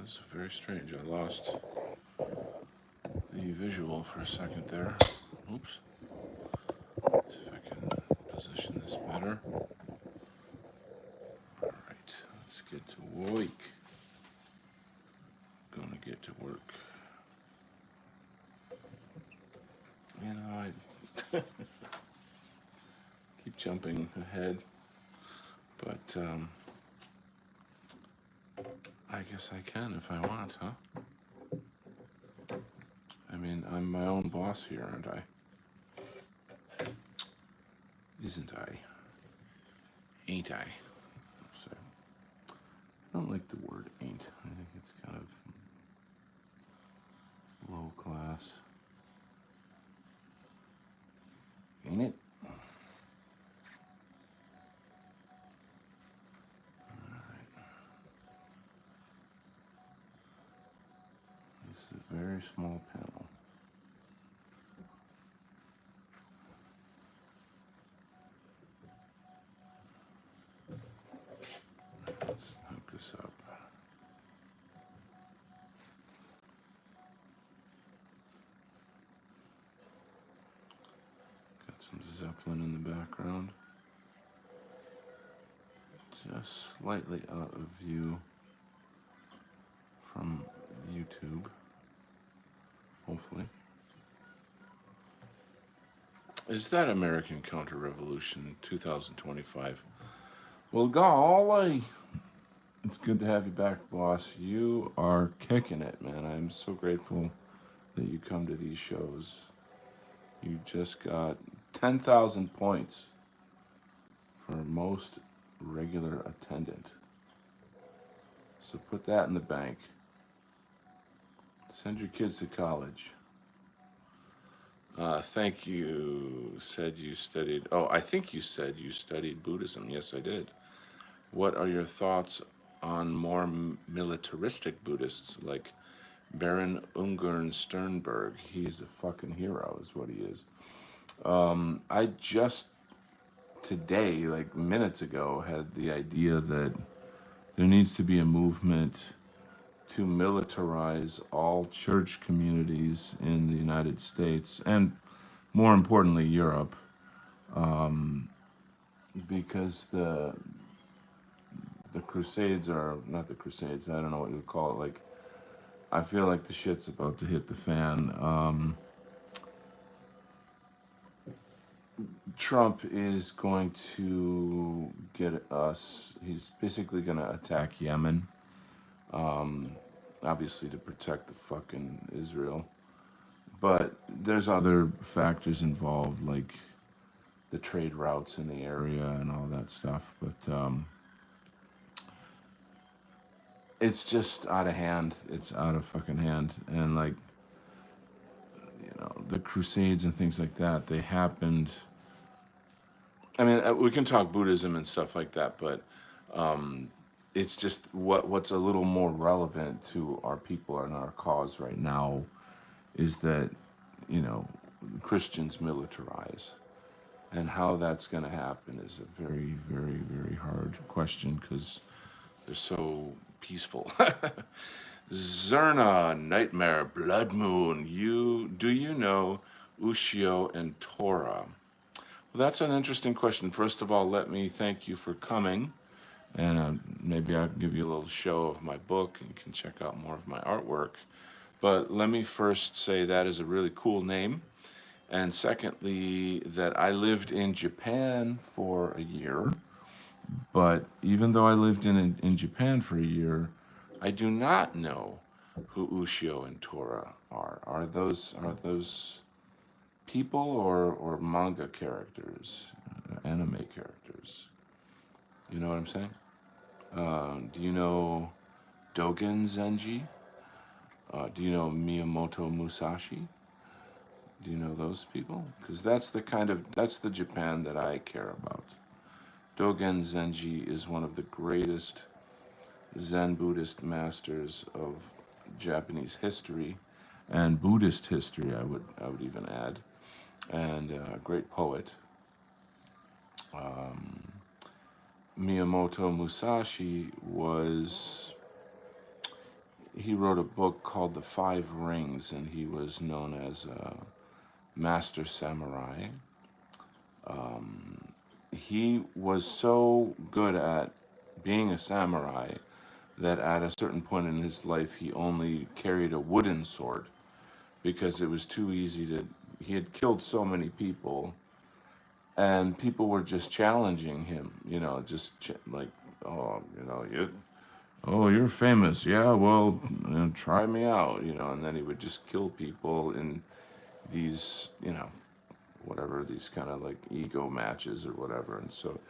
That's very strange. I lost the visual for a second there. Oops. See if I can position this better. Alright, let's get to work. Gonna get to work. You know, I keep jumping ahead, but I guess I can if I want, huh? I mean, I'm my own boss here, aren't I? Isn't I? Ain't I? So, I don't like the word ain't. I think it's kind of low class. Ain't it? Alright. This is a very small panel. Let's hook this up. Got some Zeppelin in the background. Just slightly out of view from YouTube, hopefully. Is that American Counter-Revolution 2025? Well, golly, it's good to have you back, boss. You are kicking it, man. I'm so grateful that you come to these shows. You just got 10,000 points for most regular attendant. So put that in the bank. Send your kids to college. Thank you. Said you studied. Oh, I think you said you studied Buddhism. Yes, I did. What are your thoughts on more militaristic Buddhists like Baron Ungern Sternberg? He's a fucking hero, is what he is. I just today, like minutes ago, had the idea that there needs to be a movement to militarize all church communities in the United States and, more importantly, Europe, because the Crusades are not the Crusades. I don't know what you would call it. Like, I feel like the shit's about to hit the fan. Trump is going to get us. He's basically going to attack Yemen, obviously to protect the fucking Israel. But there's other factors involved, like the trade routes in the area and all that stuff. But it's just out of hand. It's out of fucking hand. And like, you know, the Crusades and things like that, they happened. I mean, we can talk Buddhism and stuff like that, but it's just what's a little more relevant to our people and our cause right now is that, you know, Christians militarize. And how that's going to happen is a very, very, very hard question because they're so peaceful. Zerna, Nightmare, Blood Moon. Do you know Ushio and Tora? Well, that's an interesting question. First of all, let me thank you for coming. And maybe I'll give you a little show of my book and you can check out more of my artwork. But let me first say that is a really cool name. And secondly, that I lived in Japan for a year. But even though I lived in Japan for a year, I do not know who Ushio and Tora are. Are those people or manga characters, anime characters? You know what I'm saying? Do you know Dogen Zenji? Do you know Miyamoto Musashi? Do you know those people? Because that's the Japan that I care about. Dogen Zenji is one of the greatest Zen Buddhist masters of Japanese history and Buddhist history. I would even add, and a great poet. Miyamoto Musashi was he wrote a book called The Five Rings, and he was known as a master samurai. He was so good at being a samurai that at a certain point in his life he only carried a wooden sword because it was too easy to. He had killed so many people, and people were just challenging him. Like, oh, you're famous. Yeah, well, try me out. And then he would just kill people in these, whatever, these kind of like ego matches or whatever. And so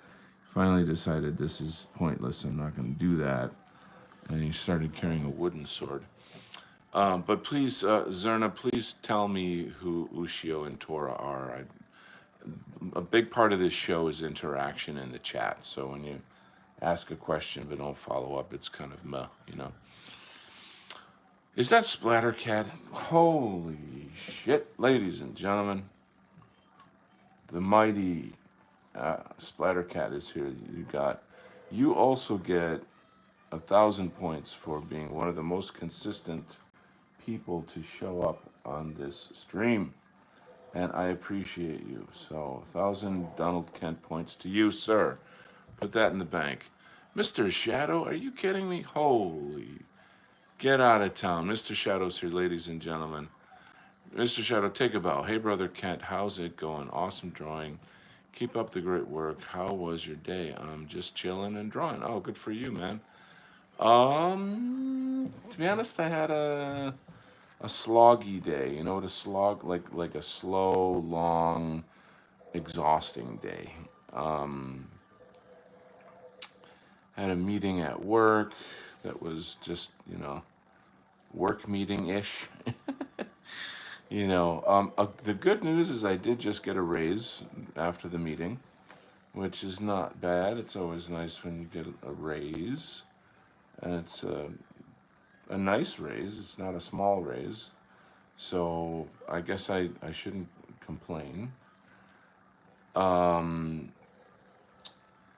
finally decided this is pointless. I'm not going to do that. And he started carrying a wooden sword. But please, Zerna, please tell me who Ushio and Tora are. A big part of this show is interaction in the chat. So when you ask a question but don't follow up, it's kind of meh. Is that Splattercat? Holy shit, ladies and gentlemen. The mighty Splattercat is here. You also get 1,000 points for being one of the most consistent people to show up on this stream. And I appreciate you. So 1,000 Donald Kent points to you, sir. Put that in the bank. Mr. Shadow, are you kidding me? Holy, get out of town. Mr. Shadow's here, ladies and gentlemen. Mr. Shadow, take a bow. Hey, brother Kent, how's it going? Awesome drawing. Keep up the great work. How was your day? I'm just chilling and drawing. Oh, good for you, man. To be honest, I had a sloggy day. You know what a slog, like a slow, long, exhausting day. Had a meeting at work that was just, work meeting ish. The good news is I did just get a raise after the meeting, which is not bad. It's always nice when you get a raise, and it's a nice raise. It's not a small raise, so I guess I shouldn't complain.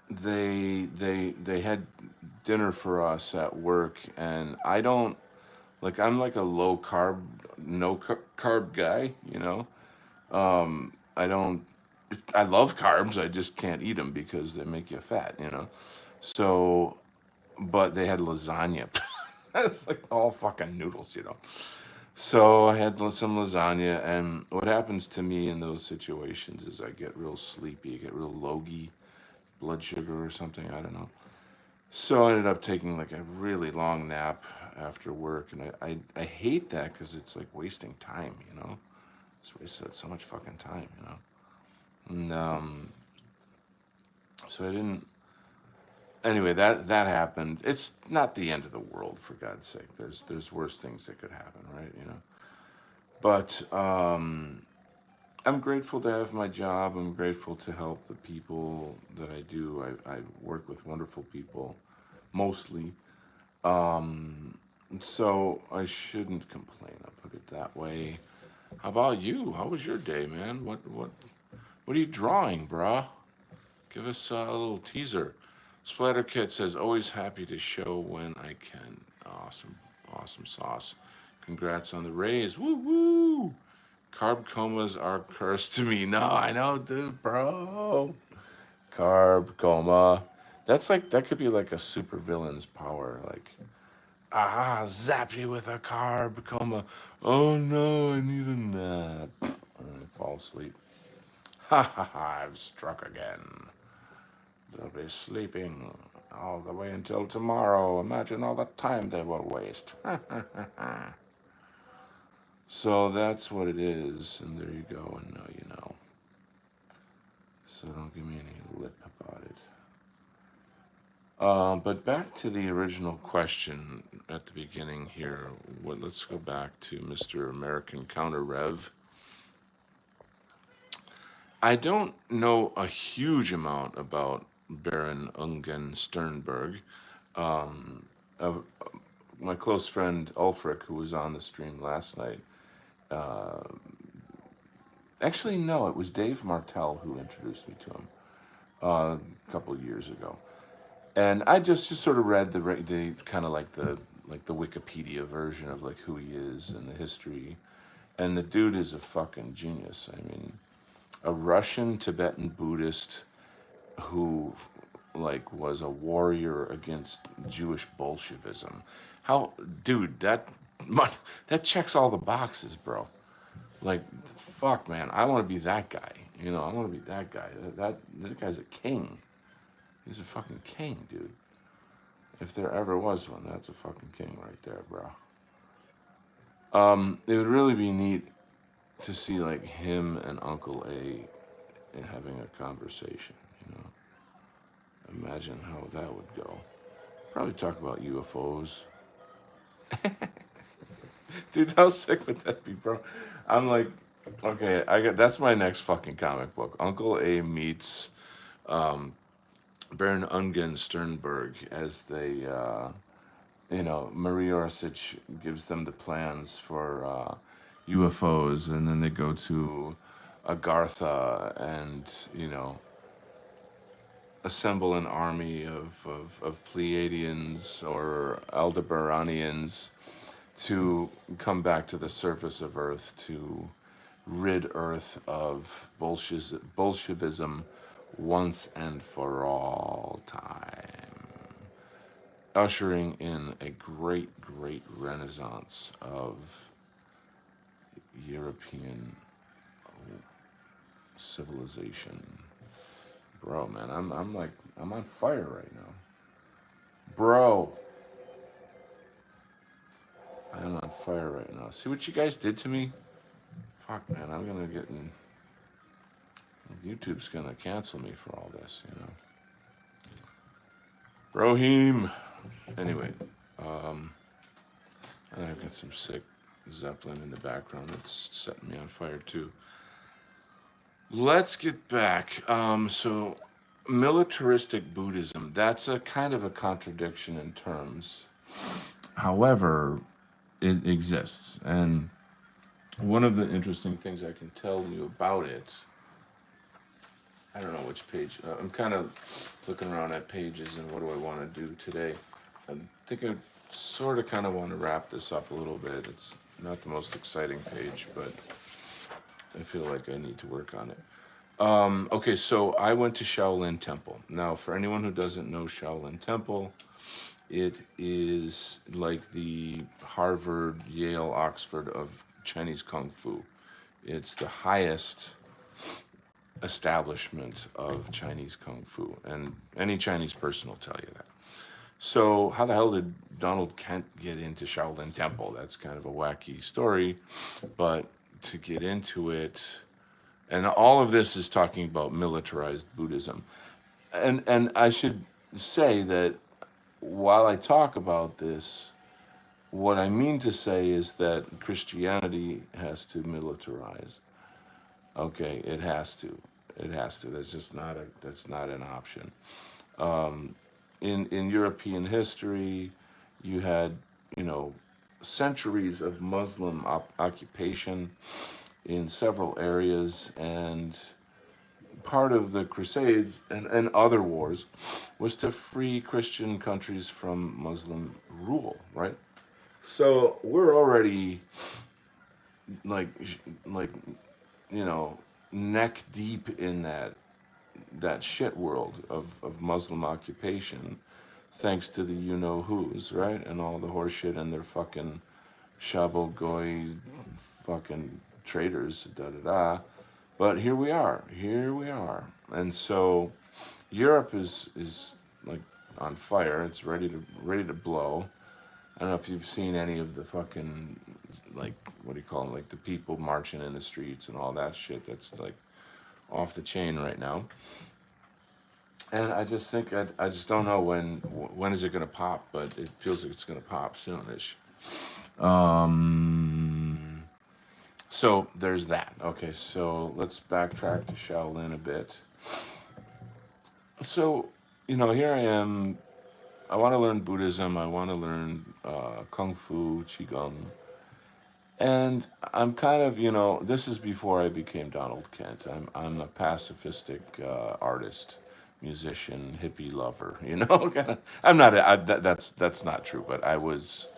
They had dinner for us at work, and I don't like. I'm like a low carb, no carb guy. I don't. I love carbs. I just can't eat them because they make you fat. So, but they had lasagna. It's like all fucking noodles. So I had some lasagna, and what happens to me in those situations is I get real sleepy, I get real logy, blood sugar or something. I don't know. So I ended up taking like a really long nap after work, and I hate that because it's like wasting time. It's wasted so much fucking time. And so I didn't. Anyway, that happened. It's not the end of the world, for God's sake. There's worse things that could happen, right? But I'm grateful to have my job. I'm grateful to help the people that I do. I work with wonderful people, mostly. So I shouldn't complain. I'll put it that way. How about you? How was your day, man? What are you drawing, brah? Give us a little teaser. Splatterkit says, always happy to show when I can. Awesome sauce. Congrats on the raise. Woo woo! Carb comas are cursed to me. No, I know, dude, bro. Carb coma. That could be like a super villain's power. Like, zap you with a carb coma. Oh no, I need a nap. And I fall asleep. Ha ha ha, I've struck again. They'll be sleeping all the way until tomorrow. Imagine all the time they will waste. So that's what it is, and there you go, and now you know. So don't give me any lip about it. But back to the original question at the beginning here. Let's go back to Mr. American Counter Rev. I don't know a huge amount about Baron Ungen Sternberg. My close friend Ulfric, who was on the stream last night, actually, no, it was Dave Martell who introduced me to him a couple of years ago. And I just sort of read the kind of like the Wikipedia version of like who he is and the history, and the dude is a fucking genius. I mean, a Russian Tibetan Buddhist who like was a warrior against Jewish Bolshevism. How, dude, that checks all the boxes, bro. Like, fuck, man, I want to be that guy. You know, I want to be that guy. That guy's a king. He's a fucking king, dude. If there ever was one, that's a fucking king right there, bro. It would really be neat to see like him and Uncle A having a conversation. You know, imagine how that would go. Probably talk about UFOs. Dude, how sick would that be, bro? I'm like, okay, I got that's my next fucking comic book. Uncle A meets Baron Ungen Sternberg as they, Marie Orsic gives them the plans for UFOs, and then they go to Agartha and, assemble an army of Pleiadians or Aldebaranians to come back to the surface of Earth to rid Earth of Bolshevism once and for all time, ushering in a great, great renaissance of European civilization. Bro, man, I'm on fire right now. Bro, I'm on fire right now. See what you guys did to me? Fuck, man, I'm gonna get in. YouTube's gonna cancel me for all this, you know. Brohim. Anyway, and I've got some sick Zeppelin in the background that's setting me on fire too. Let's get back. So, militaristic Buddhism, that's a kind of a contradiction in terms. However, it exists. And one of the interesting things I can tell you about it, I don't know which page. I'm kind of looking around at pages and what do I want to do today. I think I sort of kind of want to wrap this up a little bit. It's not the most exciting page, but I feel like I need to work on it. Okay, so I went to Shaolin Temple. Now, for anyone who doesn't know Shaolin Temple, it is like the Harvard, Yale, Oxford of Chinese Kung Fu. It's the highest establishment of Chinese Kung Fu, and any Chinese person will tell you that. So, how the hell did Donald Kent get into Shaolin Temple? That's kind of a wacky story, but to get into it, and all of this is talking about militarized Buddhism. And I should say that while I talk about this, what I mean to say is that Christianity has to militarize. Okay, it has to. It has to. That's not an option. In European history, you had, you know, centuries of Muslim occupation in several areas, and part of the Crusades and other wars was to free Christian countries from Muslim rule, right? So we're already like like you know neck deep in that shit world of Muslim occupation, thanks to the you know who's, right, and all the horseshit and their fucking shabo goy fucking traitors, da da da. But here we are, and so Europe is like on fire. It's ready to blow. I don't know if you've seen any of the fucking, like, what do you call them, like the people marching in the streets and all that shit. That's like off the chain right now. And I just think I just don't know when is it gonna pop, but it feels like it's gonna pop soonish. So there's that. Okay, so let's backtrack to Shaolin a bit. So, here I am. I want to learn Buddhism. I want to learn Kung Fu, Qigong. And I'm kind of, this is before I became Donald Kent. I'm a pacifistic artist musician, hippie lover. Kinda. I'm not. That's not true. But I was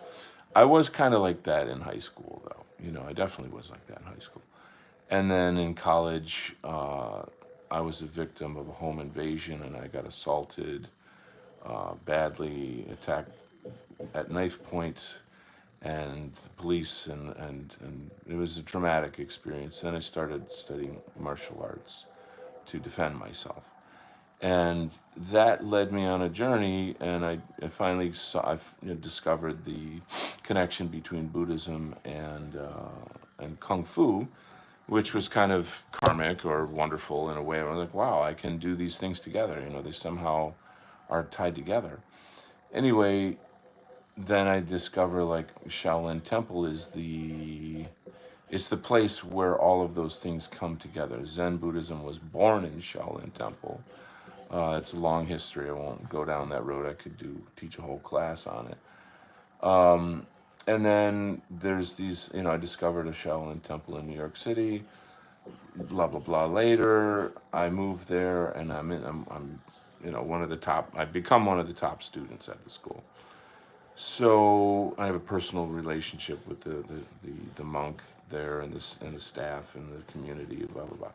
kind of like that in high school, though. I definitely was like that in high school. And then in college, I was a victim of a home invasion, and I got assaulted, badly attacked at knife point, and police, and it was a traumatic experience. Then I started studying martial arts to defend myself, and that led me on a journey. And I finally discovered the connection between Buddhism and Kung Fu, which was kind of karmic or wonderful in a way. I was like, wow, I can do these things together. They somehow are tied together. Anyway, then I discover like Shaolin Temple is it's the place where all of those things come together. Zen Buddhism was born in Shaolin Temple. It's a long history. I won't go down that road. I could teach a whole class on it. And then there's these, I discovered a Shaolin Temple in New York City. Blah blah blah. Later, I moved there, and I'm one of the top. I've become one of the top students at the school. So I have a personal relationship with the monk there, and the staff and the community. Blah blah blah.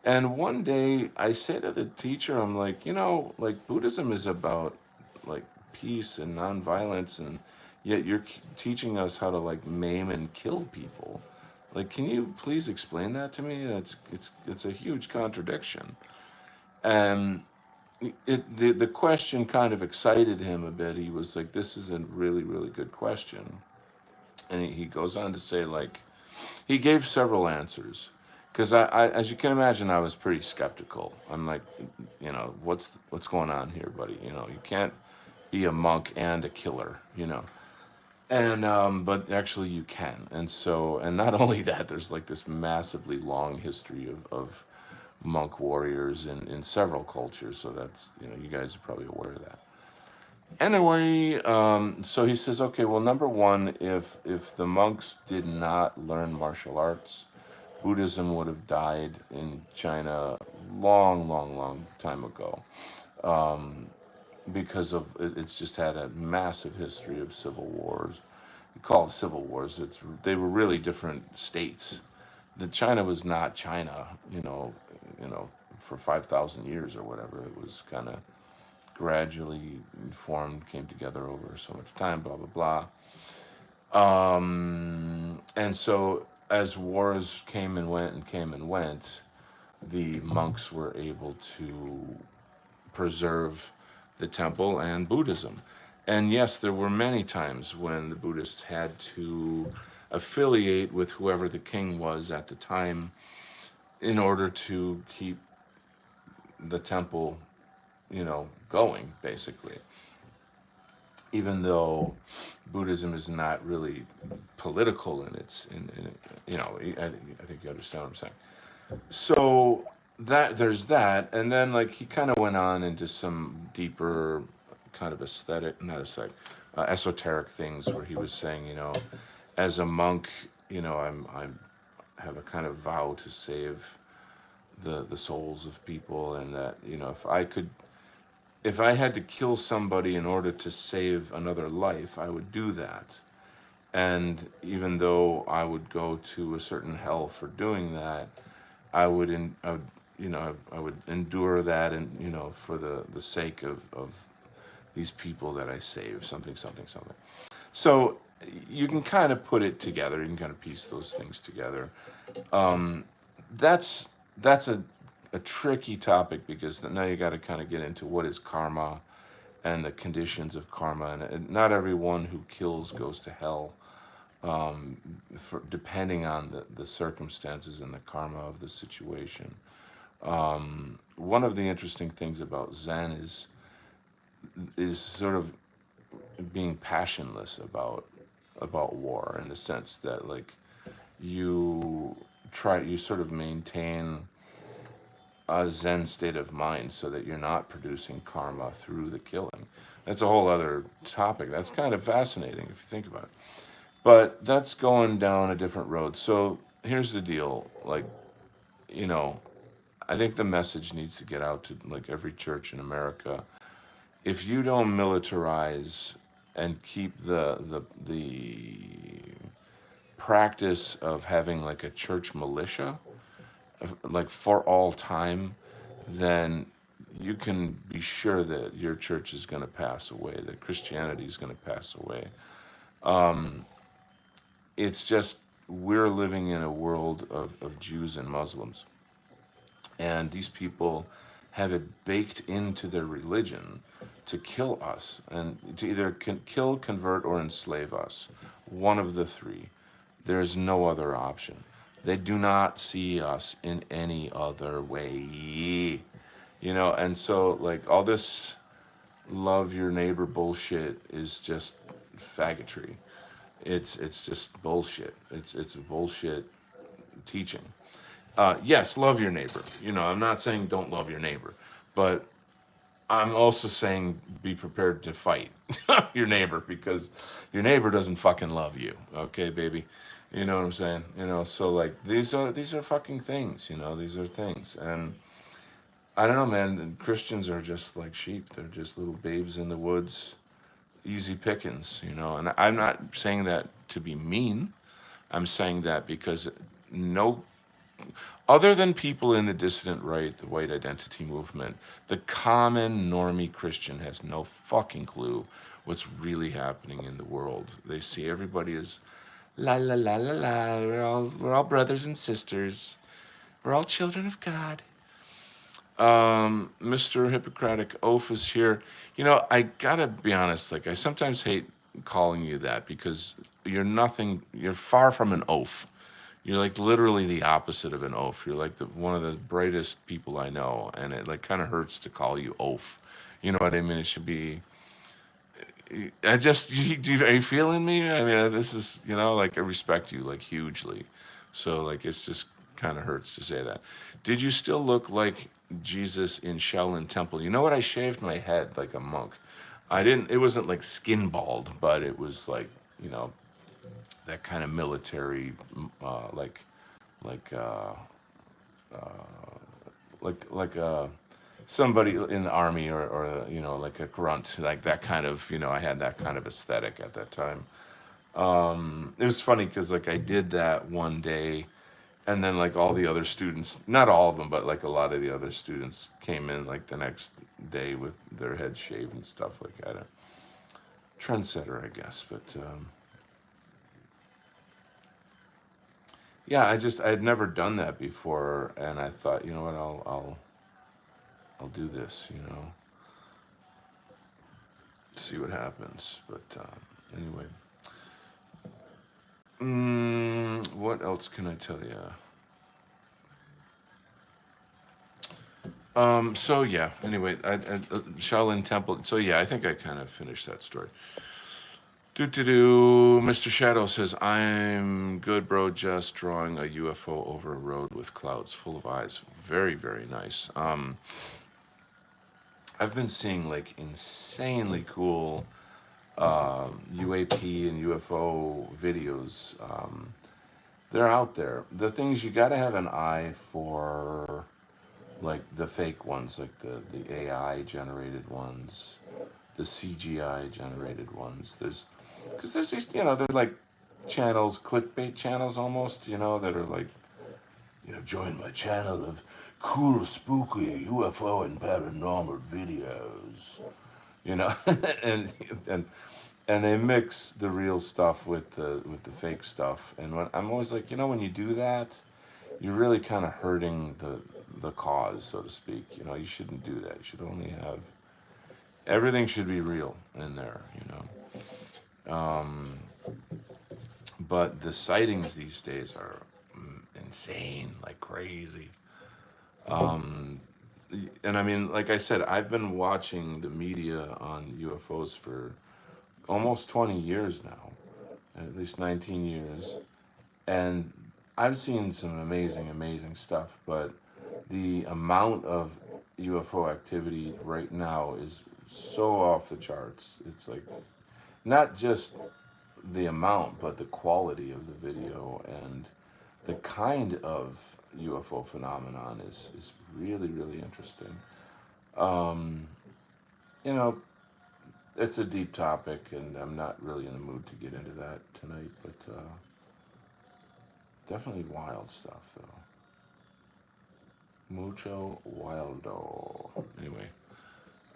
And one day I say to the teacher, I'm like, like Buddhism is about like peace and nonviolence, and yet you're teaching us how to like maim and kill people. Like, can you please explain that to me? It's a huge contradiction. And the question kind of excited him a bit. He was like, "This is a really really good question," and he goes on to say like he gave several answers. Because as you can imagine, I was pretty skeptical. I'm like, what's going on here, buddy? You can't be a monk and a killer, And but actually you can. And not only that, there's like this massively long history of monk warriors in several cultures. So that's you guys are probably aware of that. Anyway, so he says, okay, well, number one, if the monks did not learn martial arts, Buddhism would have died in China long, long, long time ago, because it's just had a massive history of civil wars. We call it civil wars. They were really different states. The China was not China, for 5,000 years or whatever. It was kind of gradually formed, came together over so much time. Blah blah blah. And so as wars came and went and came and went, the monks were able to preserve the temple and Buddhism. And yes, there were many times when the Buddhists had to affiliate with whoever the king was at the time in order to keep the temple, going, basically. Even though Buddhism is not really political in its, I think you understand what I'm saying. So that there's that, and then like he kind of went on into some deeper kind of not aesthetic, esoteric things where he was saying, as a monk, I'm have a kind of vow to save the souls of people, and that if I had to kill somebody in order to save another life, I would do that. And even though I would go to a certain hell for doing that, I would endure that, and for the sake of these people that I save, something, something, something. So you can kind of put it together. You can kind of piece those things together. That's a tricky topic, because now you got to kind of get into what is karma and the conditions of karma, and not everyone who kills goes to hell, depending on the circumstances and the karma of the situation. One of the interesting things about Zen is sort of being passionless about war, in the sense that like you sort of maintain a Zen state of mind so that you're not producing karma through the killing. That's a whole other topic. That's kind of fascinating if you think about it. But that's going down a different road. So here's the deal. Like, you know, I think the message needs to get out to like every church in America. If you don't militarize and keep the practice of having like a church militia, like for all time, then you can be sure that your church is going to pass away, that Christianity is going to pass away. It's just we're living in a world of Jews and Muslims, and these people have it baked into their religion to kill us and to either kill, convert, or enslave us. One of the three. There's no other option. They do not see us in any other way. And so like all this love your neighbor bullshit is just faggotry. It's just bullshit. It's a bullshit teaching. Yes, love your neighbor. I'm not saying don't love your neighbor, but I'm also saying be prepared to fight your neighbor because your neighbor doesn't fucking love you. Okay, baby. You know what I'm saying? So like these are fucking things, these are things. And I don't know, man, Christians are just like sheep. They're just little babes in the woods, easy pickings, And I'm not saying that to be mean. I'm saying that because no other than people in the dissident right, the white identity movement, the common normie Christian has no fucking clue what's really happening in the world. They see everybody as la la la la la. We're all brothers and sisters. We're all children of God. Mr. Hippocratic Oath is here. I gotta be honest. Like I sometimes hate calling you that because you're nothing. You're far from an oaf. You're like literally the opposite of an oaf. You're like one of the brightest people I know, and it like kind of hurts to call you oaf. You know what I mean? It should be. I just, are you feeling me? I mean, this is, like I respect you like hugely, so like it's just kind of hurts to say that. Did you still look like Jesus in Shaolin Temple? You know what? I shaved my head like a monk. I didn't. It wasn't like skin bald, but it was like that kind of military, like like uh, like somebody in the army or like a grunt like that kind of I had that kind of aesthetic at that time. It was funny because like I did that one day, and then like all the other students, not all of them, but like a lot of the other students came in like the next day with their heads shaved and stuff like that. Trendsetter, I guess. But yeah, I had never done that before, and I thought, you know what, I'll do this, see what happens. But anyway, what else can I tell you? So yeah. Anyway, Shaolin Temple. So yeah, I think I kind of finished that story. Do. Mr. Shadow says, "I'm good, bro. Just drawing a UFO over a road with clouds full of eyes. Very, very nice. I've been seeing like insanely cool UAP and UFO videos. They're out there. The things you got to have an eye for, like the fake ones, like the AI generated ones, the CGI generated ones. Because there's these, they're like channels, clickbait channels almost, that are like, join my channel of cool, spooky UFO and paranormal videos, you know, and and and they mix the real stuff with the fake stuff. And when I'm always like, when you do that, you're really kind of hurting the cause, so to speak. You shouldn't do that. You should only have everything should be real in there. But the sightings these days are insane, like crazy. And I mean, like I said, I've been watching the media on UFOs for almost 20 years now, at least 19 years. And I've seen some amazing, amazing stuff, but the amount of UFO activity right now is so off the charts. It's like not just the amount, but the quality of the video and the kind of UFO phenomenon is really, really interesting. Um, you know, it's a deep topic, and I'm not really in the mood to get into that tonight, but definitely wild stuff, though. Mucho wildo. Anyway,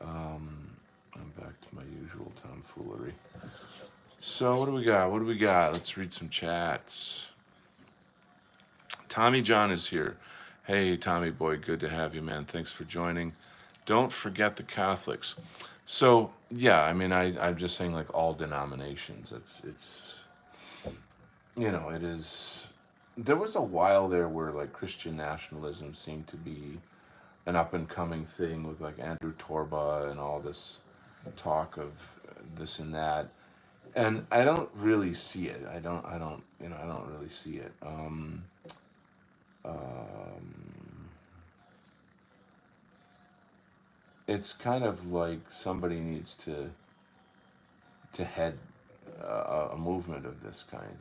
um, I'm back to my usual tomfoolery. So, what do we got? What do we got? Let's read some chats. Tommy John is here. Hey, Tommy boy, good to have you, man. Thanks for joining. Don't forget the Catholics. So, yeah, I mean, I'm just saying, like, all denominations. It's, it is. There was a while there where, like, Christian nationalism seemed to be an up and coming thing with, like, Andrew Torba and all this talk of this and that. And I don't really see it. I don't really see it. Um, it's kind of like somebody needs to head a movement of this kind.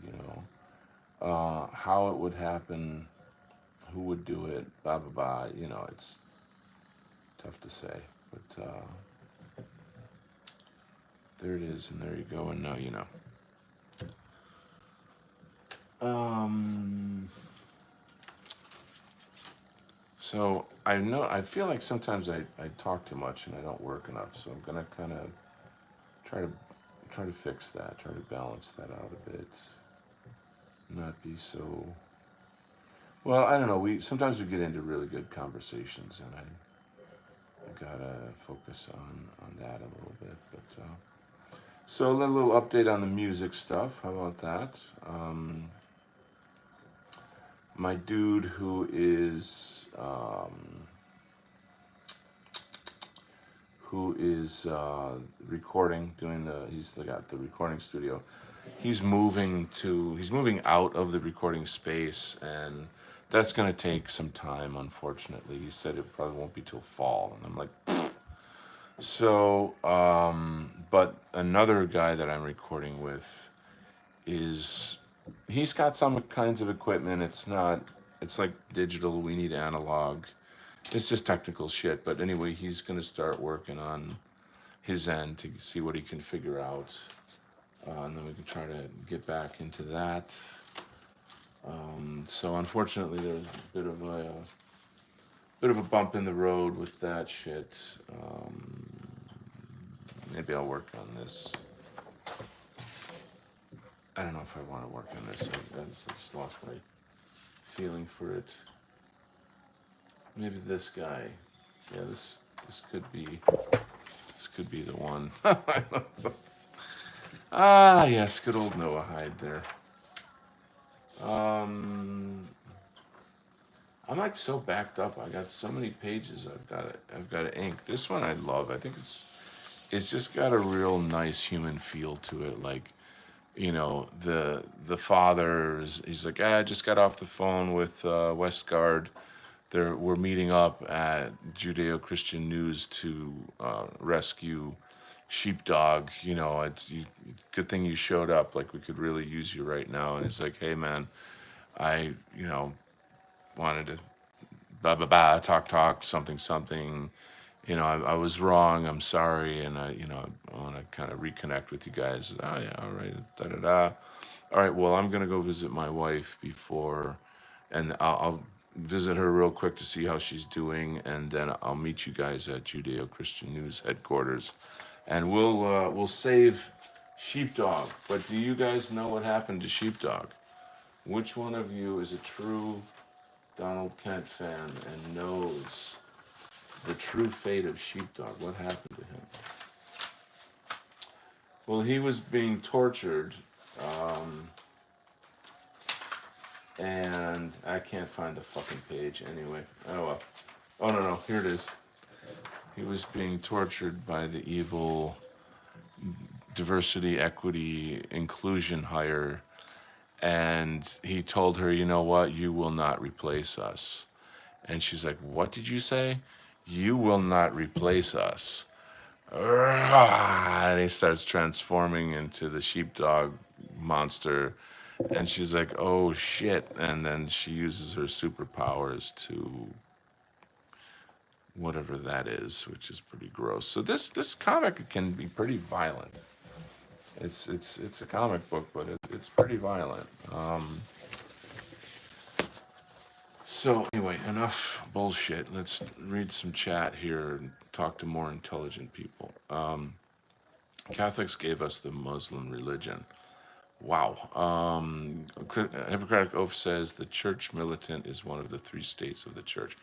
How it would happen, who would do it, blah blah blah. It's tough to say, but there it is, and there you go, and now you know. So I feel like sometimes I talk too much and I don't work enough. So I'm gonna kind of try to try to fix that, try to balance that out a bit, not be so. Well, I don't know. We sometimes we get into really good conversations, and I gotta focus on that a little bit. But so a little update on the music stuff. How about that? My dude who is recording, he's got the recording studio. He's moving out of the recording space, and that's gonna take some time. Unfortunately, he said it probably won't be till fall, and I'm like, pfft. So. But another guy that I'm recording with is he's got some kinds of equipment. It's like digital. We need analog. It's just technical shit. But anyway, he's gonna start working on his end to see what he can figure out, and then we can try to get back into that. So unfortunately, there's a bit of a bump in the road with that shit. Maybe I'll work on this. I don't know if I want to work on this. I just lost my feeling for it. Maybe this guy. Yeah, this could be the one. Yes, good old Noah Hyde there. I'm like so backed up. I got so many pages. I've got to ink. This one I love. I think it's just got a real nice human feel to it. Like, the father he's like, I just got off the phone with Westgard. We're meeting up at Judeo-Christian News to rescue Sheepdog. It's good thing you showed up. Like, we could really use you right now. And he's like, hey man, I wanted to blah blah blah talk something something. I was wrong. I'm sorry, and I want to kind of reconnect with you guys. Oh yeah, all right, da da da. All right, well, I'm gonna go visit my wife before, and I'll visit her real quick to see how she's doing, and then I'll meet you guys at Judeo-Christian News headquarters, and we'll save Sheepdog. But do you guys know what happened to Sheepdog? Which one of you is a true Donald Kent fan and knows the true fate of Sheepdog? What happened to him? Well, he was being tortured, and I can't find the fucking page anyway. Oh well. Oh no, here it is. He was being tortured by the evil diversity, equity, inclusion hire, and he told her, you know what, you will not replace us. And she's like, what did you say? You will not replace us. And he starts transforming into the sheepdog monster. And she's like, oh shit. And then she uses her superpowers to whatever that is, which is pretty gross. So this comic can be pretty violent. It's a comic book, but it's pretty violent. So anyway, enough bullshit. Let's read some chat here and talk to more intelligent people. Catholics gave us the Muslim religion. Wow. Hippocratic Oath says the church militant is one of the three states of the church.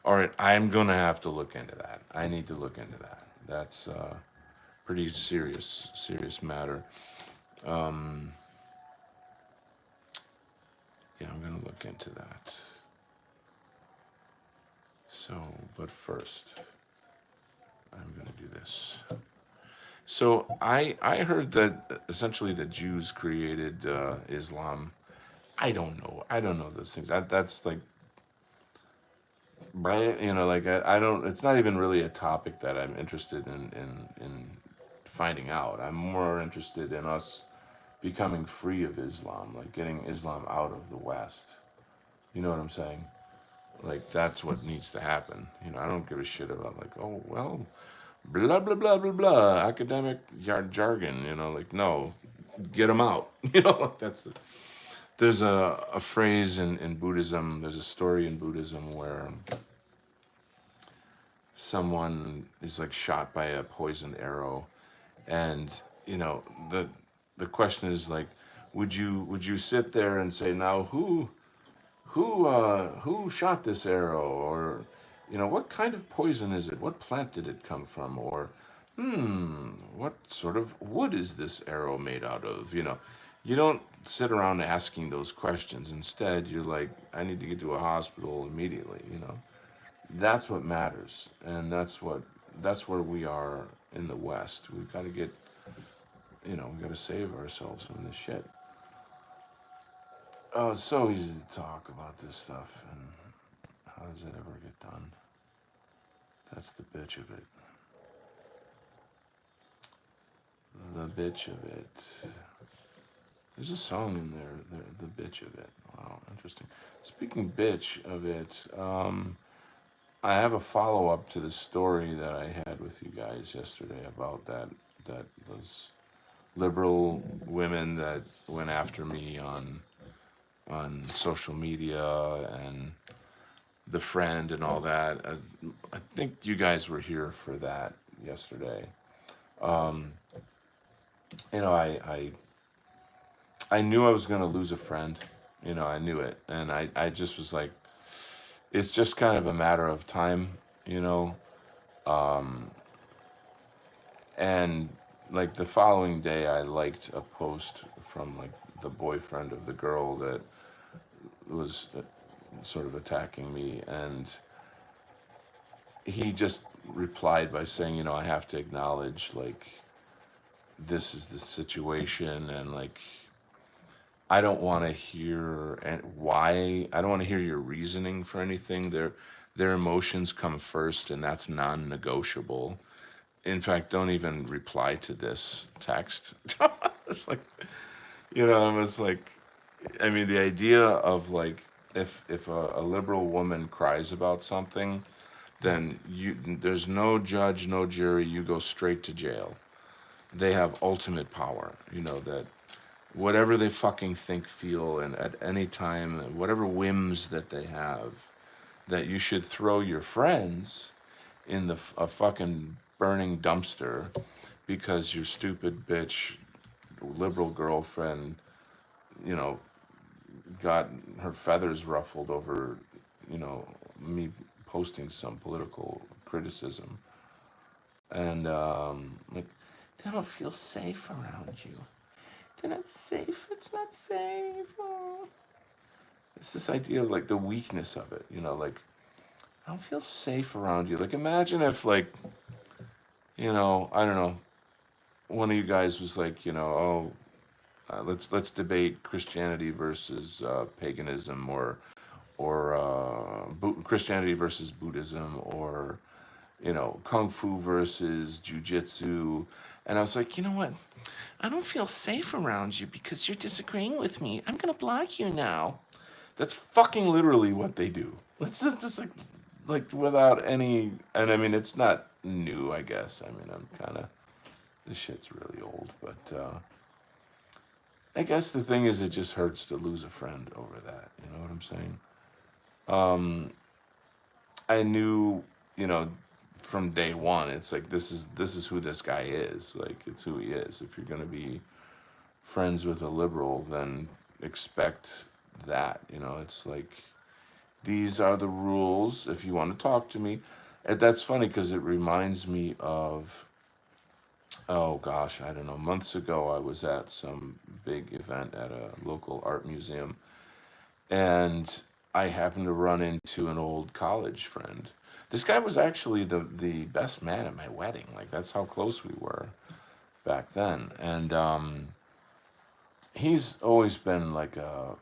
All right, I'm going to have to look into that. I need to look into that. That's pretty serious matter. Yeah, I'm going to look into that. So, but first, I'm going to do this. So I heard that essentially the Jews created Islam. I don't know. I don't know those things. That's like, right? You know, like I don't. It's not even really a topic that I'm interested in finding out. I'm more interested in us becoming free of Islam, like getting Islam out of the West. You know what I'm saying? Like that's what needs to happen. You know, I don't give a shit about like, oh well, blah blah blah blah blah, academic jargon. You know, like no, get them out. You know, that's there's a phrase in Buddhism. There's a story in Buddhism where someone is like shot by a poisoned arrow, and you know the question is like, would you sit there and say now who shot this arrow, or you know what kind of poison is it, what plant did it come from, or what sort of wood is this arrow made out of, you know. You don't sit around asking those questions. Instead you're like, I need to get to a hospital immediately, you know. That's what matters, and that's where we are in the West. We've got to get, you know, we got to save ourselves from this shit. Oh, it's so easy to talk about this stuff, and how does it ever get done? That's the bitch of it. The bitch of it. There's a song in there, the bitch of it. Wow, interesting. Speaking bitch of it, I have a follow up to the story that I had with you guys yesterday about that those liberal women that went after me on social media and the friend and all that. I think you guys were here for that yesterday. You know, I knew I was going to lose a friend. You know, I knew it, and I just was like, it's just kind of a matter of time. You know, and like the following day, I liked a post from like the boyfriend of the girl that was sort of attacking me, and he just replied by saying, you know, I have to acknowledge like this is the situation, and like I don't want to hear and why. I don't want to hear your reasoning for anything. Their emotions come first, and that's non-negotiable. In fact, don't even reply to this text. It's like, you know, it's like, I mean, the idea of like, if a liberal woman cries about something, then there's no judge, no jury. You go straight to jail. They have ultimate power. You know that whatever they fucking think, feel, and at any time, whatever whims that they have, that you should throw your friends in a fucking burning dumpster because your stupid bitch liberal girlfriend, you know, got her feathers ruffled over, you know, me posting some political criticism, and like they don't feel safe around you. They're not safe. It's not safe. Oh. It's this idea of like the weakness of it, you know, like I don't feel safe around you. Like imagine if like, you know, I don't know, one of you guys was like, you know, oh, let's debate Christianity versus paganism, or Christianity versus Buddhism, or you know, kung fu versus jujitsu, And I was like, you know what? I don't feel safe around you because you're disagreeing with me. I'm gonna block you now. That's fucking literally what they do. It's just like without any, and I mean, it's not new, I guess. I mean, I'm kind of, this shit's really old, but I guess the thing is, it just hurts to lose a friend over that. You know what I'm saying? I knew, you know, from day one, it's like this is who this guy is. Like it's who he is. If you're gonna be friends with a liberal, then expect that. You know, it's like these are the rules if you want to talk to me. And that's funny because it reminds me of, oh gosh, I don't know, months ago I was at some big event at a local art museum, and I happened to run into an old college friend. This guy was actually the best man at my wedding. Like that's how close we were back then. And he's always been like a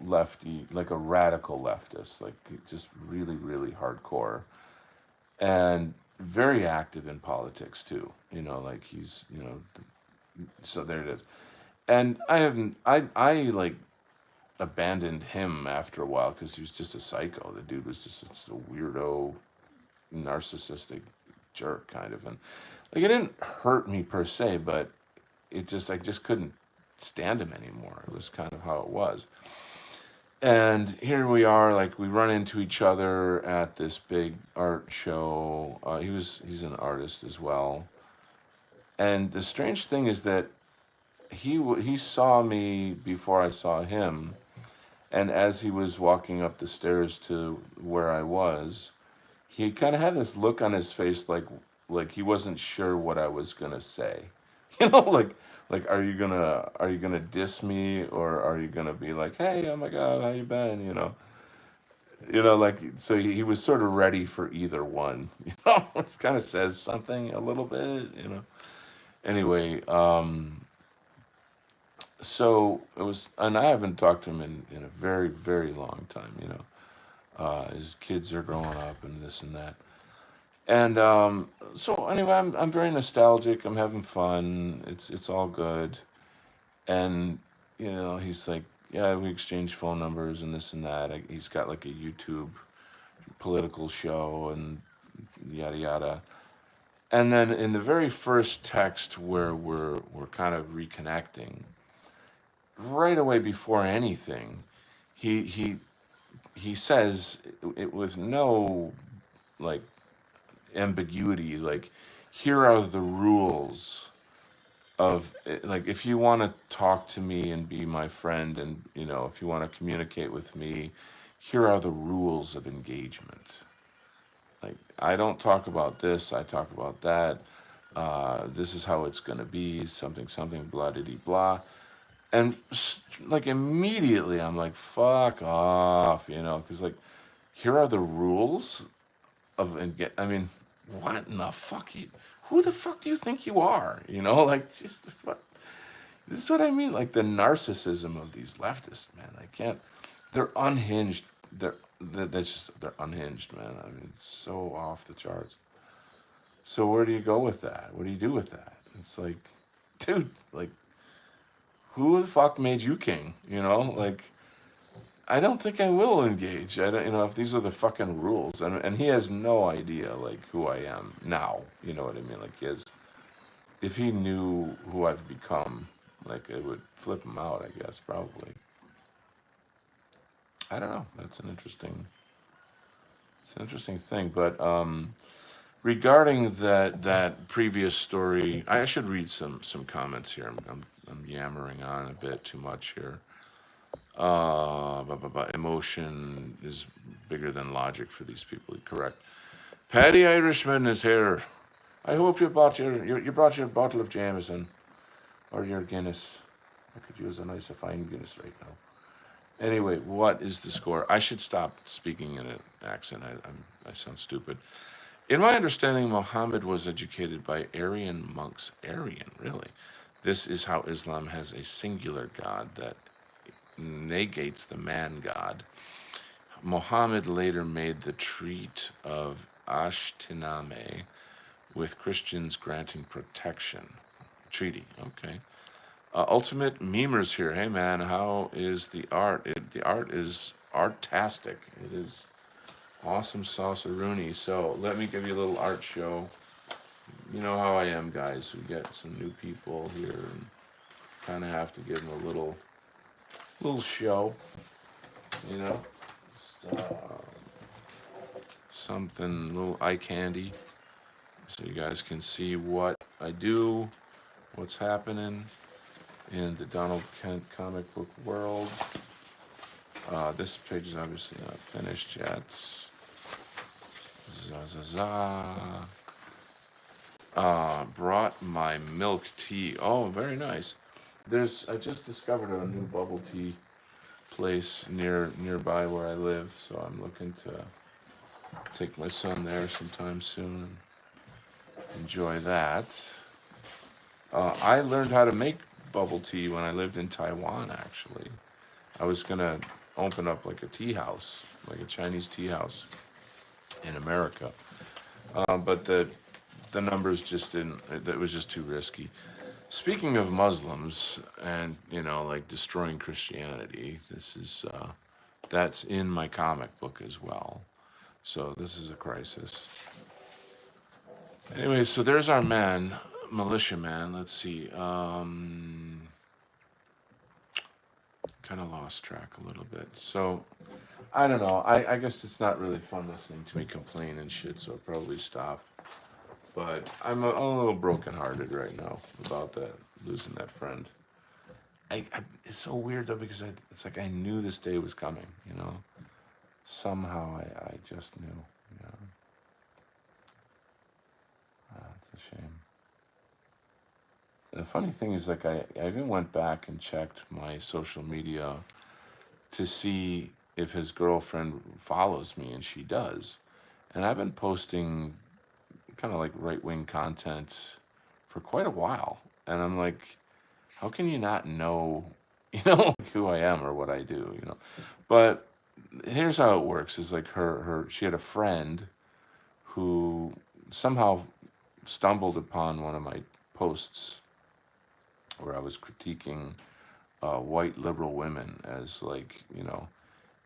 lefty, like a radical leftist, like just really, really hardcore, and very active in politics too. You know, like he's, you know, so there it is. And I haven't, I like abandoned him after a while because he was just a psycho. The dude was just a weirdo, narcissistic jerk kind of, and like it didn't hurt me per se, but it just I just couldn't stand him anymore. It was kind of how it was. And here we are, like we run into each other at this big art show. He's an artist as well. And the strange thing is that he saw me before I saw him, and as he was walking up the stairs to where I was, he kind of had this look on his face like he wasn't sure what I was gonna say. You know, like are you gonna diss me, or are you gonna be like, hey, oh my god, how you been? Like so he was sort of ready for either one. It kind of says something a little bit. Anyway, so it was, and I haven't talked to him in a very, very long time. His kids are growing up and this and that. And so anyway, I'm very nostalgic. I'm having fun. It's all good. And he's like, yeah, we exchange phone numbers and this and that. He's got like a YouTube political show and yada yada. And then in the very first text where we're kind of reconnecting, right away before anything, he he he says it with no like ambiguity, like, here are the rules of like, if you want to talk to me and be my friend, and if you want to communicate with me, here are the rules of engagement. Like, I don't talk about this, I talk about that. This is how it's going to be, something something, blah diddy blah. And like immediately I'm like, fuck off, because like, here are the rules of, and get, I mean, what in the fuck who the fuck do you think you are? Like, just what, this is what I mean, like the narcissism of these leftists, man. I can't, they're unhinged. They're unhinged, man. I mean, it's so off the charts. So where do you go with that? What do you do with that? It's like, dude, like, who the fuck made you king? Like, I don't think I will engage. I don't, if these are the fucking rules, and he has no idea like who I am now. You know what I mean? Like, if he knew who I've become, like, it would flip him out. I guess probably. I don't know. It's an interesting thing. But regarding that previous story, I should read some comments here. I'm yammering on a bit too much here. Emotion is bigger than logic for these people. Correct. Paddy Irishman is here. I hope you brought your bottle of Jameson or your Guinness. I could use a nice fine Guinness right now. Anyway, what is the score? I should stop speaking in an accent. I sound stupid. In my understanding, Muhammad was educated by Aryan monks. Aryan, really? This is how Islam has a singular God that negates the man god. Muhammad later made the Treat of Ashtiname, with Christians granting protection. Treaty, okay. Ultimate Memers here. Hey man, how is the art? The art is artastic. It is awesome sauceroony. So let me give you a little art show. You know how I am, guys. We get some new people here and kind of have to give them a little show, you know. Just, something, little eye candy, so you guys can see what I do, what's happening in the Donald Kent comic book world. This page is obviously not finished yet. Za za za. Brought my milk tea. Oh, very nice. I just discovered a new bubble tea place nearby where I live, so I'm looking to take my son there sometime soon and enjoy that. I learned how to make bubble tea when I lived in Taiwan, actually. I was gonna open up like a tea house, like a Chinese tea house in America. But the numbers just didn't, it was just too risky. Speaking of Muslims and, like destroying Christianity, that's in my comic book as well. So this is a crisis. Anyway, so there's our man, militia man. Let's see. Kind of lost track a little bit. So I don't know. I guess it's not really fun listening to me complain and shit, so I'll probably stop. But I'm a little brokenhearted right now about that, losing that friend. It's so weird though because it's like I knew this day was coming, Somehow I just knew, It's a shame. The funny thing is, like, I even went back and checked my social media to see if his girlfriend follows me, and she does. And I've been posting kind of like right-wing content for quite a while. And I'm like, how can you not know, like who I am or what I do? But here's how it works: is like she had a friend who somehow stumbled upon one of my posts where I was critiquing white liberal women as like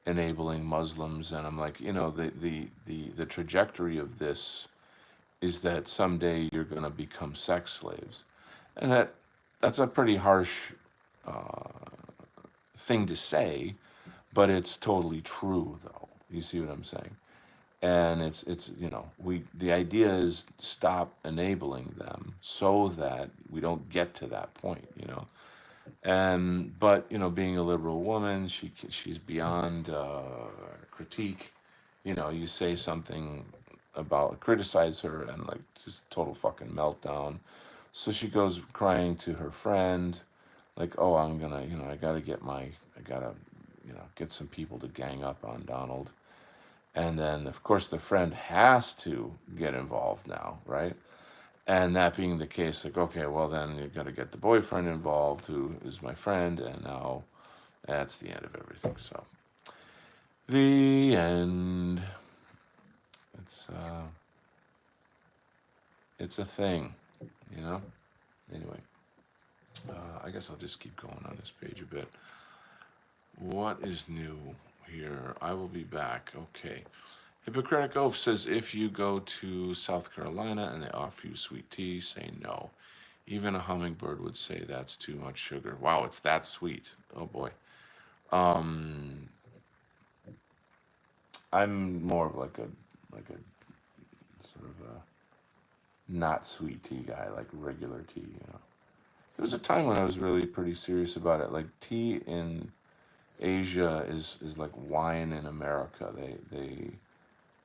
enabling Muslims, and I'm like, the trajectory of this is that someday you're going to become sex slaves, and that's a pretty harsh thing to say, but it's totally true though. You see what I'm saying? And it's the idea is stop enabling them so that we don't get to that point. And but being a liberal woman, she's beyond critique. You say something about criticize her and like just total fucking meltdown. So she goes crying to her friend, like, oh, I'm gonna, I gotta, get some people to gang up on Donald. And then, of course, the friend has to get involved now, right? And that being the case, like, okay, well, then you've got to get the boyfriend involved, who is my friend, and now that's the end of everything. So, the end. It's a thing, you know? Anyway, I guess I'll just keep going on this page a bit. What is new here? I will be back. Okay. Hippocratic Oath says if you go to South Carolina and they offer you sweet tea, say no. Even a hummingbird would say that's too much sugar. Wow, it's that sweet. Oh boy. I'm more of like a sort of a not sweet tea guy, like regular tea. There was a time when I was really pretty serious about it. Like tea in Asia is like wine in America. They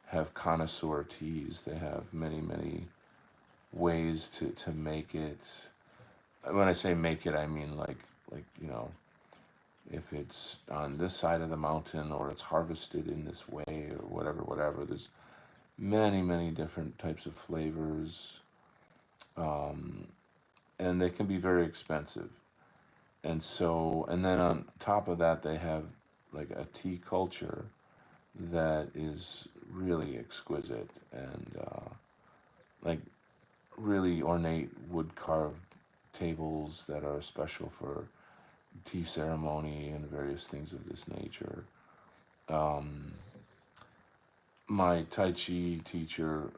have connoisseur teas. They have many ways to make it. When I say make it, I mean like if it's on this side of the mountain or it's harvested in this way or whatever. There's many different types of flavors, and they can be very expensive. And then on top of that, they have like a tea culture that is really exquisite, and like really ornate wood carved tables that are special for tea ceremony and various things of this nature. Um, my Tai Chi teacher,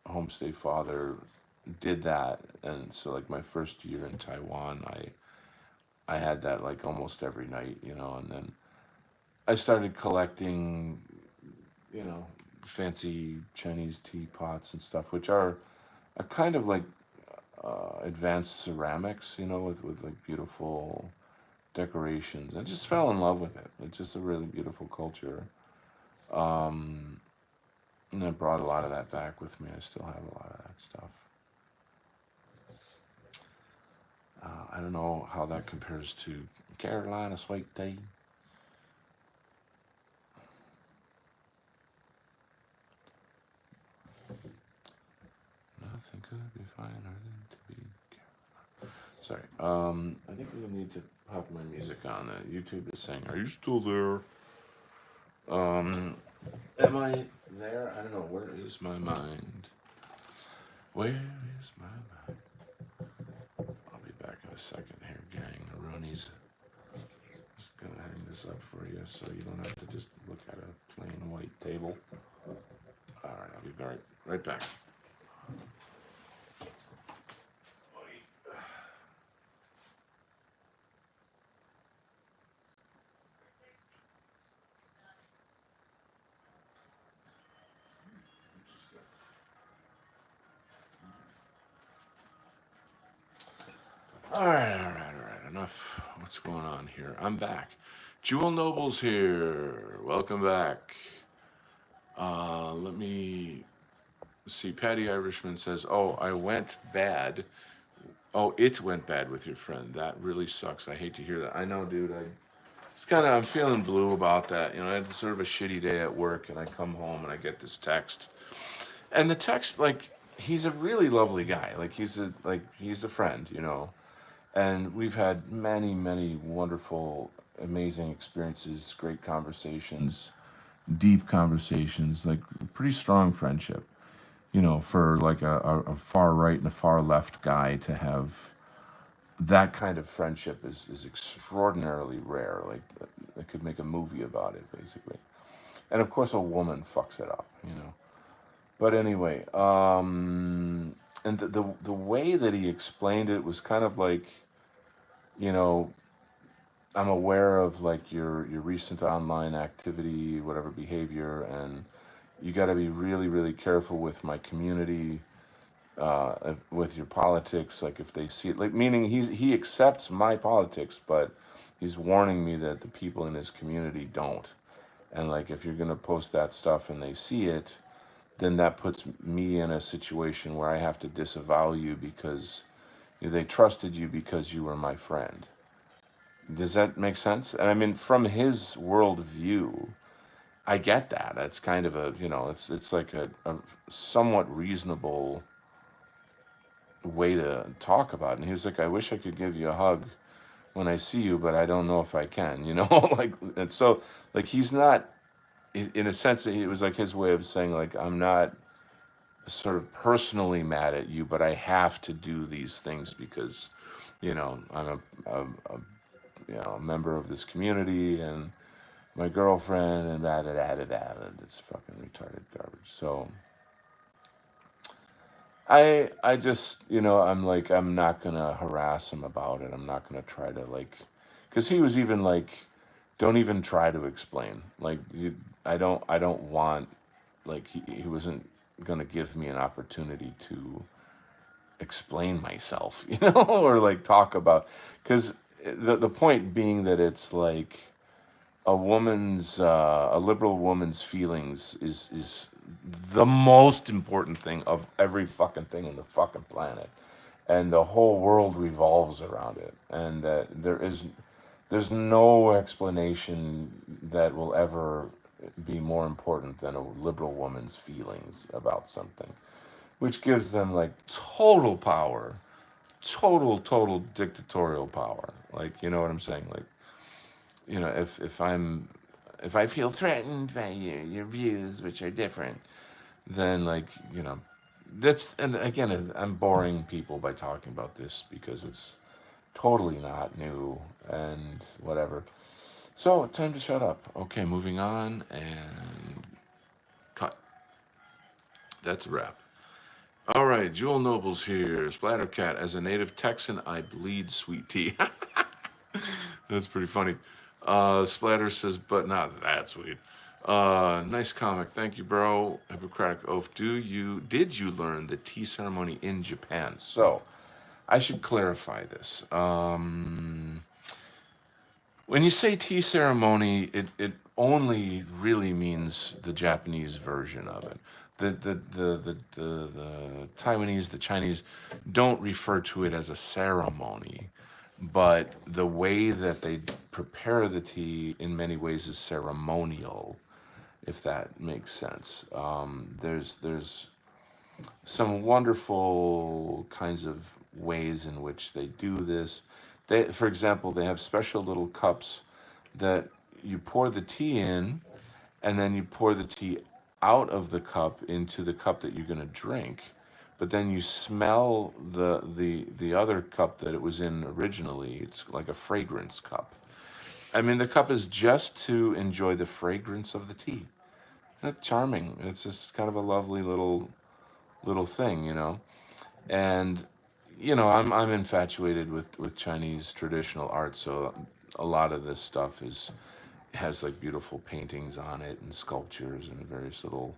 homestay father, did that, and so like my first year in Taiwan, I had that like almost every night, and then I started collecting, you know, fancy Chinese teapots and stuff, which are a kind of like advanced ceramics, with like beautiful decorations. I just fell in love with it. It's just a really beautiful culture. Um, and I brought a lot of that back with me. I still have a lot of that stuff. I don't know how that compares to Carolina sweet tea. Nothing could be finer than to be. Sorry. I think we need to pop my music on. YouTube is saying, "Are you still there?" Um, am I there? I don't know. Where is my mind? Where is my mind? I'll be back in a second here, gang. Ronnie's just gonna hang this up for you so you don't have to just look at a plain white table. All right, I'll be right back. All right. Enough. What's going on here? I'm back. Jewel Noble's here. Welcome back. Let me see. Patty Irishman says, "Oh, I went bad. Oh, it went bad with your friend. That really sucks. I hate to hear that. I know, dude. I'm feeling blue about that. I had sort of a shitty day at work, and I come home and I get this text, and the text, like, he's a really lovely guy. Like, he's a friend, and we've had many, many wonderful, amazing experiences, great conversations, deep conversations, like pretty strong friendship. For like a far right and a far left guy to have that kind of friendship is extraordinarily rare. Like, I could make a movie about it, basically. And of course, a woman fucks it up. But anyway, and the way that he explained it was kind of like, you know, I'm aware of like your recent online activity, whatever behavior, and you got to be really, really careful with my community, with your politics. Like, if they see it, like, meaning he accepts my politics, but he's warning me that the people in his community don't. And like, if you're gonna post that stuff and they see it, then that puts me in a situation where I have to disavow you because they trusted you because you were my friend. Does that make sense? And I mean, from his worldview, I get that. That's kind of it's like a somewhat reasonable way to talk about it. And he was like, I wish I could give you a hug when I see you, but I don't know if I can, like, and so, like, he's not, in a sense, it was like his way of saying, like, I'm not sort of personally mad at you, but I have to do these things because, I'm a member of this community and my girlfriend and and it's fucking retarded garbage. So I just, I'm like, I'm not gonna harass him about it. I'm not gonna try to, like, because he was even like, don't even try to explain. Like, I don't want, like, he wasn't gonna give me an opportunity to explain myself, or like talk about, because the point being that it's like a liberal woman's feelings is the most important thing of every fucking thing on the fucking planet, and the whole world revolves around it, and that there's no explanation that will ever be more important than a liberal woman's feelings about something, which gives them like total power, total dictatorial power. Like, you know what I'm saying? Like, if I feel threatened by your views, which are different, then, like, That's, and again, I'm boring people by talking about this because it's totally not new and whatever. So, time to shut up. Okay, moving on and cut. That's a wrap. All right, Jewel Noble's here. Splattercat, as a native Texan, I bleed sweet tea. That's pretty funny. Splatter says, but not that sweet. Nice comic. Thank you, bro. Hippocratic Oath. Did you learn the tea ceremony in Japan? So, I should clarify this. When you say tea ceremony, it only really means the Japanese version of it. The Taiwanese, the Chinese don't refer to it as a ceremony, but the way that they prepare the tea in many ways is ceremonial, if that makes sense. There's some wonderful kinds of ways in which they do this. For example, they have special little cups that you pour the tea in, and then you pour the tea out of the cup into the cup that you're going to drink. But then you smell the other cup that it was in originally. It's like a fragrance cup. I mean, the cup is just to enjoy the fragrance of the tea. Isn't that charming? It's just kind of a lovely little thing, you know. And I'm infatuated with Chinese traditional art, so a lot of this stuff is has like beautiful paintings on it and sculptures and various little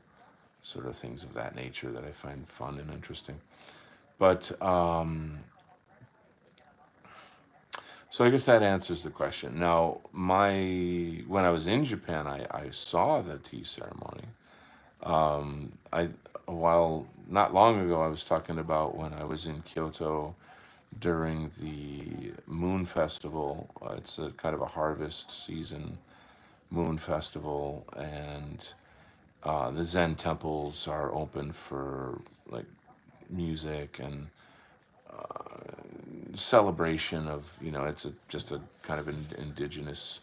sort of things of that nature that I find fun and interesting. But so I guess that answers the question. Now, my when I was in Japan, I saw the tea ceremony. I a while not long ago I was talking about when I was in Kyoto during the Moon Festival. It's a kind of a harvest season moon festival, and the Zen temples are open for like music and celebration of, it's just a kind of indigenous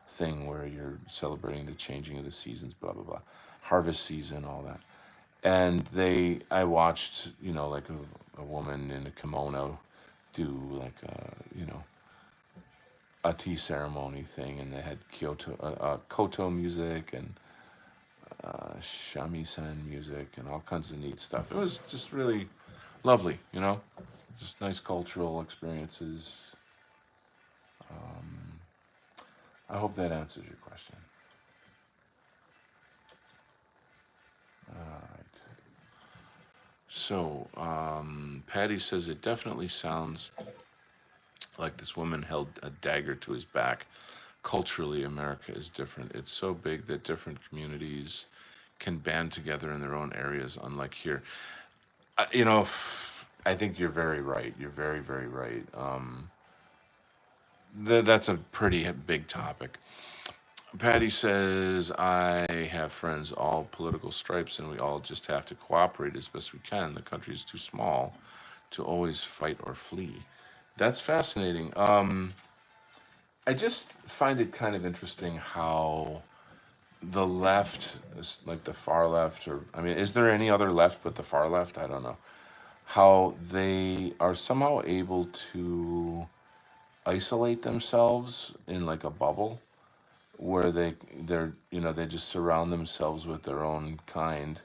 thing where you're celebrating the changing of the seasons, blah blah blah, harvest season, all that. And I watched, like a woman in a kimono do like a tea ceremony thing, and they had koto music and shamisen music and all kinds of neat stuff. It was just really lovely, just nice cultural experiences. I hope that answers your question. All right. So, Patty says it definitely sounds like this woman held a dagger to his back. Culturally, America is different. It's so big that different communities can band together in their own areas, unlike here. I- you know, I think you're very right. You're very, very right. That's a pretty big topic. Patty says, I have friends, all political stripes, and we all just have to cooperate as best we can. The country is too small to always fight or flee. That's fascinating. I just find it kind of interesting how the left, like the far left, or I mean, is there any other left but the far left? I don't know. How they are somehow able to isolate themselves in like a bubble where they just surround themselves with their own kind,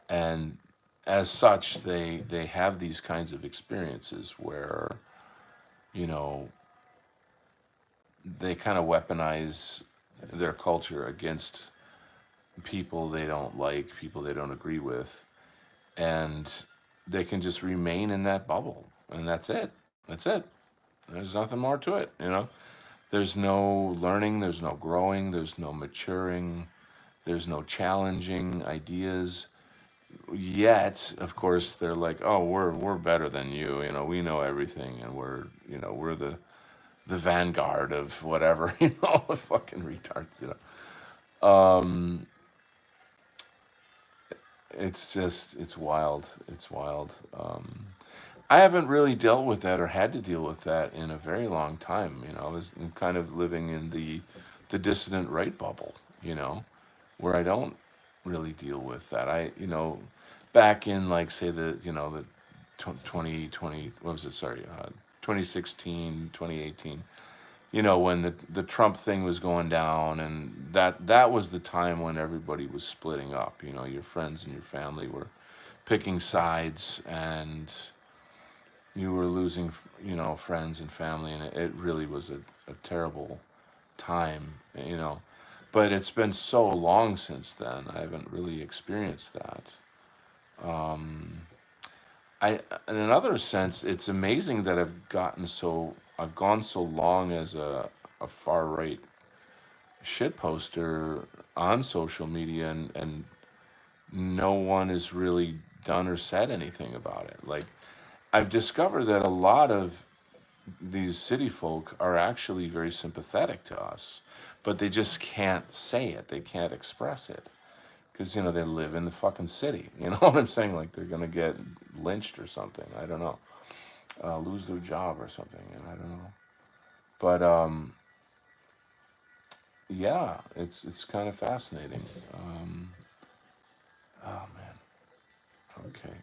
and as such they have these kinds of experiences where you know they kind of weaponize their culture against people they don't like, people they don't agree with, and they can just remain in that bubble, and that's it. There's nothing more to it. There's no learning, there's no growing, there's no maturing, there's no challenging ideas. Yet, of course, they're like, "Oh, we're better than you. We know everything, and we're the vanguard of whatever." Fucking retards. It's just it's wild. It's wild. I haven't really dealt with that or had to deal with that in a very long time. I'm kind of living in the dissident right bubble. Where I don't really deal with that. back in like say the 2020, what was it, sorry, 2016, 2018, when the Trump thing was going down, and that was the time when everybody was splitting up. Your friends and your family were picking sides, and you were losing friends and family, and it really was a terrible time. But it's been so long since then, I haven't really experienced that. I In another sense, it's amazing that I've gone so long as a far right shit poster on social media, and no one has really done or said anything about it. Like, I've discovered that a lot of these city folk are actually very sympathetic to us, but they just can't say it. They can't express it because they live in the fucking city. You know what I'm saying? Like, they're gonna get lynched or something. I don't know, lose their job or something, and I don't know. But yeah, it's kind of fascinating. Oh man. Okay.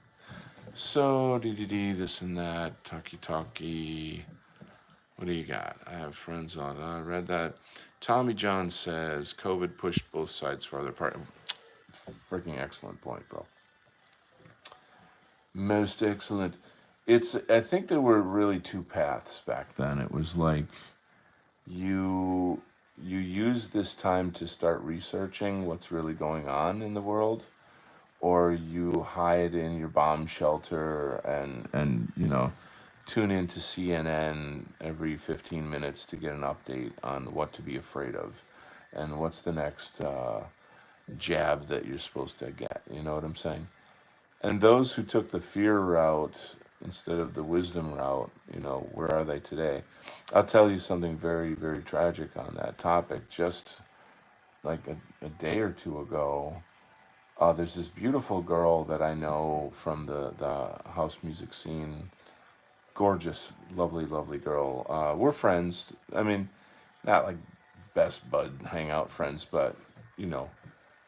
So this and that, talkie. What do you got? I have friends on. I read that. Tommy John says COVID pushed both sides farther apart. Freaking excellent point, bro. Most excellent. I think there were really two paths back then. It was like you you use this time to start researching what's really going on in the world, or you hide in your bomb shelter and tune into CNN every 15 minutes to get an update on what to be afraid of and what's the next jab that you're supposed to get. You know what I'm saying? And those who took the fear route instead of the wisdom route, where are they today? I'll tell you something very, very tragic on that topic. Just like a day or two ago, there's this beautiful girl that I know from the house music scene. Gorgeous, lovely, lovely girl. We're friends. I mean, not like best bud hangout friends, but you know,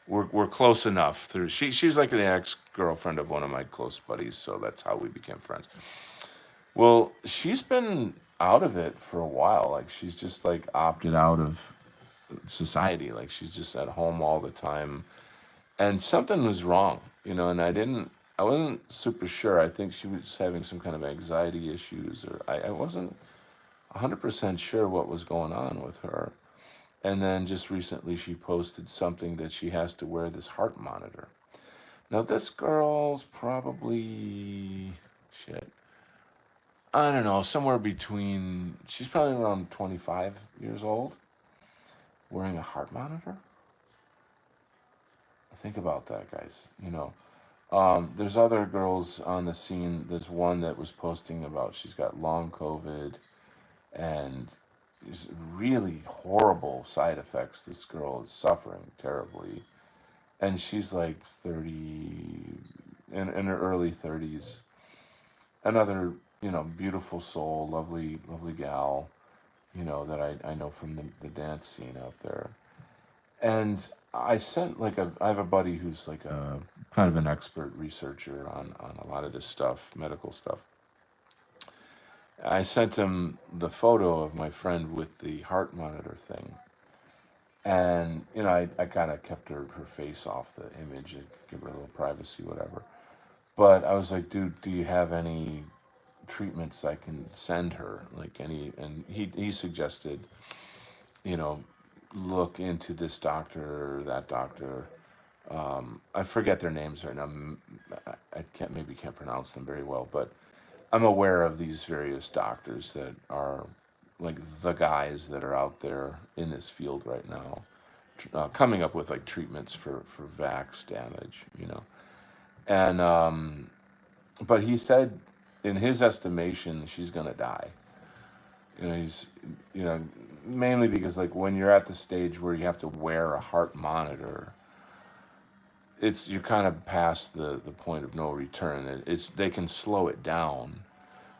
we're close enough. Through she's like an ex girlfriend of one of my close buddies, so that's how we became friends. Well, she's been out of it for a while. Like, she's just like opted out of society. Like, she's just at home all the time, and something was wrong, and I wasn't super sure. I think she was having some kind of anxiety issues, or I wasn't 100% sure what was going on with her. And then just recently she posted something that she has to wear this heart monitor. Now, this girl's probably, shit, I don't know, somewhere between, she's probably around 25 years old, wearing a heart monitor. Think about that, guys. There's other girls on the scene. There's one that was posting about she's got long COVID and these really horrible side effects. This girl is suffering terribly. And she's like 30, in her early 30s. Another, beautiful soul, lovely, lovely gal, that I know from the dance scene out there. And I sent I have a buddy who's like a kind of an expert researcher on a lot of this stuff, medical stuff. I sent him the photo of my friend with the heart monitor thing. And, I kind of kept her face off the image and give her a little privacy, whatever. But I was like, dude, do you have any treatments I can send her? Like any, and he suggested, you know, look into this doctor or that doctor. I forget their names right now. I can't pronounce them very well, but I'm aware of these various doctors that are like the guys that are out there in this field right now, coming up with like treatments for vax damage. And but he said, in his estimation, she's gonna die. He's you know mainly because like when you're at the stage where you have to wear a heart monitor, you're kind of past the point of no return. They can slow it down,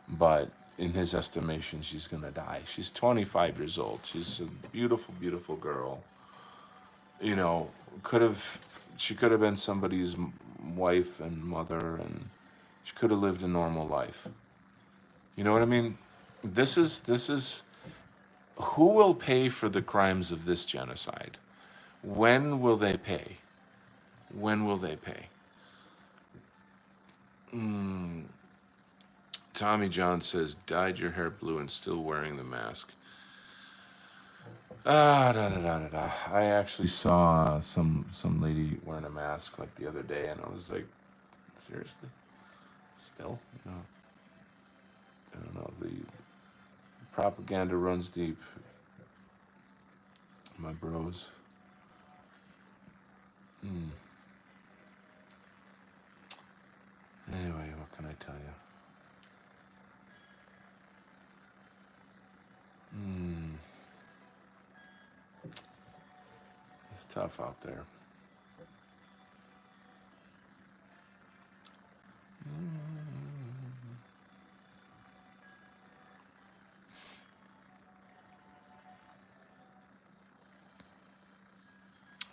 but in his estimation, she's gonna die. She's 25 years old. She's a beautiful, beautiful girl. You know, could have she could have been somebody's wife and mother, and she could have lived a normal life. You know what I mean? This is who will pay for the crimes of this genocide? When will they pay? When will they pay? Tommy John says, dyed your hair blue and still wearing the mask. Da da da da da. I actually saw some lady wearing a mask like the other day, and I was like, seriously, still, I don't know. The propaganda runs deep, my bros. Anyway, what can I tell you? It's tough out there.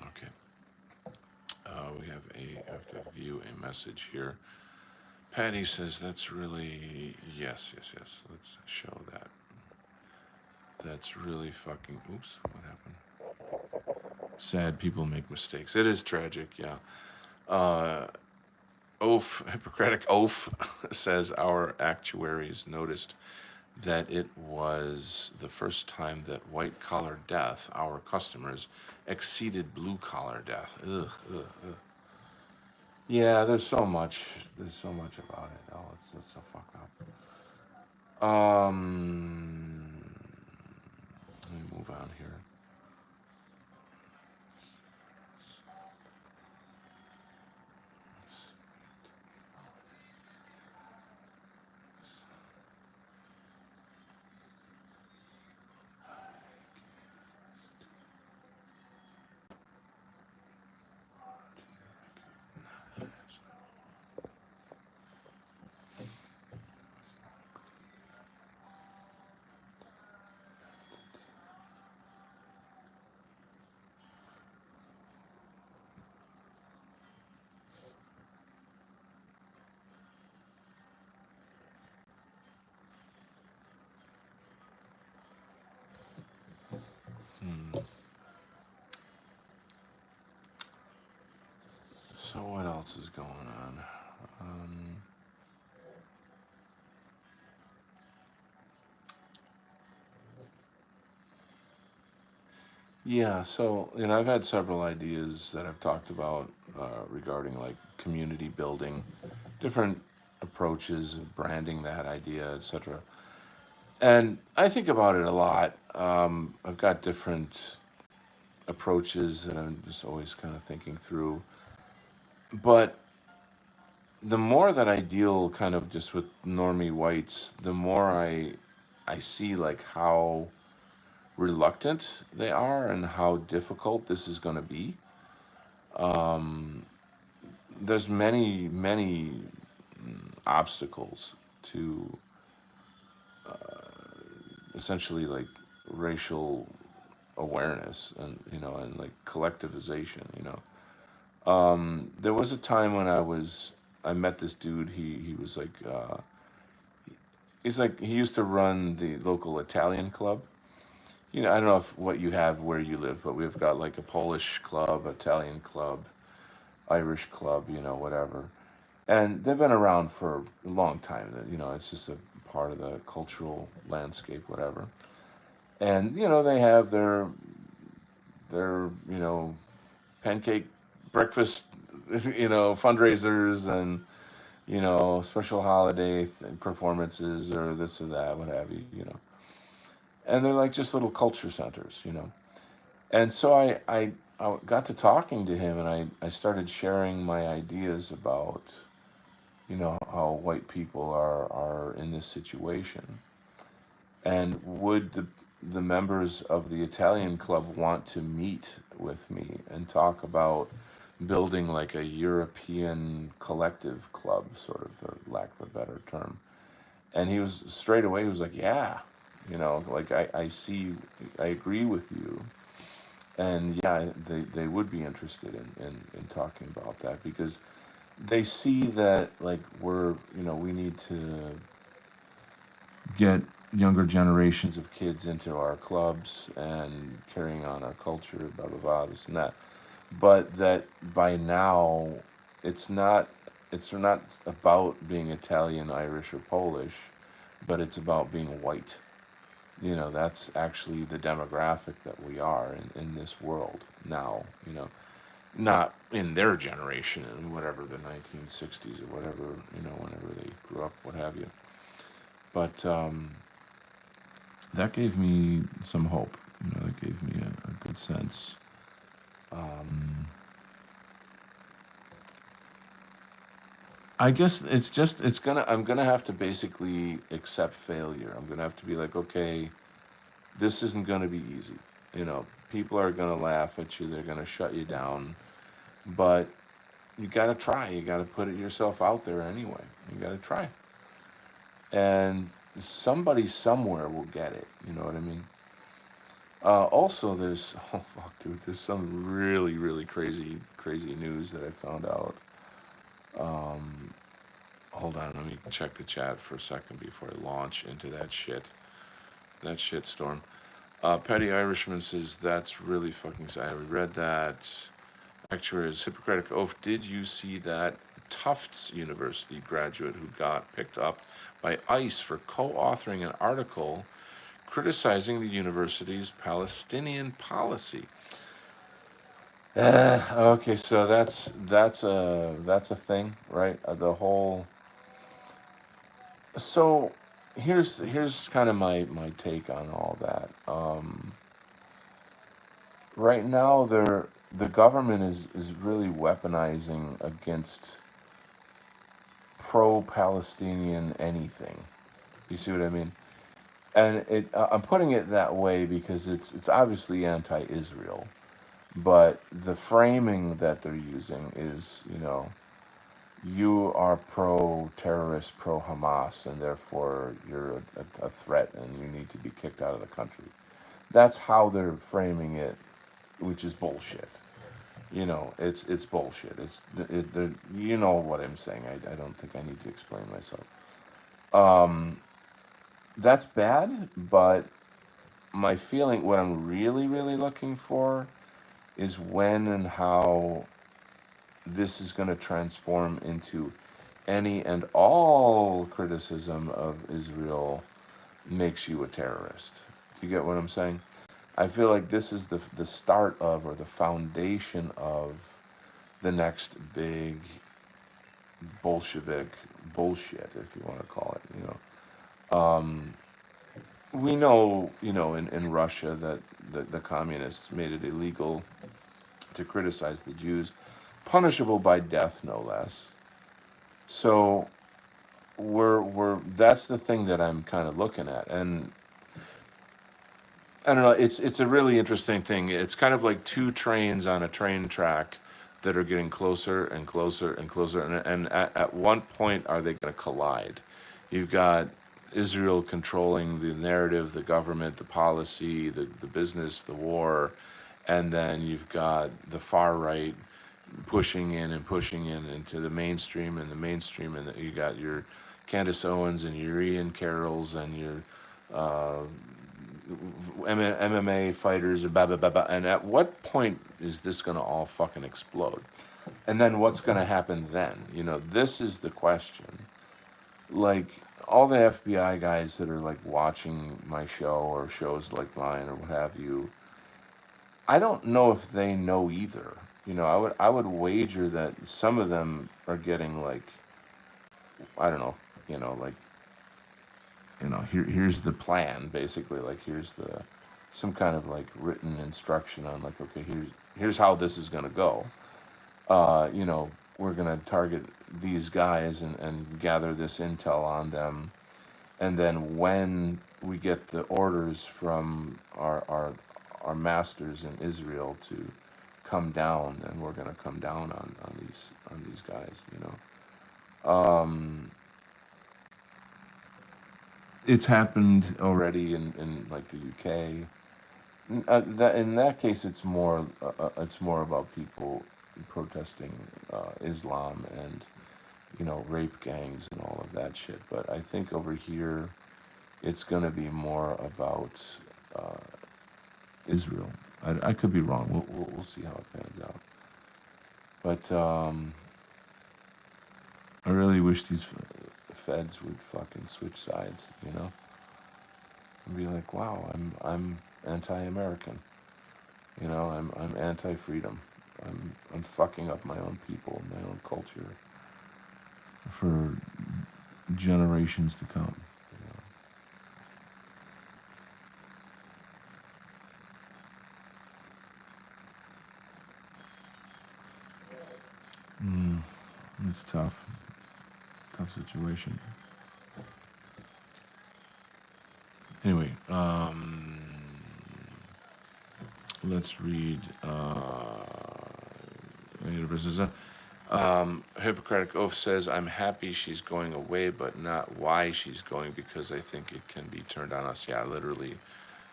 Okay. I have to view a message here. Patty says that's really yes. Let's show that. That's really fucking. Oops, what happened? Sad people make mistakes. It is tragic, yeah. Hippocratic oath says our actuaries noticed that it was the first time that white collar death, our customers, exceeded blue collar death. Ugh, ugh, ugh. Yeah, there's so much about it. Oh, it's just so fucked up. Let me move on here. So what else is going on? Yeah, so I've had several ideas that I've talked about regarding like community building, different approaches, branding that idea, etc. And I think about it a lot. I've got different approaches that I'm just always kind of thinking through. But the more that I deal kind of just with normie whites, the more I see like how reluctant they are and how difficult this is going to be. There's many obstacles to essentially like racial awareness and and like collectivization. There was a time when I met this dude. He was like he used to run the local Italian club. I don't know if what you have where you live, but we've got like a Polish club, Italian club, Irish club, whatever. And they've been around for a long time. It's just a part of the cultural landscape, whatever. And they have their pancake breakfast, fundraisers and special holiday performances or this or that, what have you. And they're like just little culture centers. And so I got to talking to him, and I started sharing my ideas about how white people are in this situation, and would the members of the Italian club want to meet with me and talk about building like a European collective club, sort of, for lack of a better term. And he was straight away, he was like, yeah, like I see, I agree with you. And yeah, they would be interested in talking about that, because they see that like we need to get younger generations of kids into our clubs and carrying on our culture, blah blah blah, this and that. But that by now, it's not it's not about being Italian, Irish, or Polish, but it's about being white. That's actually the demographic that we are in this world now. Not in their generation in whatever the 1960s or whatever, whenever they grew up, what have you. But that gave me some hope. That gave me a good sense. Um, I guess I'm gonna have to basically accept failure. I'm gonna have to be like, okay, this isn't gonna be easy. People are gonna laugh at you. They're gonna shut you down. But you gotta try. You gotta put it yourself out there anyway. You gotta try. And somebody somewhere will get it. You know what I mean? Also, there's oh fuck, dude. There's some really really crazy news that I found out. Um, Hold on, let me check the chat for a second before I launch into that shit storm. Petty Irishman says that's really fucking sad. I read that. Actuary's Hippocratic Oath. Did you see that Tufts University graduate who got picked up by ICE for co-authoring an article criticizing the university's Palestinian policy? Okay, so that's a thing, right? The whole. So here's kind of my take on all that. Right now, the government is really weaponizing against pro-Palestinian anything. You see what I mean? And I'm putting it that way because it's obviously anti-Israel, but the framing that they're using is, you are pro-terrorist, pro-Hamas, and therefore you're a threat and you need to be kicked out of the country. That's how they're framing it, which is bullshit. It's bullshit. You know what I'm saying. I don't think I need to explain myself. Um, that's bad, but my feeling, what I'm really, really looking for is when and how this is going to transform into any and all criticism of Israel makes you a terrorist. You get what I'm saying? I feel like this is the start of, or the foundation of, the next big Bolshevik bullshit, if you want to call it. We know, in Russia that the communists made it illegal to criticize the Jews, punishable by death, no less. So we're that's the thing that I'm kind of looking at, and I don't know. It's a really interesting thing. It's kind of like two trains on a train track that are getting closer and closer and closer, and at one point are they going to collide? You've got Israel controlling the narrative, the government, the policy, the business, the war, and then you've got the far right pushing in and pushing in into the mainstream and the mainstream, and you got your Candace Owens and your Ian Carrolls and your uh, MMA fighters, blah, blah, blah, blah. And at what point is this going to all fucking explode? And then what's going to happen then? This is the question. Like, all the FBI guys that are like watching my show or shows like mine or what have you, I don't know if they know either. I would wager that some of them are getting like, I don't know, like, here's the plan, basically, like, here's the some kind of like written instruction on, like, okay, here's how this is going to go. We're going to target these guys and gather this intel on them, and then when we get the orders from our masters in Israel to come down, and we're going to come down on these guys. It's happened already in like the UK. That in that case, it's more about people. protesting Islam and rape gangs and all of that shit. But I think over here it's going to be more about uh, Israel. I could be wrong. We'll see how it pans out. But I really wish these feds would fucking switch sides, and be like, wow, I'm anti-American. I'm anti-freedom. I'm fucking up my own people, my own culture for generations to come. It's tough. Tough situation. Anyway, let's read verses. Hippocratic Oath says, I'm happy she's going away, but not why she's going, because I think it can be turned on us. Yeah, literally.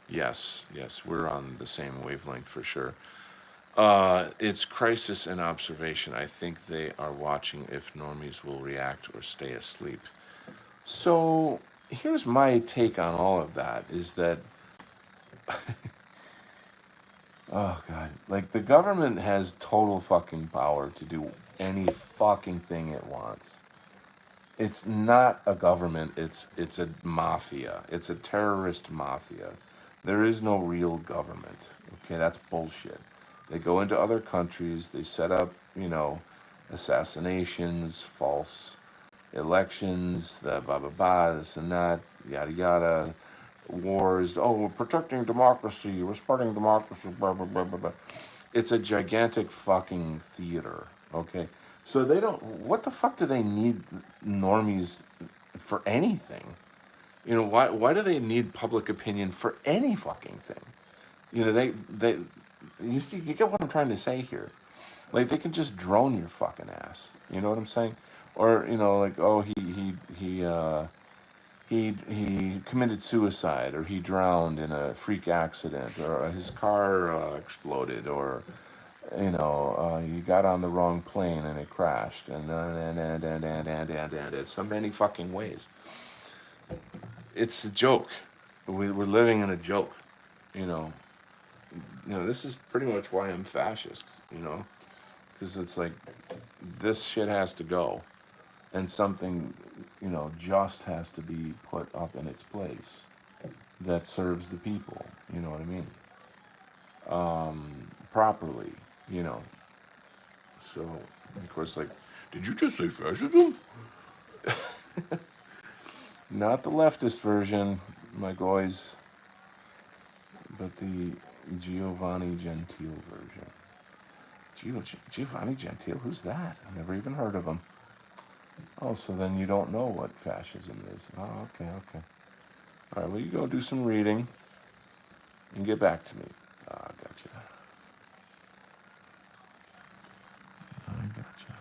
Yes, we're on the same wavelength for sure. It's crisis and observation. I think they are watching if normies will react or stay asleep. So here's my take on all of that is that, oh God, like the government has total fucking power to do any fucking thing it wants. It's not a government, it's a mafia. It's a terrorist mafia. There is no real government. Okay, that's bullshit. They go into other countries, they set up, assassinations, false elections, the blah blah blah, this and that, yada yada, wars. Oh, we're protecting democracy, we're spreading democracy, blah blah blah blah blah. It's a gigantic fucking theater. Okay, so they don't. What the fuck do they need normies for anything? Why do they need public opinion for any fucking thing? They you get what I'm trying to say here. Like they can just drone your fucking ass. You know what I'm saying? Or like, oh, he committed suicide, or he drowned in a freak accident, or his car exploded, or he got on the wrong plane and it crashed, and so many fucking ways. It's a joke. We're living in a joke. You know. This is pretty much why I'm fascist. Because it's like this shit has to go, and something, just has to be put up in its place that serves the people. You know what I mean? Properly. You know. So, of course, like, did you just say fascism? Not the leftist version, my guys, but the Giovanni Gentile version. Giovanni Gentile? Who's that? I've never even heard of him. Oh, so then you don't know what fascism is. Oh, okay. All right, well, you go do some reading and get back to me. Ah, gotcha. I gotcha.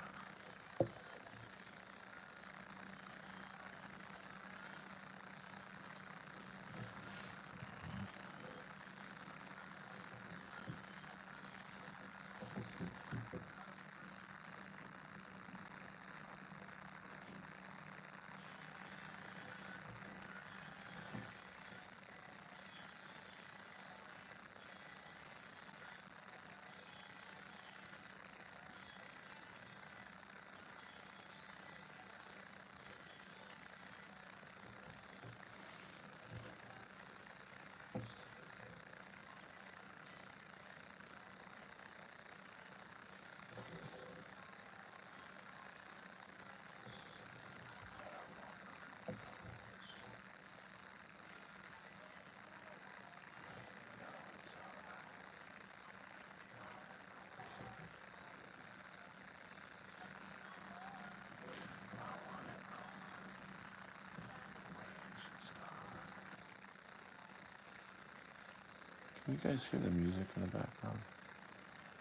Can you guys hear the music in the background?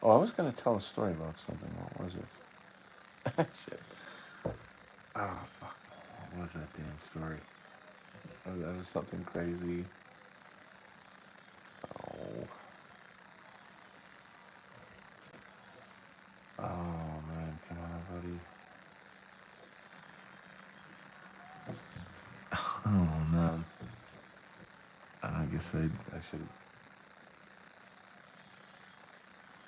Oh, I was going to tell a story about something. What was it? Shit. Oh, fuck. What was that damn story? Oh, that was something crazy. Oh. guess I should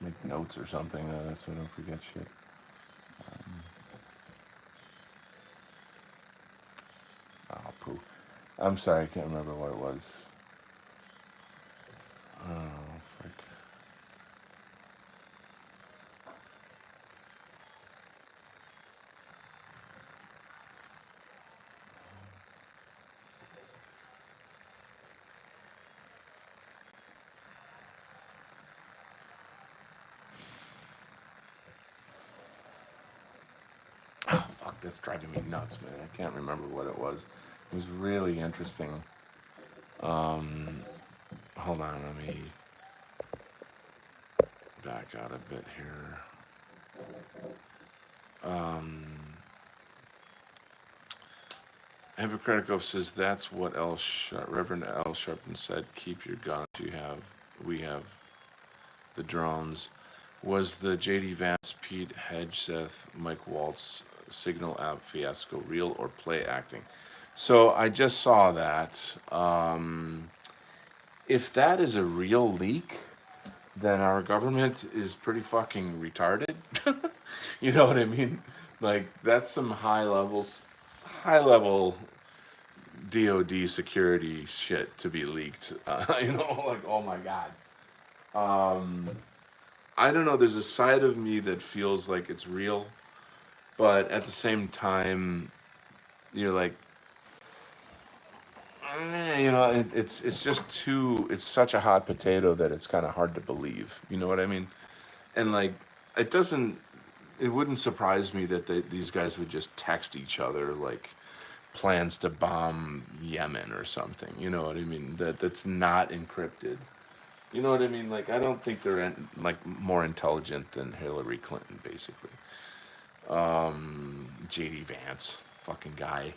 make notes or something so I don't forget shit. Oh, poo. I'm sorry, I can't remember what it was. Oh, frick. Oh, fuck, that's driving me nuts, man. I can't remember what it was. It was really interesting. Um, Hold on, let me back out a bit here. Um, Hippocratic says that's what Reverend L. Sharpton said. Keep your guns. We have the drones. Was the J.D. Vance, Pete Hegseth, Mike Waltz Signal app fiasco real or play acting? So I just saw that. If that is a real leak, then our government is pretty fucking retarded. You know what I mean? Like that's some high level DoD security shit to be leaked. Like oh my god. Um, I don't know. There's a side of me that feels like it's real, but at the same time, you're like, it's just too. It's such a hot potato that it's kind of hard to believe. You know what I mean? And like, it doesn't. It wouldn't surprise me that these guys would just text each other like plans to bomb Yemen or something. You know what I mean? That's not encrypted. You know what I mean? Like I don't think they're like more intelligent than Hillary Clinton, basically. JD Vance, fucking guy.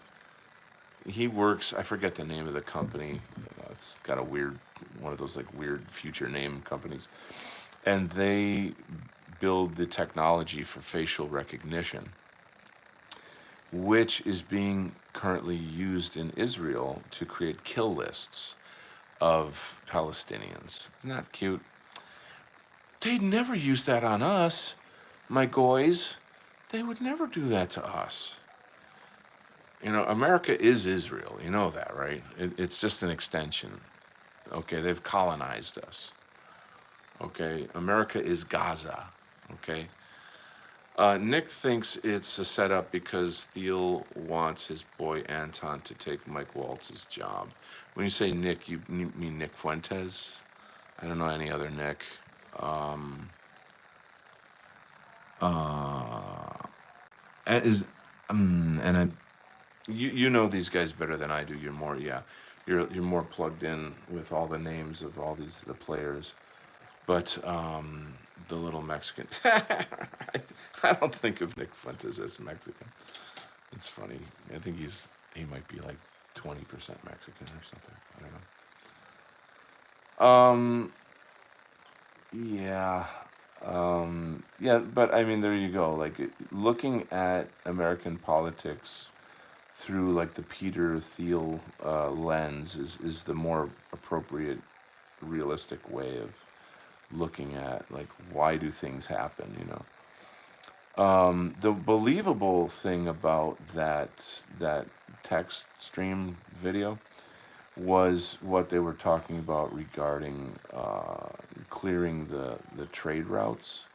He works. I forget the name of the company. It's got a weird, one of those like weird future name companies, and they build the technology for facial recognition, which is being currently used in Israel to create kill lists of Palestinians. Isn't that cute? They'd never use that on us, my goys. They would never do that to us. America is Israel. You know that, right? It's just an extension. Okay, they've colonized us. Okay, America is Gaza. Okay. Nick thinks it's a setup because Thiel wants his boy Anton to take Mike Waltz's job. When you say Nick, you mean Nick Fuentes? I don't know any other Nick. And is and I, you know these guys better than I do. You're more you're more plugged in with all the names of all the players. But the little Mexican, I don't think of Nick Fuentes as Mexican. It's funny. I think he might be like 20% Mexican or something. I don't know. Yeah. Yeah, but I mean, there you go. Like looking at American politics through like the Peter Thiel lens is the more appropriate, realistic way of looking at like why do things happen. The believable thing about that text stream video was what they were talking about regarding clearing the trade routes.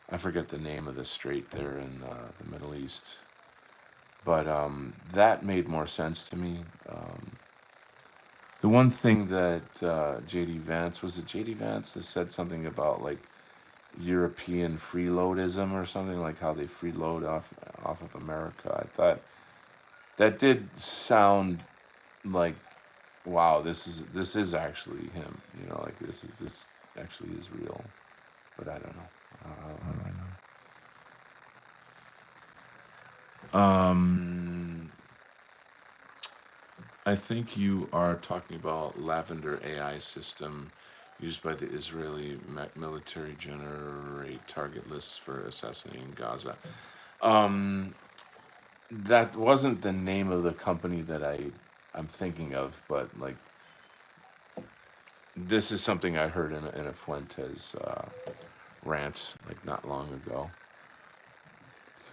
I forget the name of the strait there in the Middle East, but that made more sense to me. The one thing that JD Vance was it JD Vance that said something about like European freeloadism or something, like how they freeload off of America. I thought that did sound like wow, this is actually him. Like this actually is real, but I don't know. How do I know? I think you are talking about Lavender AI system used by the Israeli military generate target lists for assassinating Gaza. That wasn't the name of the company that I'm thinking of, but like This is something I heard in a Fuentes rant like not long ago.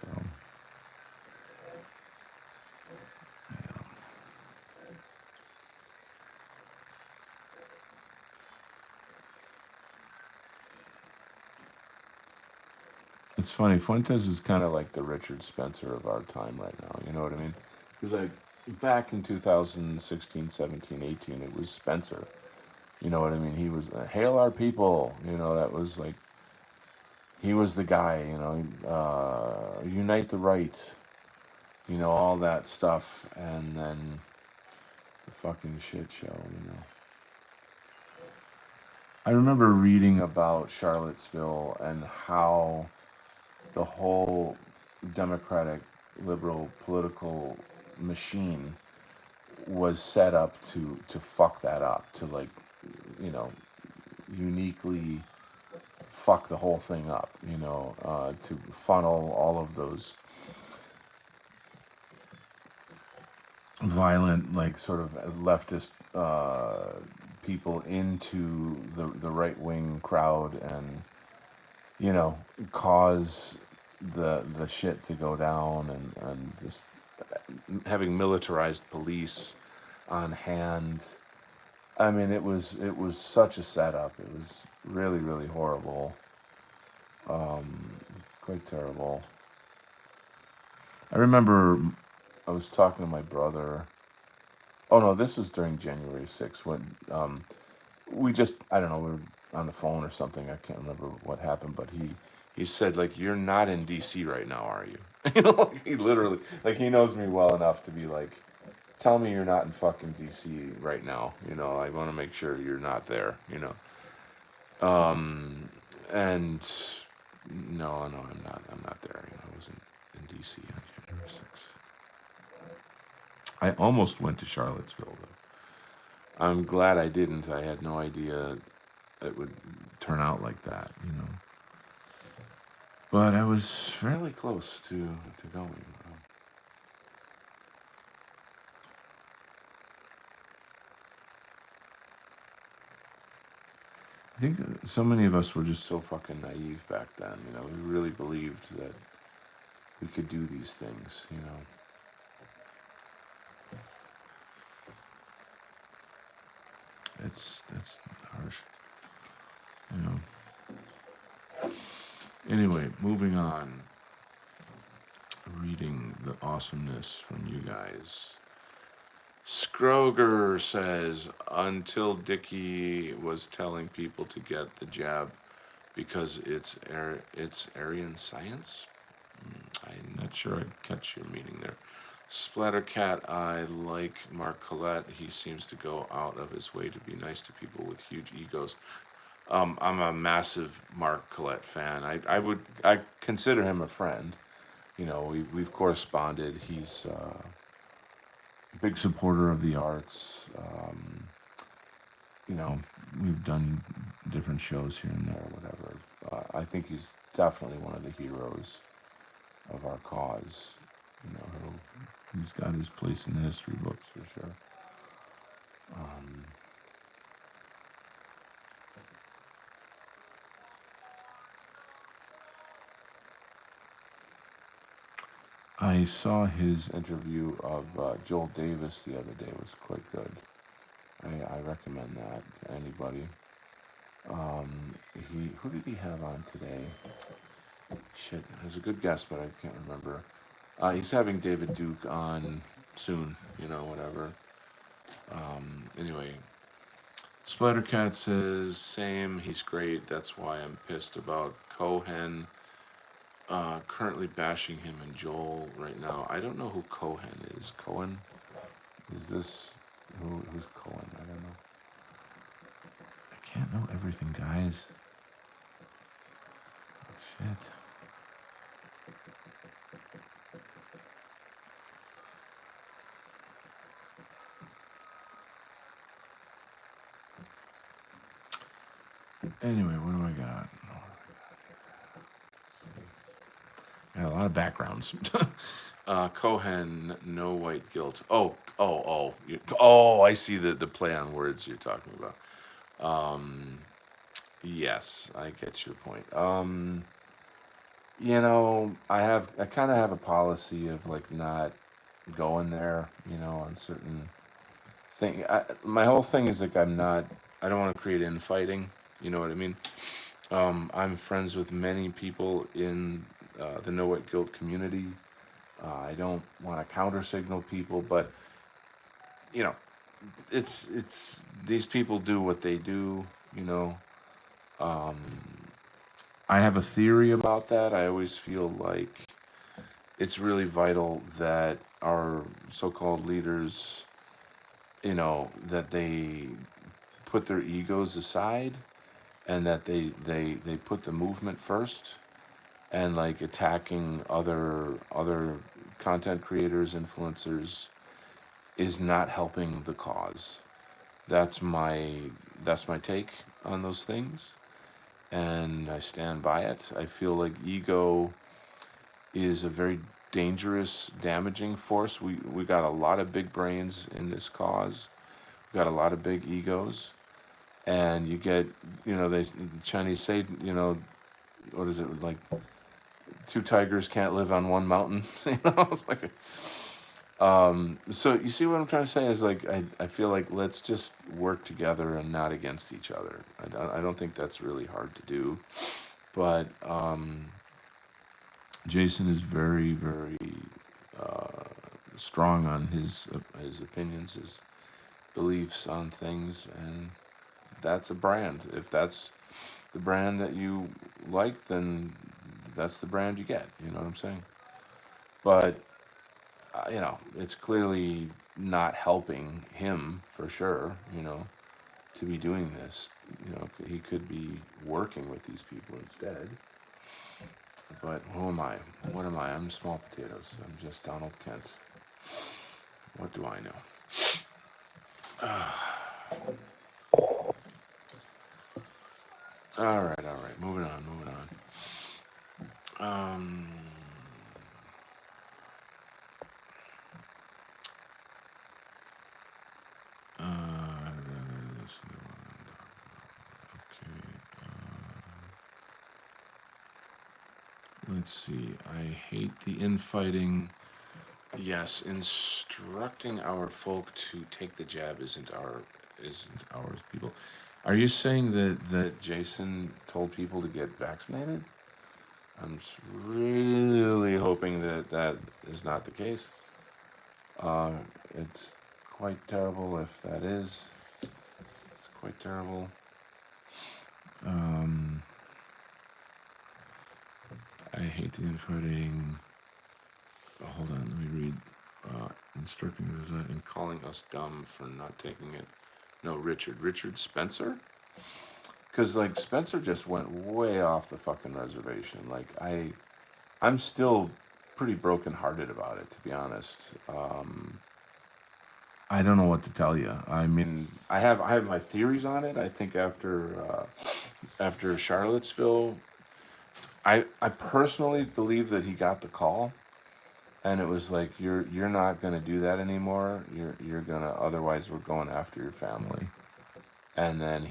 So yeah. It's funny. Fuentes is kind of like the Richard Spencer of our time right now. You know what I mean? Because like back in 2016, 17, 18, it was Spencer. You know what I mean? He was hail our people. You know, that was like he was the guy. You know, unite the right. You know, all that stuff, and then the fucking shit show. You know, I remember reading about Charlottesville and how the whole Democratic liberal political machine was set up to fuck that up, to like, you know, uniquely fuck the whole thing up, you know, to funnel all of those violent, like sort of leftist people into the right wing crowd, and you know, cause the shit to go down, and just having militarized police on hand. I mean, it was such a setup. It was really really horrible, quite terrible. I remember I was talking to my brother. Oh no, this was during January 6th when we just, I don't know, we were on the phone or something. I can't remember what happened, but he said like, "You're not in DC right now, are you?" You know, like he literally, like he knows me well enough to be like, "Tell me you're not in fucking DC right now. You know, I want to make sure you're not there. You know." And no, no, I'm not. I'm not there. You know, I wasn't in DC on January 6th. I almost went to Charlottesville though. I'm glad I didn't. I had no idea it would turn out like that. You know. But I was fairly close to going. I think so many of us were just so fucking naive back then. You know, we really believed that we could do these things. You know, that's harsh. You know. Anyway, moving on. Reading the awesomeness from you guys. Scroger says, until Dickie was telling people to get the jab because it's Aryan science. I'm not sure I catch your meaning there. Splattercat, I like Mark Collette. He seems to go out of his way to be nice to people with huge egos. I'm a massive Mark Collette fan. I consider him a friend. You know, we've corresponded. He's a big supporter of the arts. You know, we've done different shows here and there, whatever. I think he's definitely one of the heroes of our cause. You know, he's got his place in the history books for sure. Um, I saw his interview of Joel Davis the other day. It was quite good. I recommend that to anybody. He who did he have on today? Shit, it was a good guess, but I can't remember. He's having David Duke on soon. You know, whatever. Anyway, Splattercat says same. He's great. That's why I'm pissed about Cohen. Currently bashing him and Joel right now. I don't know who Cohen is. Cohen? Is this who's Cohen? I don't know. I can't know everything, guys. Shit. Anyway, what do I got? I got a lot of backgrounds. Cohen, no white guilt. Oh, I see the play on words you're talking about. Um, yes, I get your point. I kind of have a policy of like not going there, on certain thing. My whole thing is like I don't want to create infighting. You know what I mean? I'm friends with many people in the Know What Guilt community. I don't want to counter signal people, but you know, it's these people do what they do. You know, um, I have a theory about that. I always feel like it's really vital that our so-called leaders, that they put their egos aside and that they put the movement first, and like attacking other content creators, influencers is not helping the cause. That's my that's my take on those things, and I stand by it. I feel like ego is a very dangerous, damaging force. We got a lot of big brains in this cause. We got a lot of big egos, and you get, they Chinese say, what is it like? Two tigers can't live on one mountain. It's like, so you see what I'm trying to say is like I feel like let's just work together and not against each other. I don't think that's really hard to do, but Jason is very very strong on his opinions, his beliefs on things, and that's a brand. If that's the brand that you like, then that's the brand you get. You know what I'm saying? But it's clearly not helping him for sure. To be doing this. He could be working with these people instead. But who am I? What am I? I'm small potatoes. I'm just Donald Kent. What do I know? All right, all right. Moving on, moving on. Uh, okay. Let's see. I hate the infighting. Yes, instructing our folk to take the jab isn't ours, people. Are you saying that Jason told people to get vaccinated? I'm really hoping that that is not the case. Uh, it's quite terrible if that is. It's quite terrible. Um, I hate the infighting. Oh, hold on, let me read. Instructing us and calling us dumb for not taking it. No, Richard Spencer? Because like Spencer just went way off the fucking reservation. Like I'm still pretty brokenhearted about it, to be honest. I don't know what to tell you. I mean, I have my theories on it. I think after Charlottesville, I personally believe that he got the call, and it was like you're not gonna do that anymore. You're gonna, otherwise we're going after your family, and then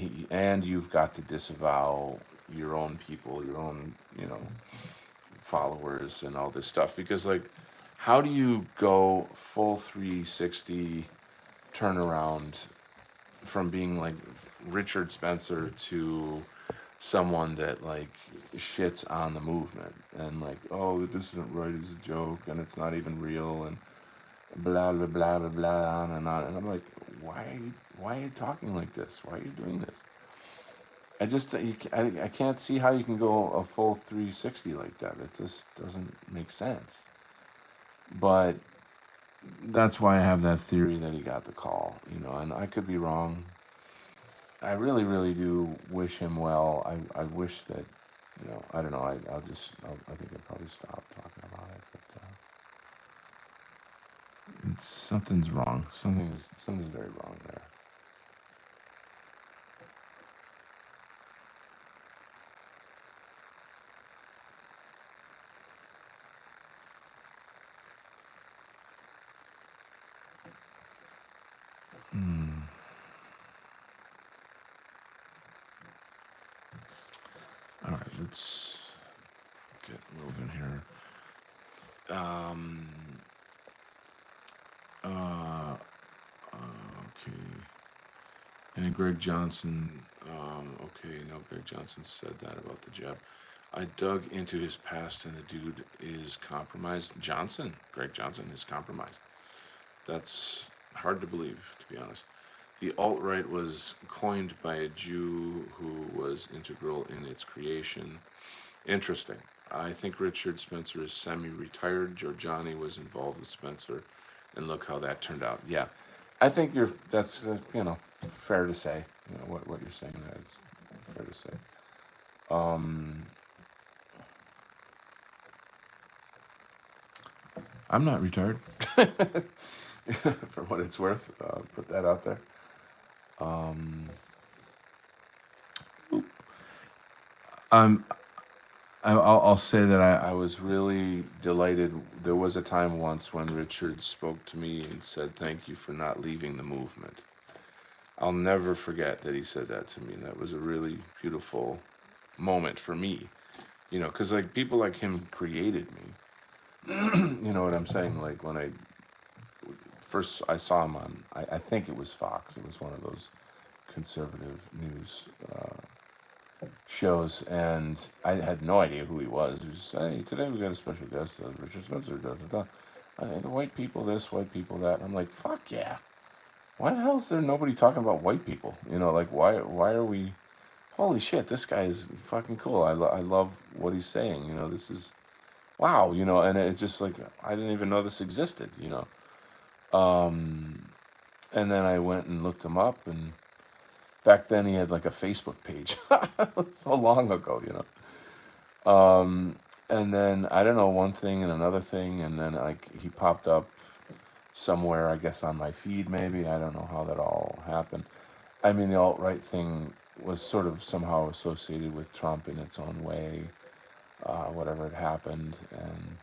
you've got to disavow your own people, your own followers, and all this stuff, because like, how do you go full 360 turnaround from being like Richard Spencer to someone that like shits on the movement and like, oh, the dissident right is a joke and it's not even real and blah blah blah blah blah, on and on, and I'm like, why are you talking like this? Why are you doing this? I can't see how you can go a full 360 like that. It just doesn't make sense. But that's why I have that theory that he got the call, and I could be wrong. I really, really do wish him well. I wish that, I don't know. I think I'll probably stop talking about it. But something's wrong. Something's very wrong there. Hmm. let's get moving here. Um, uh, okay. And Greg Johnson, okay, no, Greg Johnson said that about the jab. I dug into his past and the dude is compromised. Greg Johnson is compromised. That's hard to believe, to be honest. The alt-right was coined by a Jew who was integral in its creation. Interesting. I think Richard Spencer is semi-retired. Giorgiani was involved with Spencer, and look how that turned out. Yeah, I think that's fair to say. What you're saying there is fair to say. Um, I'm not retired, for what it's worth. Put that out there. Um, I'm I'll say that I was really delighted. There was a time once when Richard spoke to me and said, "Thank you for not leaving the movement." I'll never forget that he said that to me. And that was a really beautiful moment for me, because like people like him created me. You know what I'm saying? Like when first I saw him on, I think it was Fox. It was one of those conservative news shows, and I had no idea who he was. He was just, hey, today we got a special guest, Richard Spencer, da da da. The white people this, white people that. And I'm like, fuck yeah. Why the hell is there nobody talking about white people? Like why are we? Holy shit, this guy is fucking cool. I love what he's saying. This is wow. And it just like I didn't even know this existed. Um, and then I went and looked him up, and back then he had like a Facebook page. So long ago. And then I don't know, one thing and another thing, and then like he popped up somewhere, I guess on my feed maybe. I don't know how that all happened. I mean, the alt-right thing was sort of somehow associated with Trump in its own way, whatever had happened. And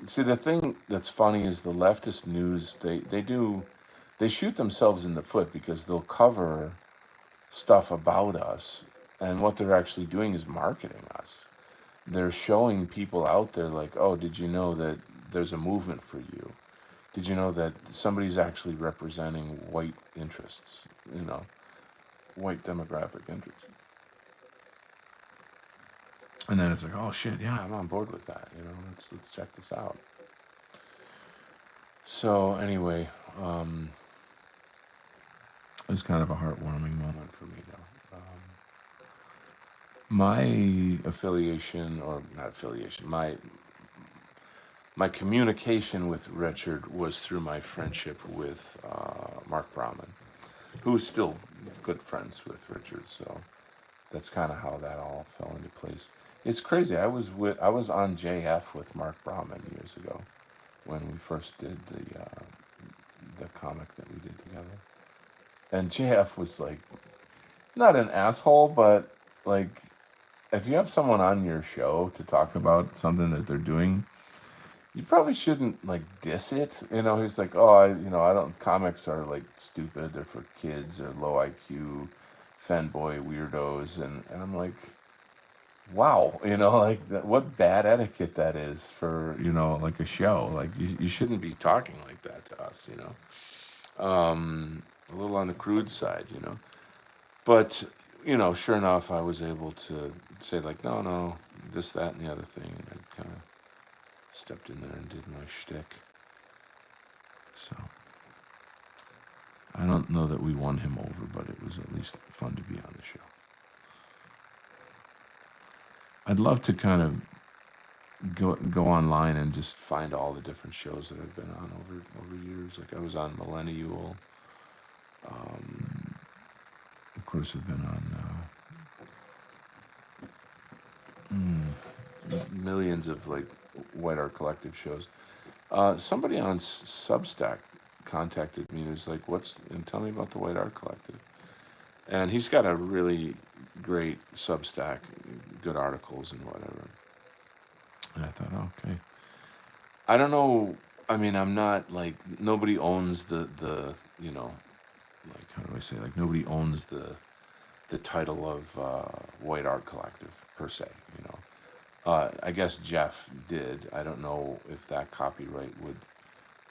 see, the thing that's funny is the leftist news, they shoot themselves in the foot because they'll cover stuff about us, and what they're actually doing is marketing us. They're showing people out there like, oh, did you know that there's a movement for you? Did you know that somebody's actually representing white interests, white demographic interests? And then it's like, oh shit, yeah, I'm on board with that. Let's check this out. So anyway, it was kind of a heartwarming moment for me, though. My affiliation, or not affiliation, my communication with Richard was through my friendship with Mark Brauman, who's still good friends with Richard. So that's kind of how that all fell into place. It's crazy. I was on JF with Mark Brauman years ago when we first did the comic that we did together, and JF was like not an asshole, but like if you have someone on your show to talk about something that they're doing, you probably shouldn't like diss it. He's like, oh, I don't. Comics are like stupid. They're for kids. They're low IQ, fanboy weirdos, and I'm like, wow, like what bad etiquette that is for like a show. Like you shouldn't be talking like that to us. A little on the crude side. But sure enough, I was able to say like, no, this, that, and the other thing, and I kind of stepped in there and did my shtick. So I don't know that we won him over, but it was at least fun to be on the show. I'd love to kind of go online and just find all the different shows that I've been on over years. Like I was on Millennial. Of course, I've been on millions of like White Art Collective shows. Somebody on Substack contacted me and was like, and tell me about the White Art Collective. And he's got a really great Substack, good articles and whatever. And I thought, oh, okay. I don't know. I mean, I'm not like, nobody owns the like, how do I say, like nobody owns the the title of White Art Collective per se. You know, I guess Jeff did. I don't know if that copyright would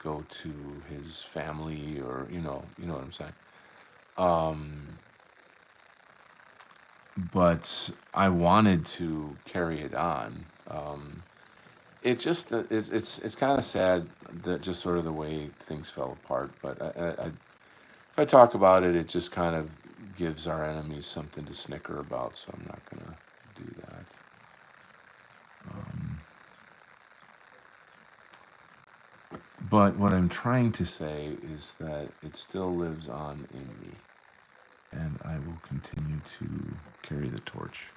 go to his family or you know what I'm saying. Um, but I wanted to carry it on. It's just that it's kind of sad that just sort of the way things fell apart. But if I talk about it, it just kind of gives our enemies something to snicker about. So I'm not gonna do that. Um, but what I'm trying to say is that it still lives on in me, and I will continue to carry the torch.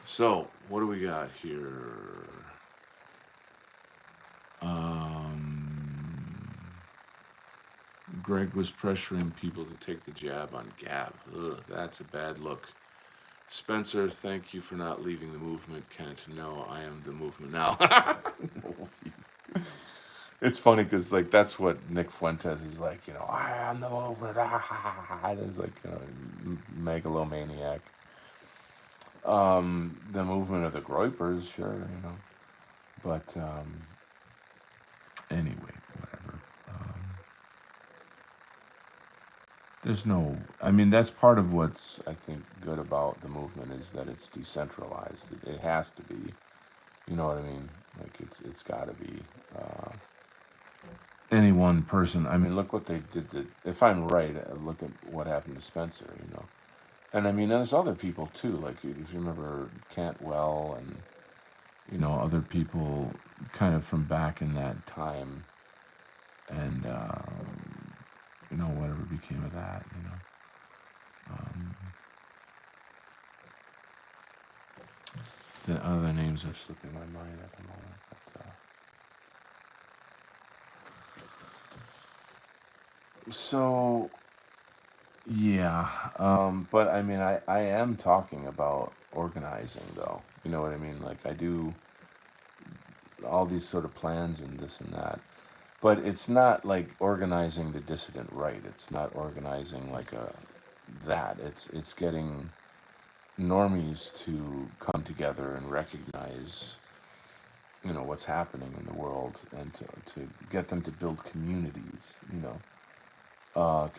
So what do we got here? Um, Greg was pressuring people to take the jab on Gab. Ugh, that's a bad look. Spencer, thank you for not leaving the movement. Kent, no, I am the movement now. Oh, Jesus. It's funny because like that's what Nick Fuentes is like. You know, I am the movement. There's like megalomaniac. The movement of the Groypers, sure, you know. But anyway, whatever. There's no, I mean, that's part of what's, I think, good about the movement is that it's decentralized. It has to be. You know what I mean? Like, it's got to be any one person. I mean, look what they did. If I'm right, look at what happened to Spencer, you know. And I mean, there's other people too. Like, if you remember Cantwell and, you know, other people kind of from back in that time. And, you know, whatever became of that, you know. Um, the other names are slipping my mind at the moment. So, yeah. But I mean, I am talking about organizing, though. You know what I mean? Like, I do all these sort of plans and this and that. But it's not like organizing the dissident right. It's not organizing like a that. It's getting normies to come together and recognize, you know, what's happening in the world and to get them to build communities, you know,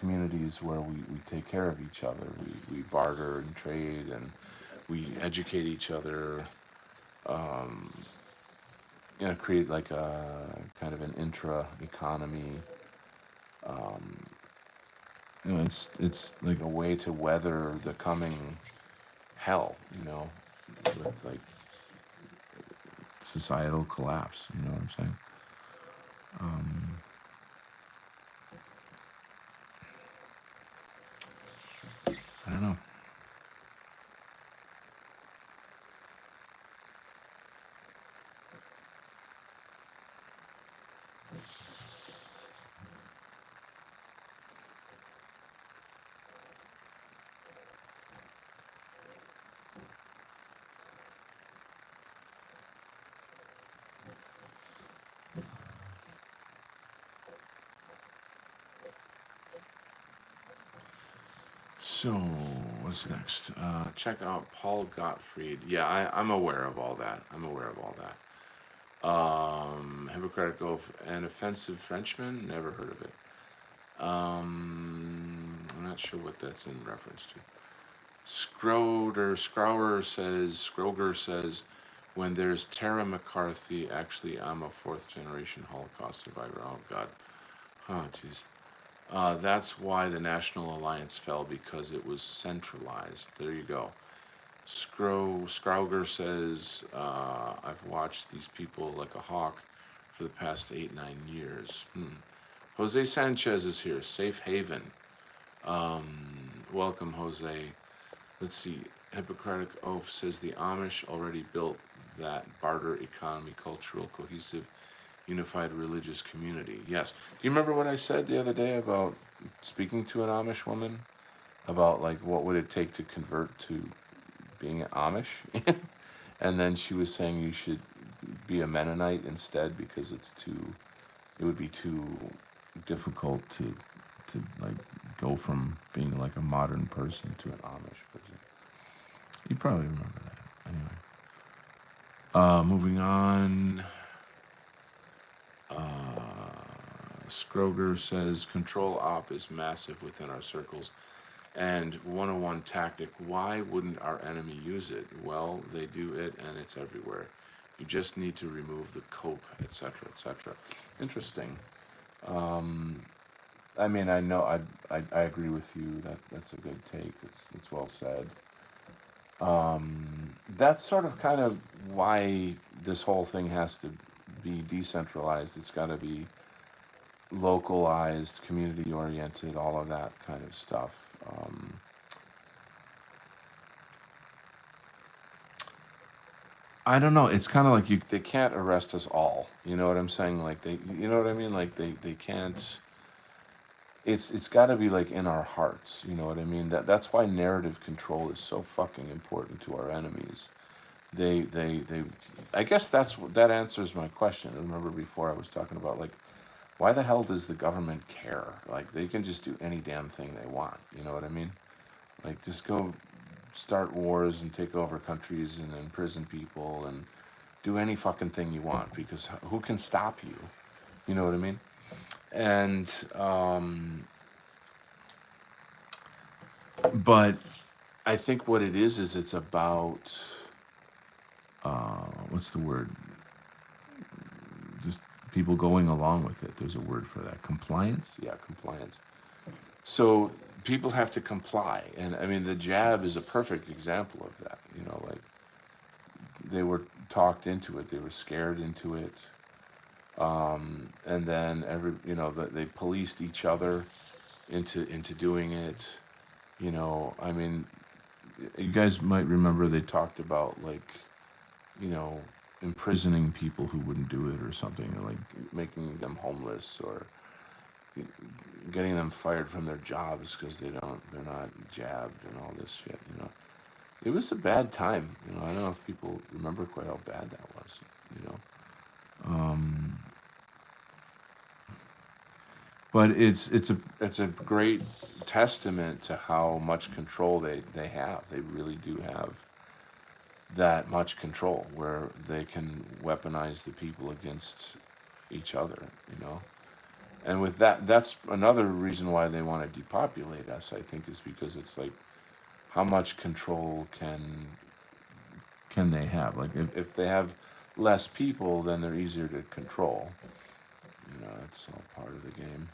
communities where we take care of each other. We barter and trade and we educate each other, you know, create like a kind of an intra economy. You know, it's like a way to weather the coming hell, you know, with like societal collapse. You know what I'm saying? Um, I don't know. So what's next? Check out Paul Gottfried. Yeah, I'm aware of all that. I'm aware of all that. Hippocratic Oath and Offensive Frenchman. Never heard of it. I'm not sure what that's in reference to. Scroger says, when there's Tara McCarthy, actually, I'm a fourth generation Holocaust survivor. Oh, God. Oh, jeez. That's why the National Alliance fell, because it was centralized. There you go. Scrouger says, I've watched these people like a hawk for the past 8, 9 years. Jose Sanchez is here. Safe Haven. Welcome, Jose. Let's see. Hippocratic Oath says the Amish already built that barter economy, cultural, cohesive, unified religious community. Yes. Do you remember what I said the other day about speaking to an Amish woman? About like what would it take to convert to being Amish? And then she was saying you should be a Mennonite instead because it would be too difficult to like go from being like a modern person to an Amish person. You probably remember that. Anyway. Moving on. Scroger says control op is massive within our circles. And 101 tactic, why wouldn't our enemy use it? Well, they do it and it's everywhere. You just need to remove the cope, etc., etc. Interesting. Um, I mean, I know I agree with you that that's a good take. It's well said. That's sort of kind of why this whole thing has to be decentralized. It's got to be localized, community oriented, all of that kind of stuff. I don't know. It's kind of like they can't arrest us all. You know what I'm saying? Like you know what I mean? Like they can't. It's got to be like in our hearts. You know what I mean? That's why narrative control is so fucking important to our enemies. They. I guess that answers my question. I remember before I was talking about like, why the hell does the government care? Like they can just do any damn thing they want. You know what I mean? Like just go start wars and take over countries and imprison people and do any fucking thing you want because who can stop you? You know what I mean? And but I think what it is it's about what's the word? Just people going along with it. There's a word for that. Compliance? Yeah, compliance. So people have to comply. And I mean, the jab is a perfect example of that. You know, like they were talked into it, they were scared into it. And then they policed each other into doing it. You know, I mean, you guys might remember they talked about like, you know, imprisoning people who wouldn't do it or something, or like making them homeless or getting them fired from their jobs because they're not jabbed and all this shit. You know, it was a bad time. You know, I don't know if people remember quite how bad that was. You know, but it's a great testament to how much control they have. They really do have that much control where they can weaponize the people against each other. You know, and with that, that's another reason why they want to depopulate us. I think is because it's like how much control can they have? Like if they have less people, then they're easier to control. You know, it's all part of the game,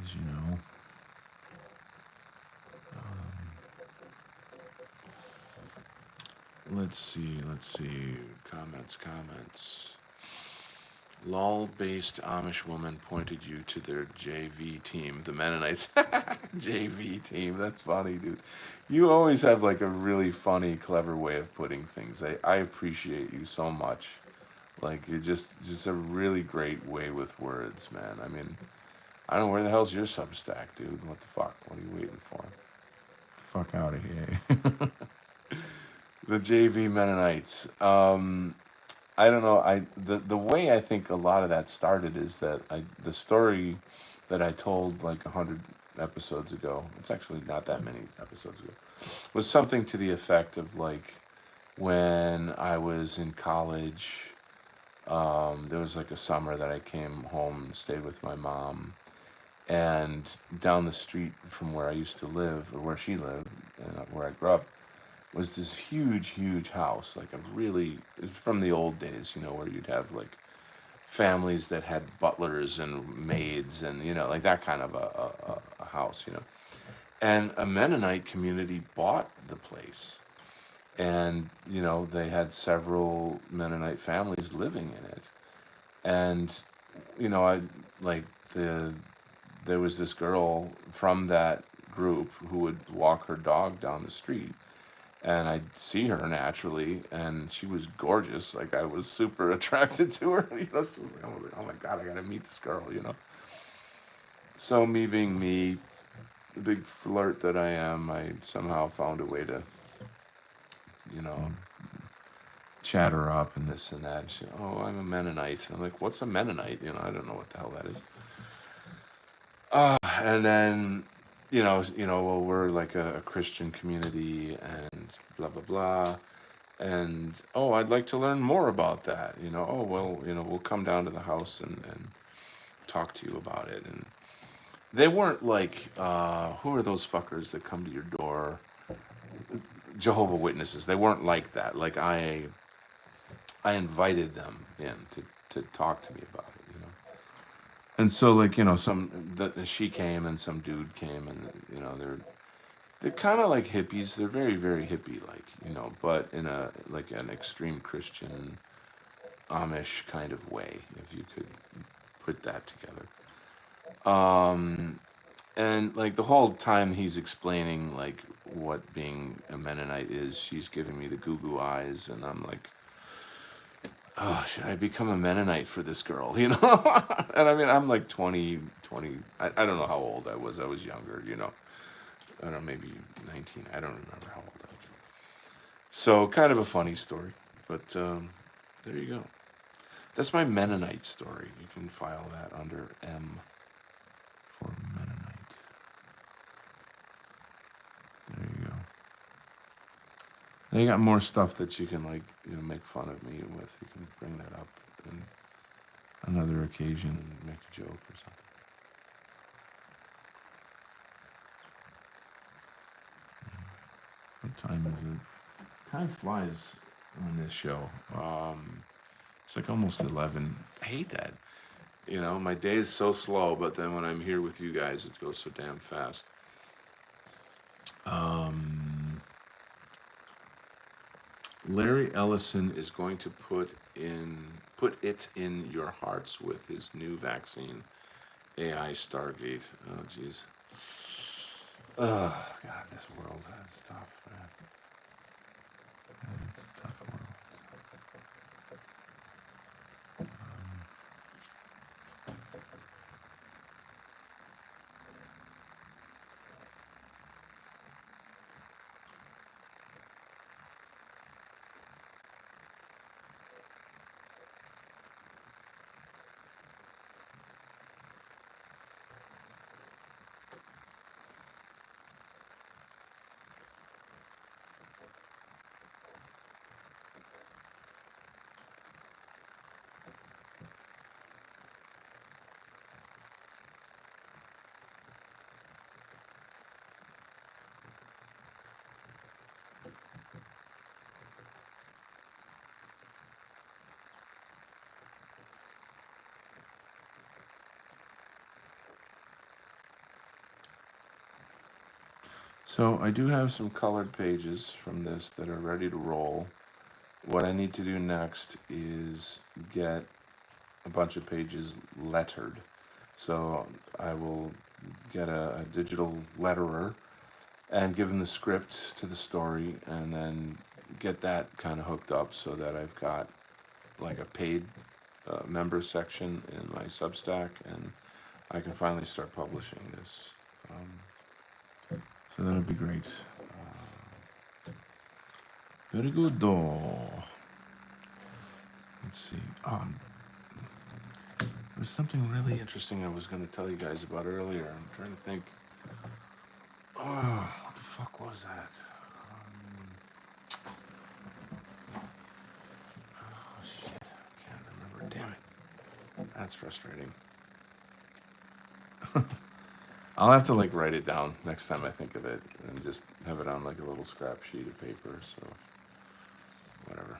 as you know. Let's see. Comments. Lol-based Amish woman pointed you to their JV team, the Mennonites. JV team, that's funny, dude. You always have like a really funny, clever way of putting things. I appreciate you so much. Like you're just a really great way with words, man. I mean, I don't know where the hell's your Substack, dude. What the fuck? What are you waiting for? Get the fuck out of here. The JV Mennonites. I don't know. The way I think a lot of that started is that the story that I told like 100 episodes ago. It's actually not that many episodes ago. Was something to the effect of like when I was in college. There was like a summer that I came home, stayed with my mom, and down the street from where I used to live, or where she lived, and where I grew up, was this huge, huge house. Like a really, it's from the old days, you know, where you'd have like families that had butlers and maids and, you know, like that kind of a house, you know. And a Mennonite community bought the place. And, you know, they had several Mennonite families living in it. And, you know, like there was this girl from that group who would walk her dog down the street and I'd see her naturally, and she was gorgeous. Like I was super attracted to her. You know, so I was like, oh my god, I gotta meet this girl. You know. So me being me, the big flirt that I am, I somehow found a way to, you know, chat her up and this and that. And she, oh, I'm a Mennonite. And I'm like, what's a Mennonite? You know, I don't know what the hell that is. And then well, we're like a Christian community and blah blah blah, and oh, I'd like to learn more about that. Oh well, we'll come down to the house and talk to you about it. And they weren't like, who are those fuckers that come to your door? Jehovah Witnesses. They weren't like that. Like I invited them in to talk to me about it. And so like she came and some dude came, and they're kind of like hippies. They're very very hippie like, but in a like an extreme Christian Amish kind of way, if you could put that together. And like the whole time he's explaining like what being a Mennonite is, she's giving me the goo goo eyes, and I'm like, oh, should I become a Mennonite for this girl? And I mean, I'm like 20. I don't know how old I was. I was younger, I don't know, maybe 19. I don't remember how old I was. So kind of a funny story, but there you go. That's my Mennonite story. You can file that under M for Mennonite. There you go. Now you got more stuff that you can like, make fun of me with. You can bring that up in another occasion and make a joke or something. What time is it? Time flies on this show. It's like almost 11. I hate that. My day is so slow, but then when I'm here with you guys, it goes so damn fast. Larry Ellison is going to put it in your hearts with his new vaccine, AI Stargate. Oh, jeez. Oh, God, this world is tough, man. It's a tough world. So I do have some colored pages from this that are ready to roll. What I need to do next is get a bunch of pages lettered. So I will get a digital letterer and give him the script to the story, and then get that kind of hooked up so that I've got like a paid member section in my Substack, and I can finally start publishing this. So that'll be great. Very good, though. Let's see. There's something really interesting I was going to tell you guys about earlier. I'm trying to think. Oh, what the fuck was that? Oh, shit. I can't remember. Damn it. That's frustrating. I'll have to like write it down next time I think of it, and just have it on like a little scrap sheet of paper. So, whatever.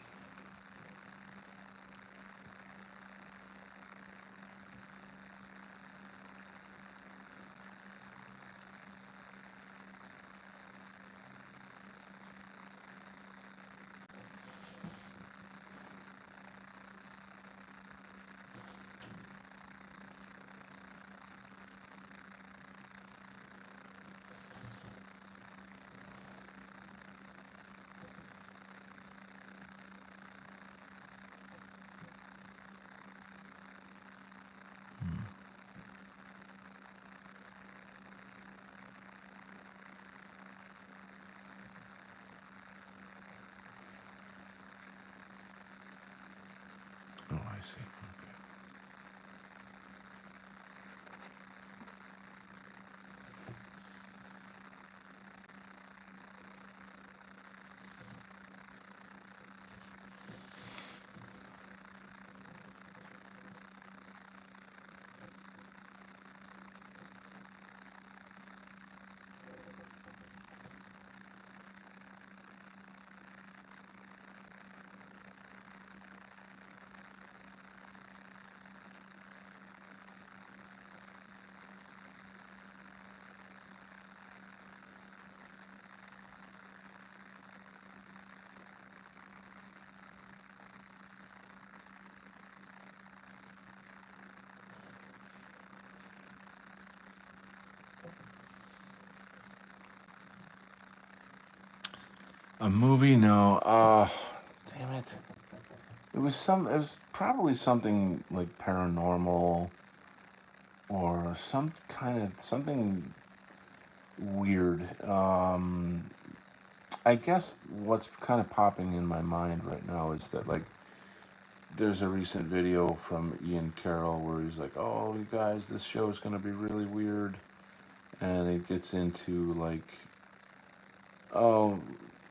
Oh, I see. Okay. A movie? No. Damn it. It was probably something like paranormal or some kind of something weird. I guess what's kind of popping in my mind right now is that like there's a recent video from Ian Carroll where he's like, "Oh, you guys, this show is going to be really weird," and it gets into like, oh,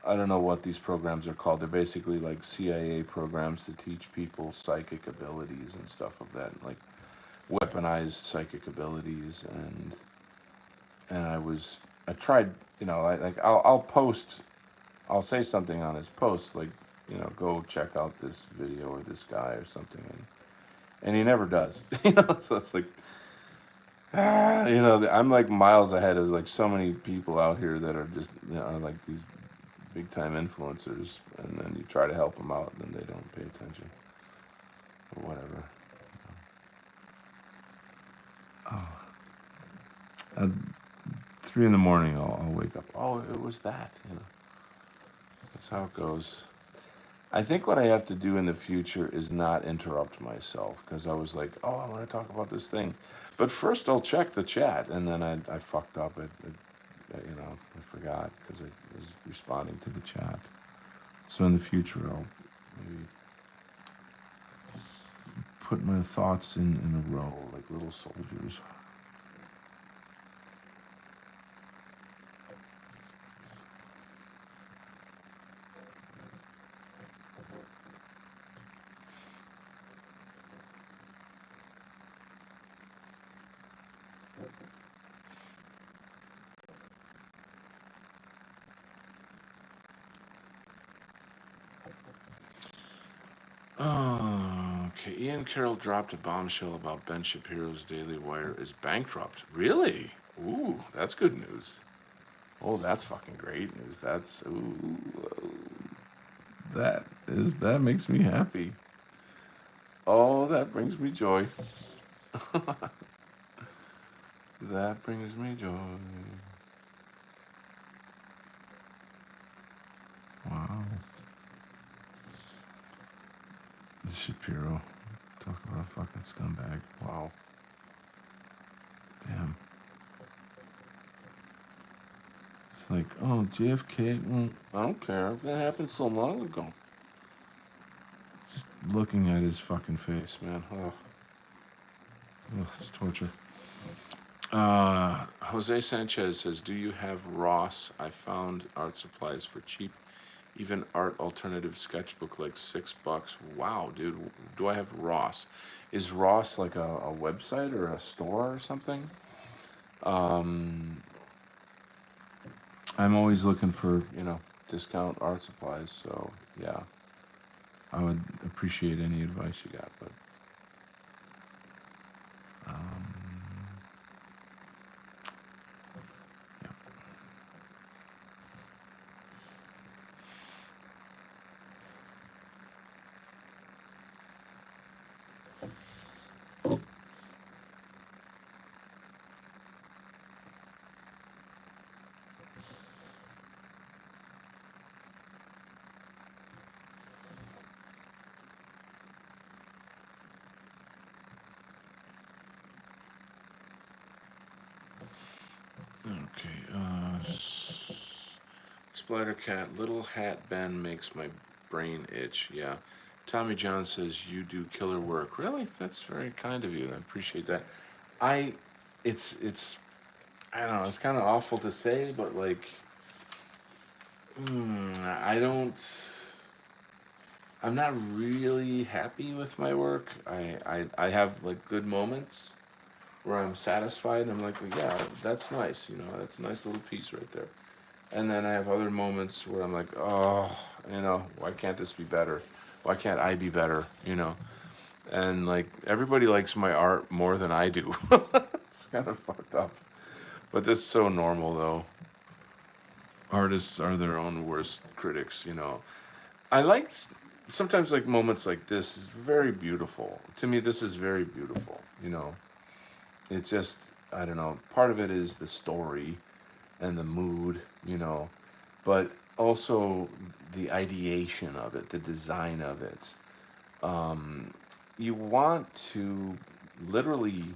I don't know what these programs are called. They're basically like CIA programs to teach people psychic abilities and stuff of that, like weaponized psychic abilities. And I tried, I'll post, I'll say something on his post, like, go check out this video or this guy or something, and he never does. So it's like, I'm like miles ahead of like so many people out here that are just, like these big time influencers, and then you try to help them out and then they don't pay attention or whatever. At 3 in the morning, I'll wake up. Oh, it was that. That's how it goes. I think what I have to do in the future is not interrupt myself because I was like, oh, I want to talk about this thing. But first, I'll check the chat. And then I fucked up. I forgot because I was responding to the chat. So in the future, I'll maybe put my thoughts in a row like little soldiers. Oh, okay. Ian Carroll dropped a bombshell about Ben Shapiro's Daily Wire is bankrupt. Really? Ooh, that's good news. Oh, that's fucking great news. That makes me happy. Oh, that brings me joy. That brings me joy. Wow. Shapiro. Talk about a fucking scumbag. Wow. Damn. It's like, oh, JFK, I don't care. That happened so long ago. Just looking at his fucking face, man. Oh, it's torture. Jose Sanchez says, do you have Ross? I found art supplies for cheap. Even art alternative sketchbook like $6. Wow, dude. Do I have Ross? Is Ross like a website or a store or something? I'm always looking for, discount art supplies. So, yeah, I would appreciate any advice you got. But, yeah. Okay, Splatter Cat, Little Hat Ben makes my brain itch. Yeah. Tommy John says you do killer work. Really? That's very kind of you. I appreciate that. I, it's, I don't know. It's kind of awful to say, but like, I don't. I'm not really happy with my work. I have like good moments where I'm satisfied. I'm like, well, yeah, that's nice. That's a nice little piece right there. And then I have other moments where I'm like, oh, why can't this be better? Why can't I be better? And like everybody likes my art more than I do. It's kind of fucked up. But this is so normal though. Artists are their own worst critics. I like sometimes like moments like this is very beautiful. To me, this is very beautiful. It's just, I don't know, part of it is the story and the mood. But also the ideation of it, the design of it. You want to literally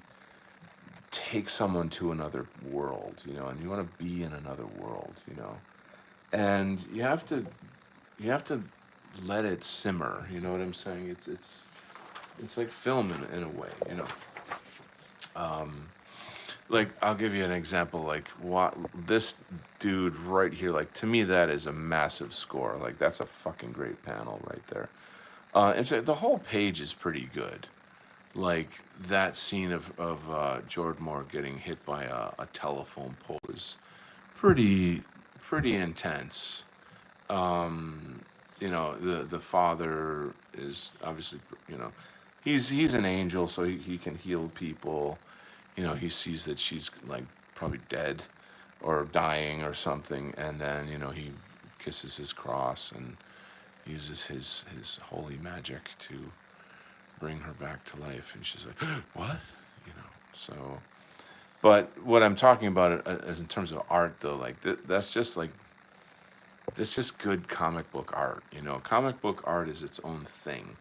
take someone to another world, and you want to be in another world. And you have to let it simmer. You know what I'm saying? It's like film in a way. Like, I'll give you an example. Like, what this dude right here, like, to me that is a massive score. Like, that's a fucking great panel right there. In fact, the whole page is pretty good. Like, that scene of George Moore getting hit by a telephone pole is pretty intense. The father is obviously, you know he's an angel, so he can heal people. He sees that she's, like, probably dead or dying or something, and then, he kisses his cross and uses his holy magic to bring her back to life, and she's like, what? So, but what I'm talking about is in terms of art, though. Like, that's just like this is good comic book art. Comic book art is its own thing.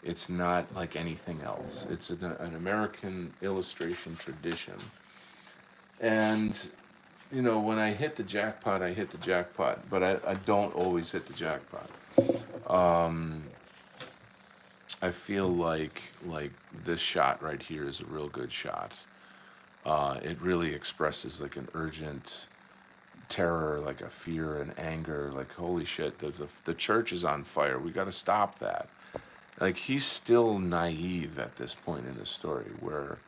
It's not like anything else. It's an American illustration tradition. And, when I hit the jackpot, I hit the jackpot. But I don't always hit the jackpot. I feel like this shot right here is a real good shot. It really expresses, like, an urgent terror, like a fear and anger. Like, holy shit, the church is on fire. We got to stop that. Like, he's still naive at this point in the story, where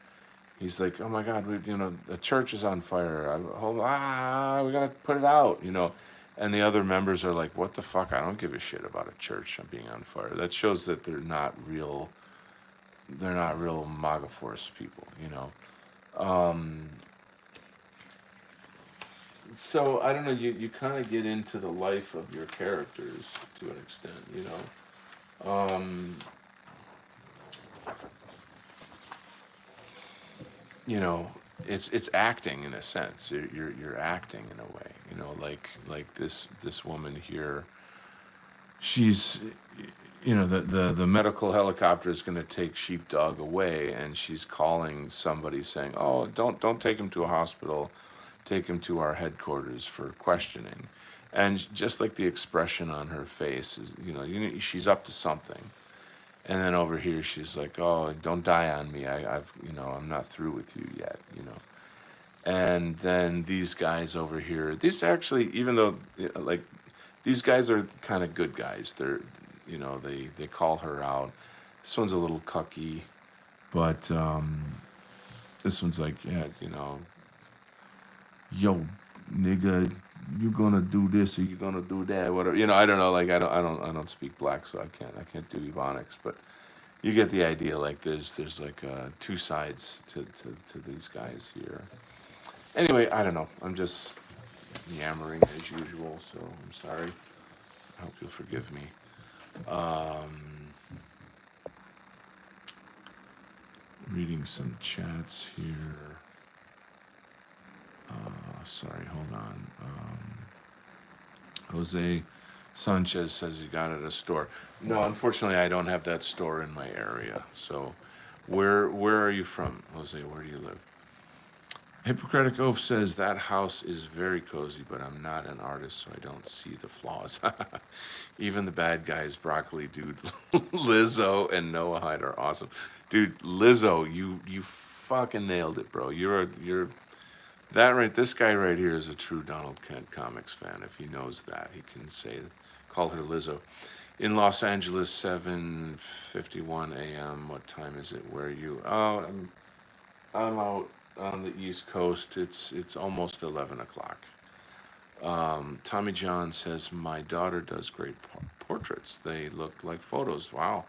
he's like, oh my God, the church is on fire. We gotta put it out. And the other members are like, what the fuck? I don't give a shit about a church being on fire. That shows that they're not real. They're not real MAGA force people. So I don't know. You kind of get into the life of your characters to an extent. Um, you know it's acting in a sense. You're acting in a way, like this woman here. She's, the medical helicopter is going to take Sheepdog away, and she's calling somebody saying, oh, don't take him to a hospital, take him to our headquarters for questioning. And just like the expression on her face is, she's up to something. And then over here, she's like, "Oh, don't die on me. I'm not through with you yet." And then these guys over here, these actually, even though, like, these guys are kind of good guys. They call her out. This one's a little cucky, but this one's like, yeah, yo, nigga, you gonna do this or you gonna do that? Whatever. I don't know. Like, I don't speak black, so I can't do Ebonics, but you get the idea. Like, there's like two sides to these guys here. Anyway, I don't know. I'm just yammering as usual, so I'm sorry. I hope you'll forgive me. Reading some chats here. Sorry, hold on. Jose Sanchez says you got it at a store. No, unfortunately, I don't have that store in my area. So, where are you from, Jose? Where do you live? Hippocratic Oath says that house is very cozy, but I'm not an artist, so I don't see the flaws. Even the bad guys, Broccoli Dude, Lizzo, and Noah Hyde are awesome. Dude, Lizzo, you fucking nailed it, bro. You're that right. This guy right here is a true Donald Kent comics fan. If he knows that, he can call her Lizzo. In Los Angeles, 7:51 a.m. What time is it? Where are you? Oh, I'm out on the East Coast. It's almost 11 o'clock. Tommy John says my daughter does great portraits. They look like photos. Wow,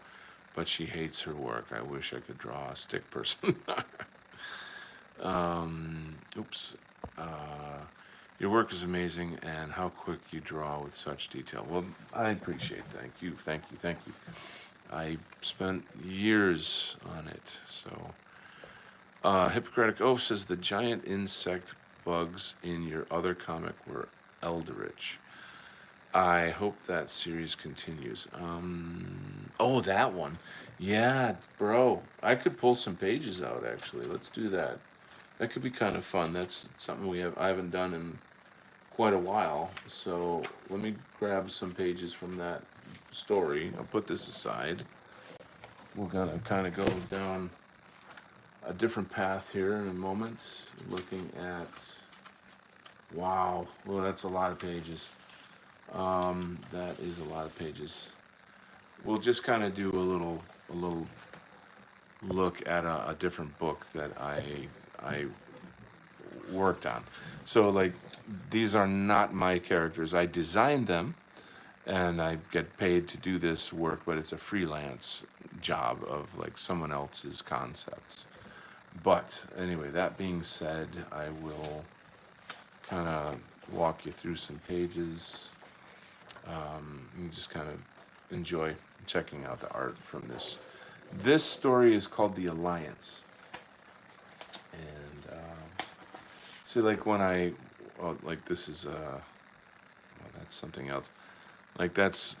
but she hates her work. I wish I could draw a stick person. Oops. Your work is amazing, and how quick you draw with such detail. Well, I appreciate. Thank you. I spent years on it, so. Hippocratic Oath says the giant insect bugs in your other comic were eldritch. I hope that series continues. Oh, that one. Yeah, bro. I could pull some pages out actually. Let's do that. That could be kind of fun. That's something I haven't done in quite a while. So let me grab some pages from that story. I'll put this aside. We're gonna kind of go down a different path here in a moment. Looking at, wow, well, that's a lot of pages. That is a lot of pages. We'll just kind of do a little look at a different book that I worked on. So like, these are not my characters. I designed them, and I get paid to do this work, but it's a freelance job of like someone else's concepts. But anyway, that being said, I will kind of walk you through some pages, and just kind of enjoy checking out the art from this. This story is called The Alliance. And see, like when like this is, well, that's something else. Like that's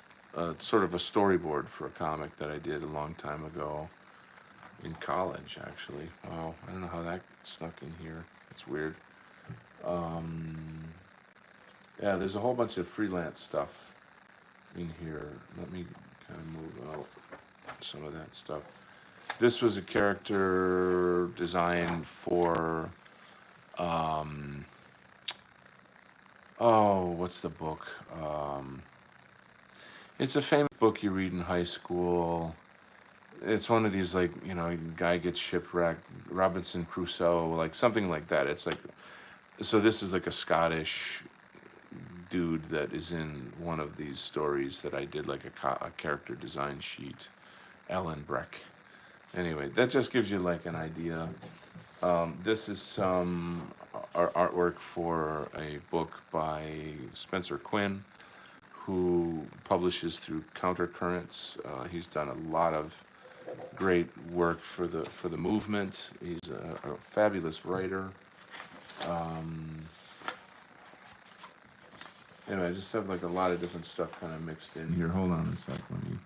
sort of a storyboard for a comic that I did a long time ago in college, actually. Wow, I don't know how that snuck in here. It's weird. Um, yeah, there's a whole bunch of freelance stuff in here. Let me kind of move out some of that stuff. This was a character designed for, oh, what's the book? It's a famous book you read in high school. It's one of these, like, guy gets shipwrecked, Robinson Crusoe, like something like that. It's like, so this is like a Scottish dude that is in one of these stories that I did, like a character design sheet. Alan Breck. Anyway, that just gives you like an idea. This is some artwork for a book by Spencer Quinn, who publishes through Countercurrents. He's done a lot of great work for the movement. He's a fabulous writer. Anyway, I just have like a lot of different stuff kind of mixed in here. Hold on a sec. Let me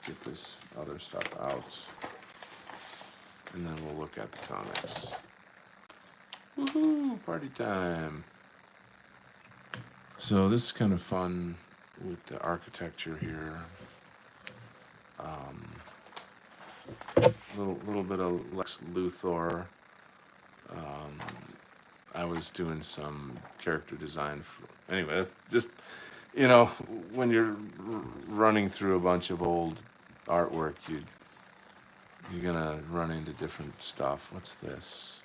get this other stuff out, and then we'll look at the comics. Woohoo! Party time. So this is kind of fun with the architecture here. Little bit of Lex Luthor. I was doing some character design for, anyway, just, when you're running through a bunch of old artwork, you're gonna run into different stuff. What's this?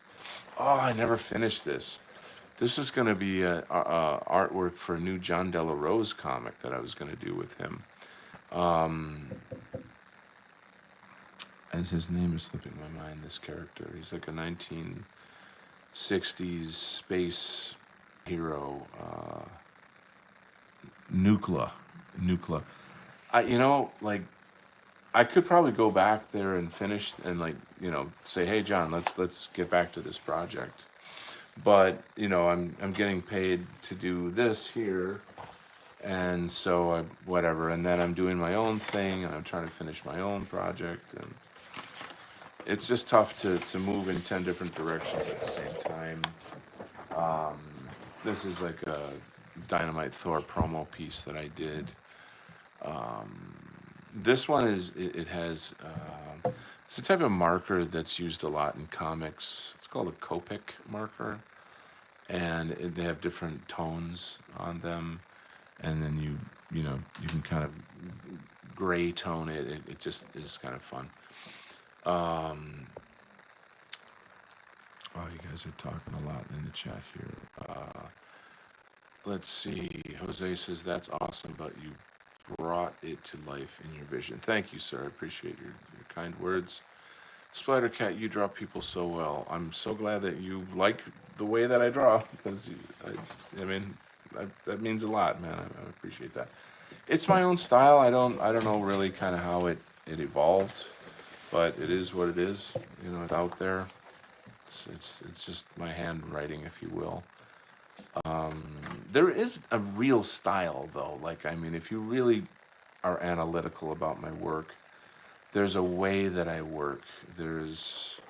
Oh, I never finished this. This is gonna be a artwork for a new John Della Rose comic that I was gonna do with him. As his name is slipping my mind, this character. He's like a 1960s space hero, Nucla. Like, I could probably go back there and finish and, like, say, hey John, let's get back to this project. But I'm getting paid to do this here, and so whatever. And then I'm doing my own thing, and I'm trying to finish my own project, and it's just tough to move in 10 different directions at the same time. This is like a Dynamite Thor promo piece that I did. This one it has, it's a type of marker that's used a lot in comics. It's called a Copic marker, and they have different tones on them, and then you can kind of gray tone it. It just is kind of fun. Oh, you guys are talking a lot in the chat here. Let's see. Jose says, that's awesome, but you brought it to life in your vision. Thank you, sir. I appreciate your kind words. Spider Cat, you draw people so well. I'm so glad that you like the way that I draw, because that means a lot, man. I appreciate that. It's my own style. I don't know really kind of how it evolved, but it is what it is. It's out there. It's just my handwriting, if you will. There is a real style, though. Like, I mean, if you really are analytical about my work, there's a way that I work. There's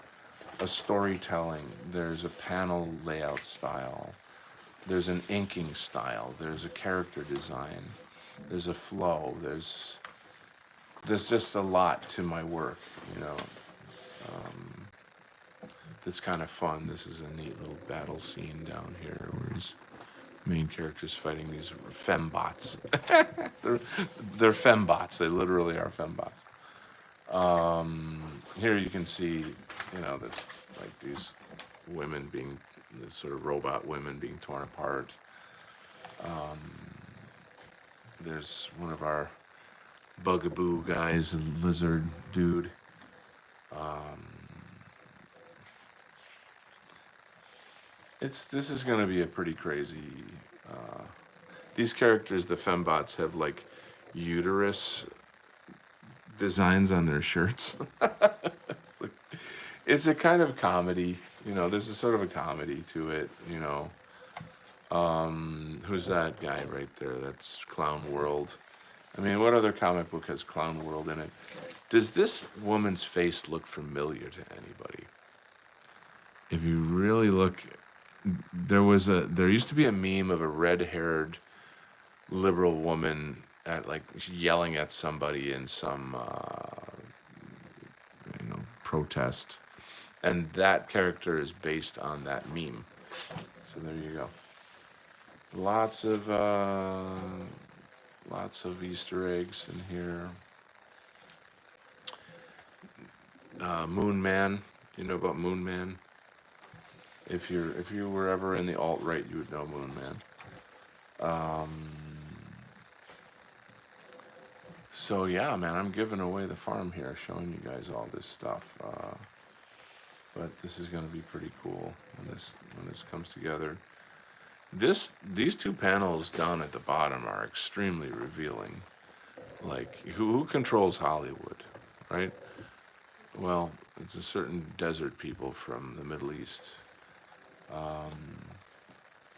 a storytelling. There's a panel layout style. There's an inking style. There's a character design. There's a flow. There's just a lot to my work, you know. That's kind of fun. This is a neat little battle scene down here where his main character's fighting these fembots. they're they're fembots. They literally are fembots. Here you can see, you know, there's like these women being, the sort of robot women being torn apart. There's one of our bugaboo guys, a lizard dude. This is gonna be a pretty crazy. These characters, the fembots, have like uterus designs on their shirts. It's like, it's a kind of comedy, you know. There's a sort of a comedy to it, you know. Who's that guy right there? That's Clown World. I mean, what other comic book has Clown World in it? Does this woman's face look familiar to anybody? If you really look, there used to be a meme of a red-haired liberal woman at like yelling at somebody in some protest, and that character is based on that meme. So there you go. Lots of Easter eggs in here. Moon Man. You know about Moon Man? If you were ever in the alt right, you would know Moon Man. So yeah, man, I'm giving away the farm here, showing you guys all this stuff. But this is going to be pretty cool when this comes together. These two panels down at the bottom are extremely revealing. Like, who controls Hollywood, right? Well, it's a certain desert people from the Middle East,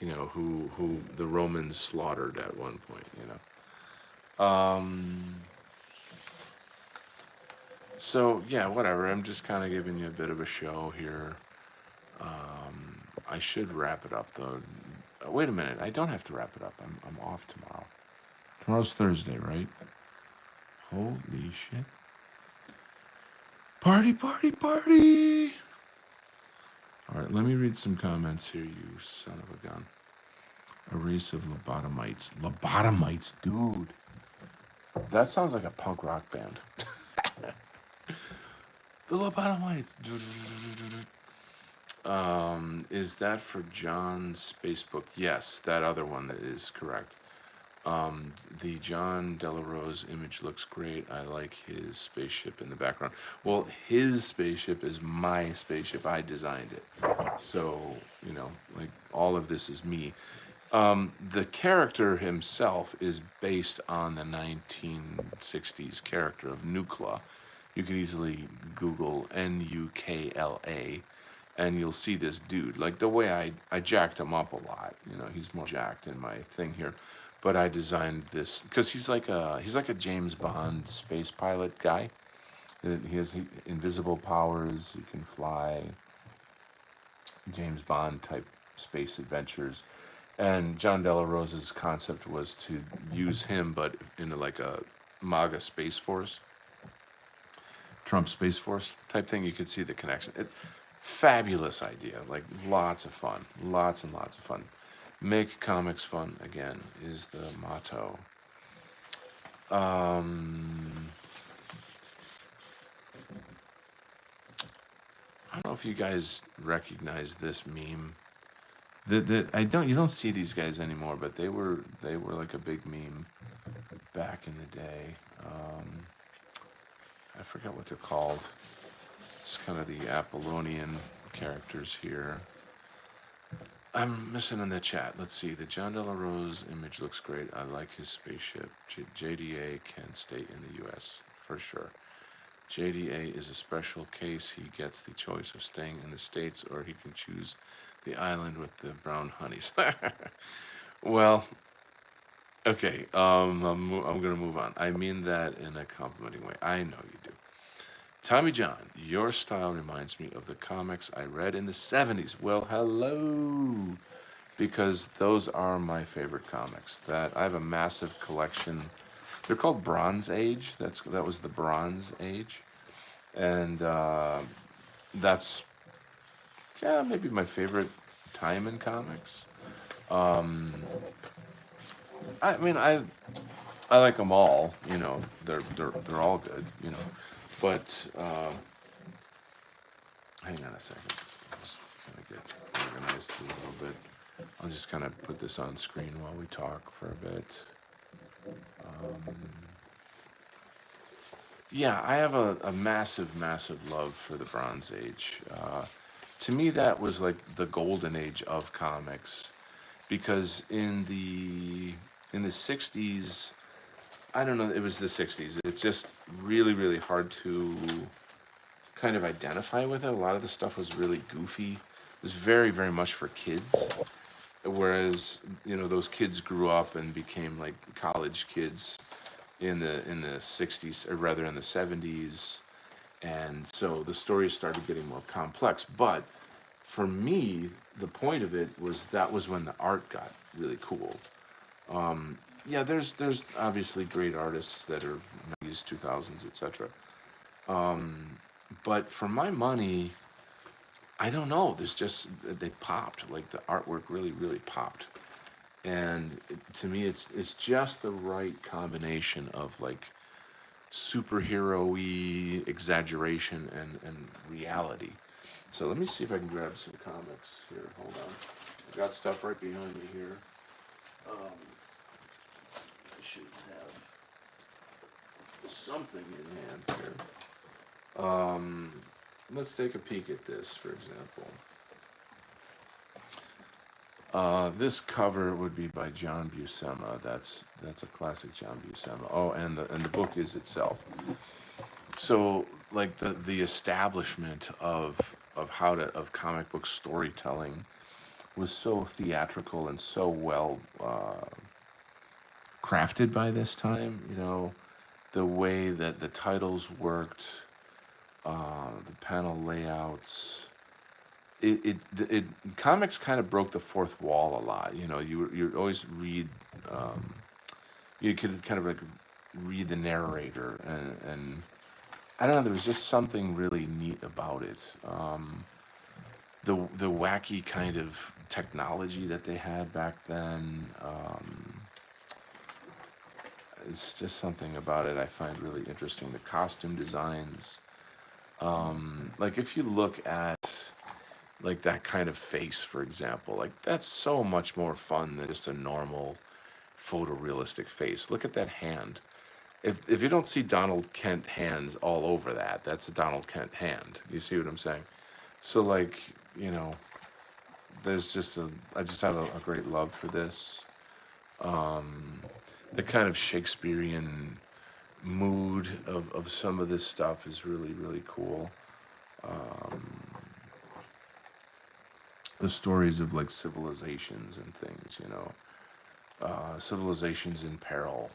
you know, who the Romans slaughtered at one point, you know. So yeah, whatever. I'm just kind of giving you a bit of a show here. I should wrap it up though. Wait a minute. I don't have to wrap it up. I'm off tomorrow. Tomorrow's Thursday, right? Holy shit. Party, party, party! All right, let me read some comments here, you son of a gun. A race of lobotomites. Lobotomites, dude. That sounds like a punk rock band. The lobotomites. Is that for John's Spacebook? Yes, that other one that is correct. The John Delarose image looks great. I like his spaceship in the background. Well, his spaceship is my spaceship. I designed it. So, you know, like all of this is me. The character himself is based on the 1960s character of Nukla. You can easily Google Nukla, and you'll see this dude. Like the way I jacked him up a lot. You know, he's more jacked in my thing here. But I designed this because he's like a James Bond space pilot guy. He has invisible powers. He can fly. James Bond type space adventures. And John Delarose's concept was to use him, but in like a MAGA Space Force, Trump Space Force type thing. You could see the connection. Fabulous idea, like lots of fun, lots and lots of fun. Make comics fun again is the motto. I don't know if you guys recognize this meme. You don't see these guys anymore, but they were like a big meme back in the day. I forget what they're called. It's kind of the Apollonian characters here. I'm missing in the chat. Let's see. The John Delarose image looks great. I like his spaceship. JDA can stay in the U.S. for sure. JDA is a special case. He gets the choice of staying in the States, or he can choose The island with the brown honeys. Well, okay. I'm gonna move on. I mean that in a complimenting way. I know you do. Tommy John, your style reminds me of the comics I read in the 70s. Well, hello, because those are my favorite comics. That I have a massive collection. They're called Bronze Age. That was the Bronze Age, and that's, yeah, maybe my favorite time in comics. I mean, I like them all. They're all good. But hang on a second. Just kind of get organized a little bit. I'll just kind of put this on screen while we talk for a bit. Yeah, I have a massive, massive love for the Bronze Age. To me, that was like the golden age of comics, because in the '60s, I don't know, it was the '60s. It's just really, really hard to kind of identify with it. A lot of the stuff was really goofy. It was very, very much for kids. Whereas, those kids grew up and became like college kids in the '60s, or rather in the '70s, and so the stories started getting more complex. But for me, the point of it was that was when the art got really cool. Yeah, there's obviously great artists that are '90s, 2000s, etc. But for my money, I don't know. There's just, they popped. Like the artwork really, really popped. And to me, it's just the right combination of like superhero-y exaggeration and reality. So let me see if I can grab some comics here. Hold on. I got stuff right behind me here. Um, I should have something in hand here. Let's take a peek at this, for example. This cover would be by John Buscema. That's a classic John Buscema. Oh, and the book is itself. So like the establishment of comic book storytelling was so theatrical and so well crafted by this time. The way that the titles worked, the panel layouts. It comics kind of broke the fourth wall a lot. You always read, you could kind of like read the narrator, and I don't know, there was just something really neat about it. The wacky kind of technology that they had back then. It's just something about it I find really interesting. The costume designs, like if you look at like that kind of face, for example, like that's so much more fun than just a normal photorealistic face. Look at that hand. If you don't see Donald Kent hands all over that, that's a Donald Kent hand. You see what I'm saying? So like, you know, there's just I just have a great love for this. The kind of Shakespearean mood of some of this stuff is really, really cool. The stories of like civilizations and things, civilizations in peril,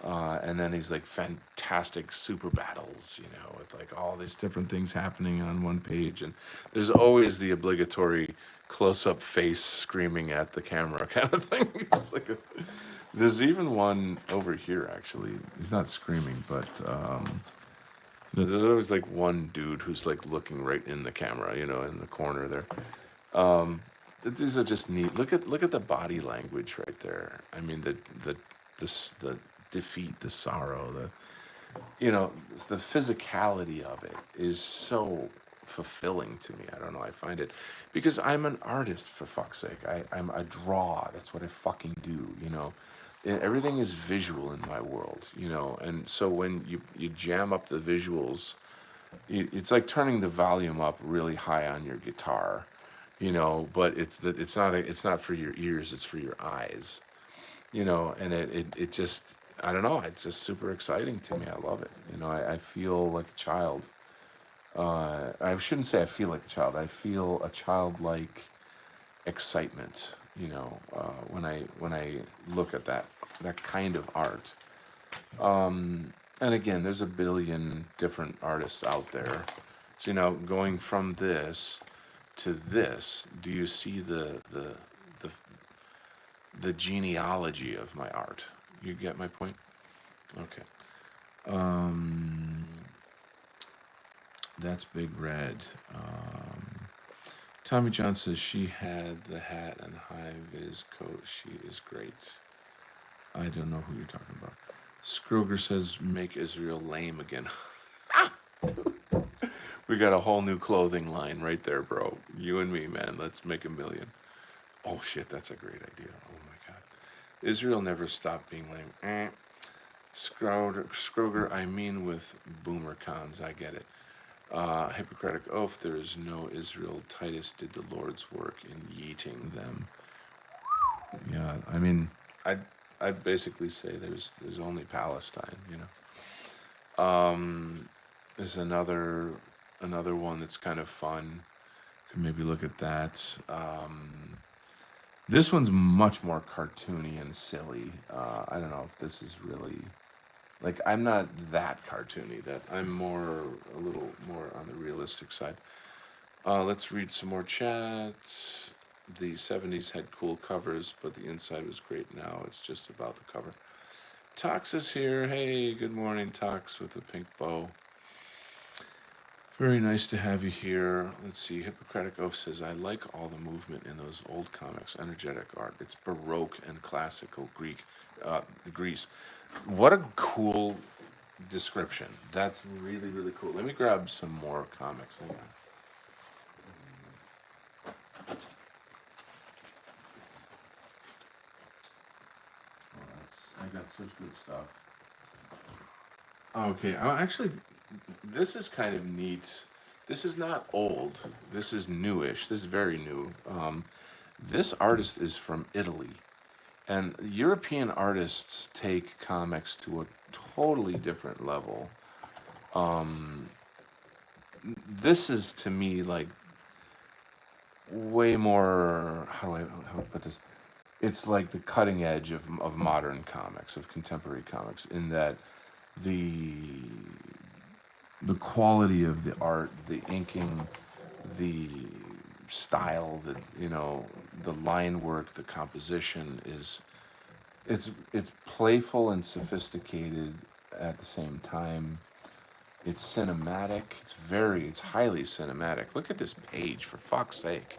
and then these like fantastic super battles, with like all these different things happening on one page, and there's always the obligatory close-up face screaming at the camera kind of thing. It's like there's even one over here actually. He's not screaming, but there's always like one dude who's like looking right in the camera, in the corner there. These are just neat. Look at the body language right there. I mean, the defeat, the sorrow, the physicality of it is so fulfilling to me. I don't know. I find it because I'm an artist, for fuck's sake. I draw. That's what I fucking do. Everything is visual in my world. And so when you jam up the visuals, it's like turning the volume up really high on your guitar. But it's not for your ears. It's for your eyes. And it just, I don't know, it's just super exciting to me. I love it. I feel like a child. I shouldn't say I feel like a child. I feel a childlike excitement, when I look at that kind of art. And again, there's a billion different artists out there. So, going from this to this, do you see the the genealogy of my art? You get my point? Okay. Um, that's Big Red. Tommy John says she had the hat and high vis coat. She is great. I don't know who you're talking about. Scroger says make Israel lame again. We got a whole new clothing line right there, bro. You and me, man. Let's make a million. Oh shit, that's a great idea. Oh my god. Israel never stopped being lame. Scroger, I mean with boomer cons, I get it. Hippocratic oath, there is no Israel. Titus did the Lord's work in yeeting them. Yeah, I mean, I'd basically say there's only Palestine. There's another one that's kind of fun. Could maybe look at that. This one's much more cartoony and silly. I don't know if this is really like I'm not that cartoony. That I'm a little more on the realistic side. Let's read some more chat. The 70s had cool covers, but the inside was great. Now it's just about the cover. Tox is here. Hey, good morning, Tox with the pink bow. Very nice to have you here. Let's see. Hippocratic Oath says, I like all the movement in those old comics, energetic art. It's Baroque and classical Greece. What a cool description. That's really, really cool. Let me grab some more comics. Hang on. I got such good stuff. Okay, actually, this is kind of neat. This is not old. This is newish. This is very new. This artist is from Italy, and European artists take comics to a totally different level. This is to me like way more. How do I put this? It's like the cutting edge of modern comics, of contemporary comics, in that the the quality of the art, the inking, the style, the line work, the composition is it's playful and sophisticated at the same time. It's cinematic. It's highly cinematic. Look at this page, for fuck's sake.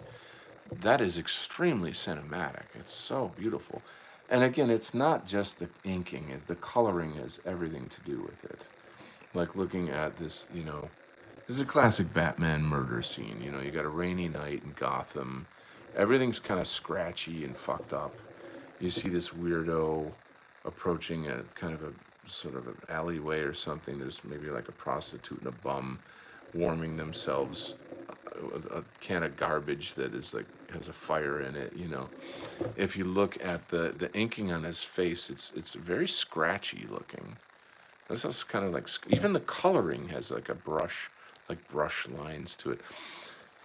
That is extremely cinematic. It's so beautiful. And again, it's not just the inking, the coloring has everything to do with it. Like looking at this, this is a classic Batman murder scene. You got a rainy night in Gotham. Everything's kind of scratchy and fucked up. You see this weirdo approaching a kind of a sort of an alleyway or something. There's maybe like a prostitute and a bum warming themselves a can of garbage that is like has a fire in it. If you look at the inking on his face, it's very scratchy looking. This is kind of like even the coloring has like brush lines to it.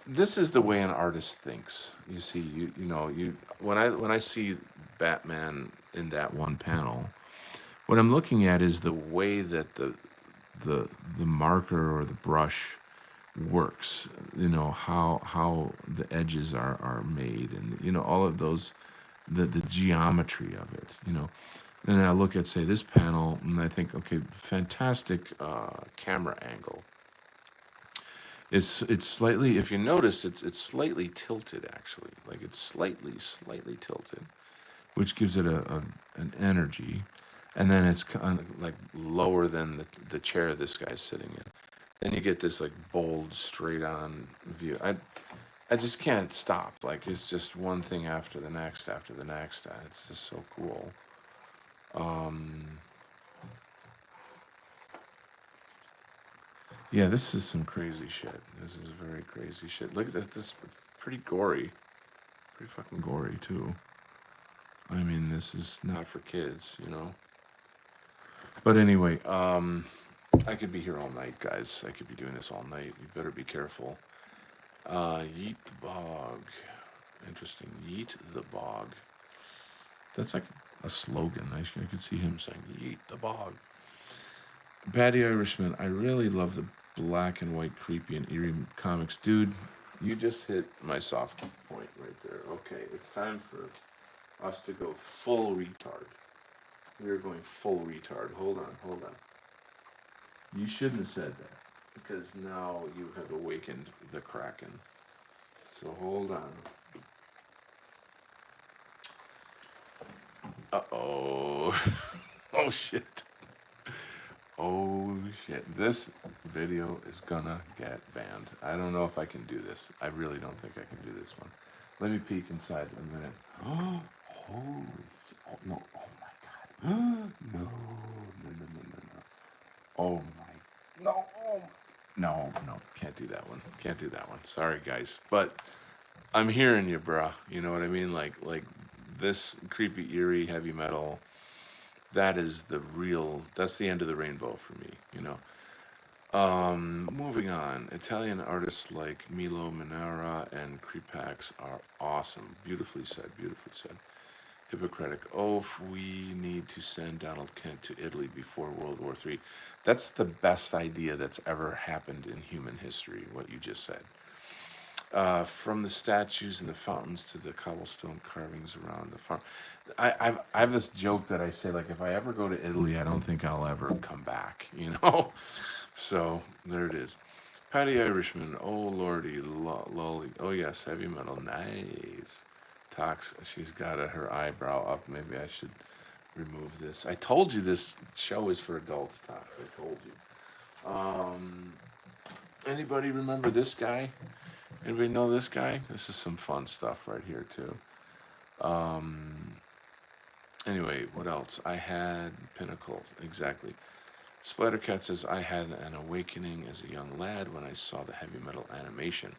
This is the way an artist thinks. You see, you when I see Batman in that one panel, what I'm looking at is the way that the marker or the brush works. How the edges are made, and all of those, the geometry of it. And I look at, say, this panel, and I think, okay, fantastic camera angle. It's slightly, if you notice, it's slightly tilted actually, like it's slightly tilted, which gives it an energy, and then it's kind of like lower than the chair this guy's sitting in. Then you get this like bold, straight on view. I just can't stop. Like it's just one thing after the next after the next. It's just so cool. Yeah, this is some crazy shit. This is very crazy shit. Look at this. This is pretty gory. Pretty fucking gory, too. I mean, this is not for kids. But anyway, I could be here all night, guys. I could be doing this all night. You better be careful. Yeet the bog. Interesting. Yeet the bog. That's like a slogan. I could see him saying, Yeet the bog. Patty Irishman, I really love the black and white, creepy and eerie comics. Dude, you just hit my soft point right there. Okay, it's time for us to go full retard. We are going full retard. Hold on, hold on. You shouldn't have said that because now you have awakened the Kraken. So hold on. Uh-oh. Oh shit. Oh shit. This video is gonna get banned. I don't know if I can do this. I really don't think I can do this one. Let me peek inside in a minute. Oh, holy. Oh, no. Oh my god. No. No, no, no, no, no. Oh my. No. Oh my. No, no. Can't do that one. Can't do that one. Sorry, guys. But I'm hearing you, bruh. You know what I mean? Like this creepy, eerie heavy metal. That is the real. That's the end of the rainbow for me. You know. Moving on. Italian artists like Milo Manara and Creepax are awesome. Beautifully said. Beautifully said. Hippocratic oath. We need to send Donald Kent to Italy before World War III. That's the best idea that's ever happened in human history. What you just said. From the statues and the fountains to the cobblestone carvings around the farm. I have this joke that I say, like, if I ever go to Italy, I don't think I'll ever come back, you know? So there it is. Patty Irishman, oh lordy, lolly. Oh yes, heavy metal, nice. Tox, she's got her eyebrow up. Maybe I should remove this. I told you this show is for adults, Tox. I told you. Anybody remember this guy? Anybody know this guy? This is some fun stuff right here too. Anyway, what else? I had Pinnacle, exactly. Splattercat says, I had an awakening as a young lad when I saw the heavy metal animation.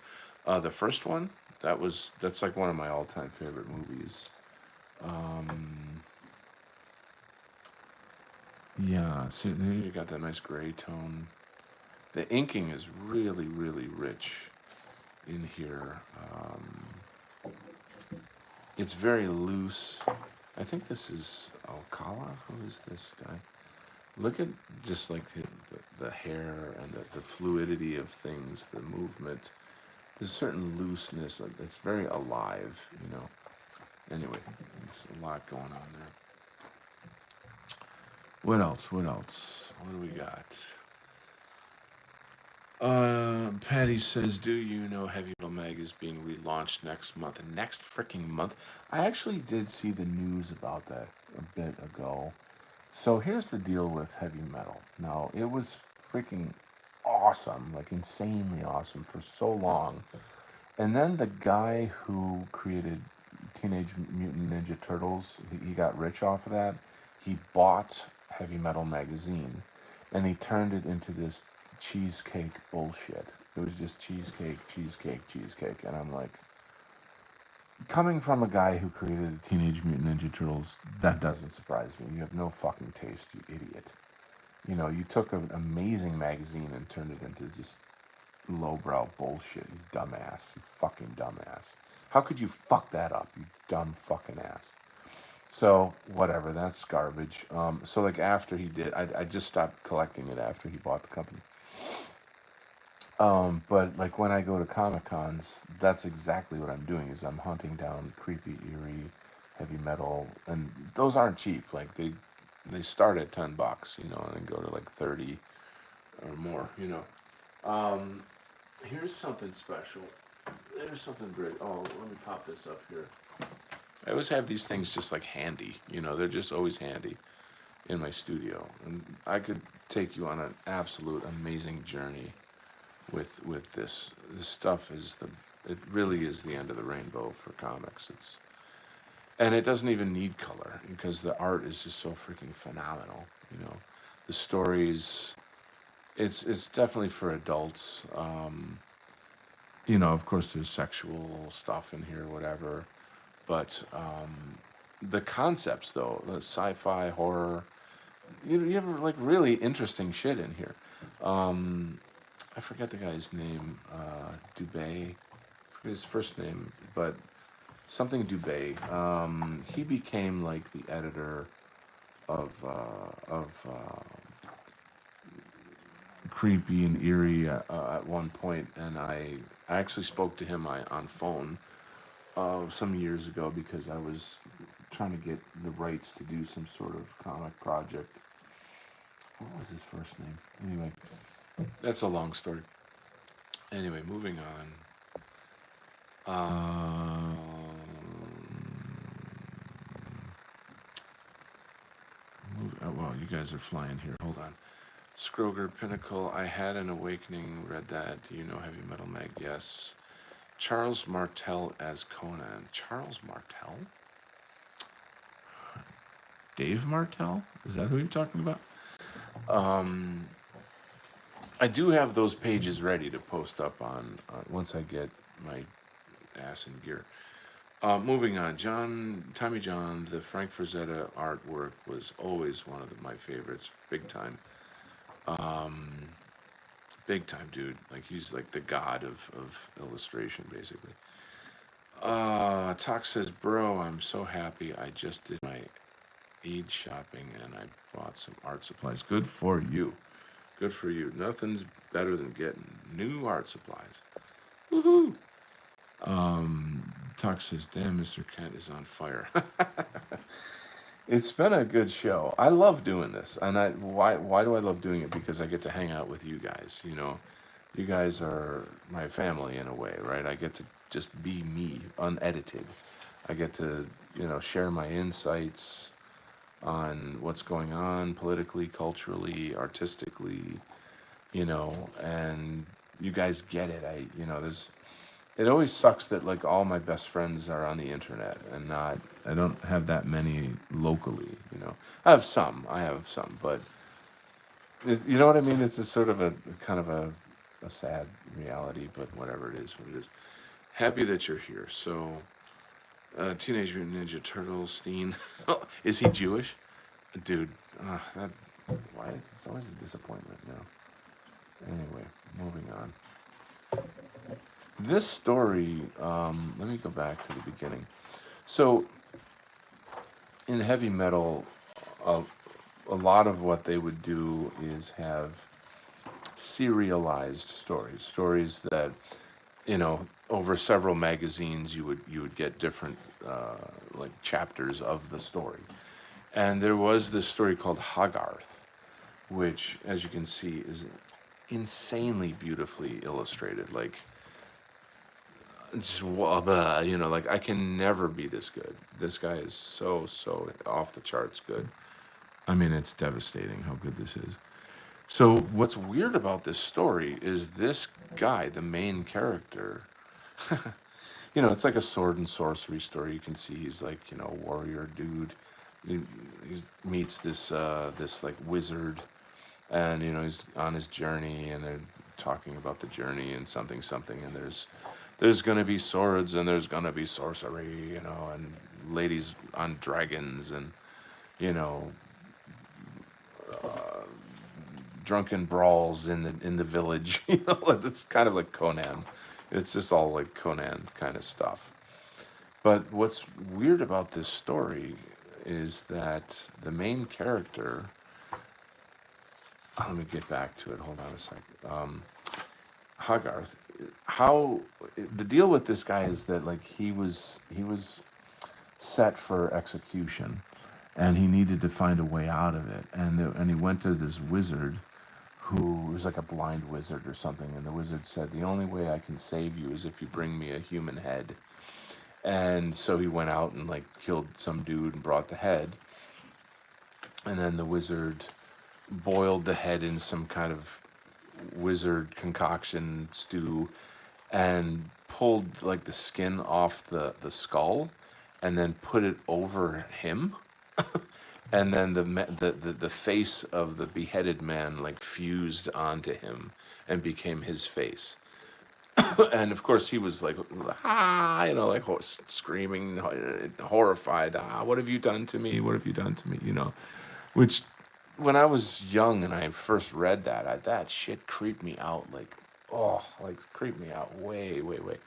The first one, that's like one of my all-time favorite movies. Yeah, see, there you got that nice gray tone. The inking is really, really rich in here. It's very loose. I think this is Alcala. Who is this guy? Look at just like the hair and the fluidity of things, the movement. There's a certain looseness. It's very alive, you know. Anyway, there's a lot going on there. What else? What else? What do we got? Patty says, do you know Heavy Metal Mag is being relaunched next month? Next freaking month? I actually did see the news about that a bit ago. So here's the deal with heavy metal. Now, it was freaking awesome, like insanely awesome for so long. And then the guy who created Teenage Mutant Ninja Turtles, he got rich off of that. He bought Heavy Metal Magazine and he turned it into this cheesecake bullshit. It was just cheesecake, cheesecake, cheesecake. And I'm like, coming from a guy who created Teenage Mutant Ninja Turtles, that doesn't surprise me. You have no fucking taste, you idiot. You know, you took an amazing magazine and turned it into just lowbrow bullshit, you dumbass. You fucking dumbass. How could you fuck that up, you dumb fucking ass? So, whatever, that's garbage. So, like, after he did, I just stopped collecting it after he bought the company. But like when I go to Comic Cons, that's exactly what I'm doing. Is I'm hunting down creepy, eerie, heavy metal, and those aren't cheap. Like they start at $10, you know, and then go to like 30 or more. You know, here's something special. There's something great. Oh, let me pop this up here. I always have these things just like handy. You know, they're just always handy in my studio, and I could take you on an absolute amazing journey with this. This stuff is it really is the end of the rainbow for comics. And it doesn't even need color because the art is just so freaking phenomenal. You know, the stories. It's definitely for adults. You know, of course, there's sexual stuff in here, whatever. But the concepts, though, the sci-fi, horror, you have like really interesting shit in here. Um, I forget the guy's name. Dubay. I forget his first name, but something Dubay. He became like the editor of Creepy and Eerie at one point, and I actually spoke to him on phone some years ago because I was trying to get the rights to do some sort of comic project. What was his first name? Anyway, that's a long story. Anyway, moving on. Well, you guys are flying here. Hold on. Scroger Pinnacle. I had an awakening. Read that. Do you know Heavy Metal Mag? Yes. Charles Martel as Conan. Charles Martel? Dave Martel? Is that who you're talking about? I do have those pages ready to post up on once I get my ass in gear. Moving on, Tommy John, the Frank Frazetta artwork was always one of my favorites. Big time, dude. Like he's like the god of illustration, basically. Talk says, bro, I'm so happy. I just did my Eid shopping and I bought some art supplies. Good for you. Good for you. Nothing's better than getting new art supplies. Woohoo! Talk says, damn, Mr. Kent is on fire. It's been a good show. I love doing this, and why do I love doing it? Because I get to hang out with you guys. You know, you guys are my family in a way, right? I get to just be me, unedited. I get to share my insights on what's going on politically, culturally, artistically, and you guys get it. There's it always sucks that like all my best friends are on the internet and not I don't have that many locally. I have some, but you know what I mean? It's a sort of a kind of a sad reality, but whatever it is, what it is. Happy that you're here. So, Teenage Mutant Ninja Turtles, Steen. Is he Jewish? Dude, that why it's always a disappointment now. Anyway, moving on. This story, let me go back to the beginning. So, in heavy metal, a lot of what they would do is have serialized stories that, over several magazines you would get different like chapters of the story. And there was this story called Hogarth, which, as you can see, is insanely beautifully illustrated. Like, just like I can never be this good. This guy is so off the charts good. I mean, it's devastating how good this is. So what's weird about this story is this guy, the main character. It's like a sword and sorcery story. You can see he's like a warrior dude. He meets this like wizard, and he's on his journey, and they're talking about the journey and something, and there's gonna be swords and there's gonna be sorcery, and ladies on dragons, and you know drunken brawls in the village. It's kind of like Conan. It's just all like Conan kind of stuff. But what's weird about this story is that the main character. Let me get back to it. Hold on a sec. Hogarth. How the deal with this guy is that like he was set for execution, and he needed to find a way out of it. And he went to this wizard, who was like a blind wizard or something. And the wizard said, "The only way I can save you is if you bring me a human head." And so he went out and like killed some dude and brought the head. And then the wizard boiled the head in some kind of wizard concoction stew and pulled like the skin off the skull and then put it over him, and then the face of the beheaded man like fused onto him and became his face. And of course he was like, like screaming, horrified. What have you done to me? What have you done to me? Which when I was young and I first read that, that shit creeped me out like, oh, like creeped me out way, way, way.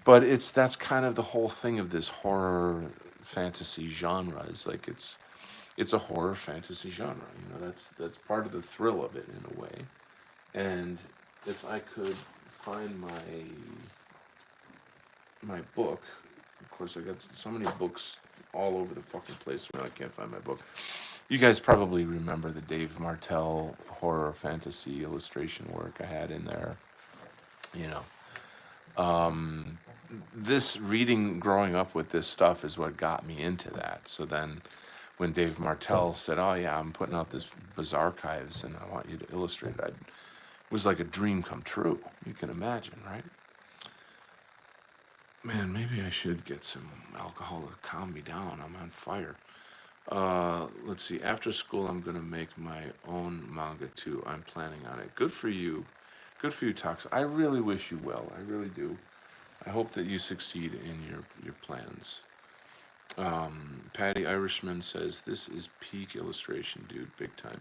But that's kind of the whole thing of this horror fantasy genre. Is like it's a horror fantasy genre. You know, that's part of the thrill of it in a way. And if I could find my book, of course I got so many books all over the fucking place when I can't find my book. You guys probably remember the Dave Martell horror fantasy illustration work I had in there. You know, this reading, growing up with this stuff, is what got me into that. So then, when Dave Martell said, "Oh yeah, I'm putting out this Bizarchives, and I want you to illustrate it," it was like a dream come true. You can imagine, right? Man, maybe I should get some alcohol to calm me down. I'm on fire. Let's see. After school, I'm gonna make my own manga too. I'm planning on it. Good for you. Good for you, Tox. I really wish you well. I really do. I hope that you succeed in your plans. Patty Irishman says this is peak illustration, dude. Big time.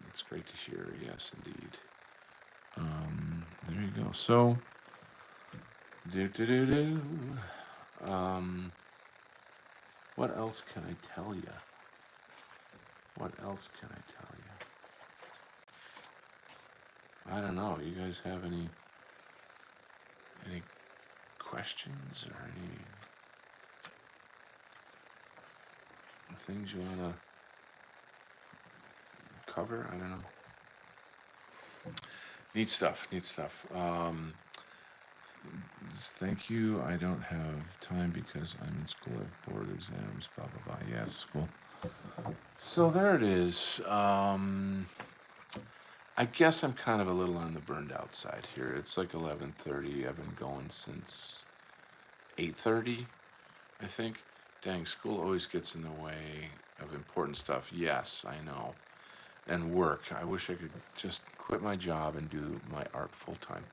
It's great to hear. Yes, indeed. There you go. So, do do do do. What else can I tell you? What else can I tell you? I don't know. You guys have any questions or any things you want to cover? I don't know. Neat stuff. Neat stuff. Thank you. I don't have time because I'm in school. I have board exams. Blah blah blah. Yeah, school. So there it is. I guess I'm kind of a little on the burned out side here. It's like 11:30. I've been going since 8:30, I think. Dang, school always gets in the way of important stuff. Yes, I know. And work. I wish I could just quit my job and do my art full time.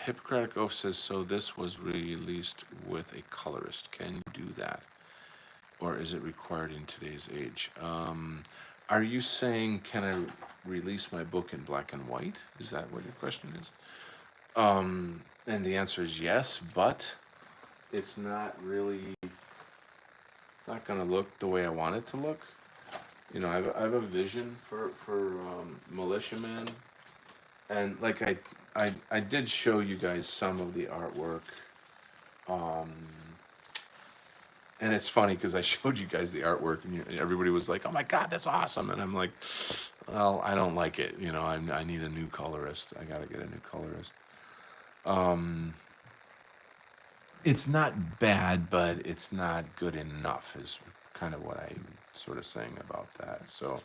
Hippocratic Oath says, so this was released with a colorist. Can you do that? Or is it required in today's age? Are you saying, can I release my book in black and white? Is that what your question is? And the answer is yes, but it's not really, not going to look the way I want it to look. You know, I have a vision for Militiaman, and like I did show you guys some of the artwork. Um, and it's funny because I showed you guys the artwork, and everybody was like, "Oh my God, that's awesome!" And I'm like, "Well, I don't like it. You know, I need a new colorist. I got to get a new colorist." It's not bad, but it's not good enough. Is kind of what I'm sort of saying about that. So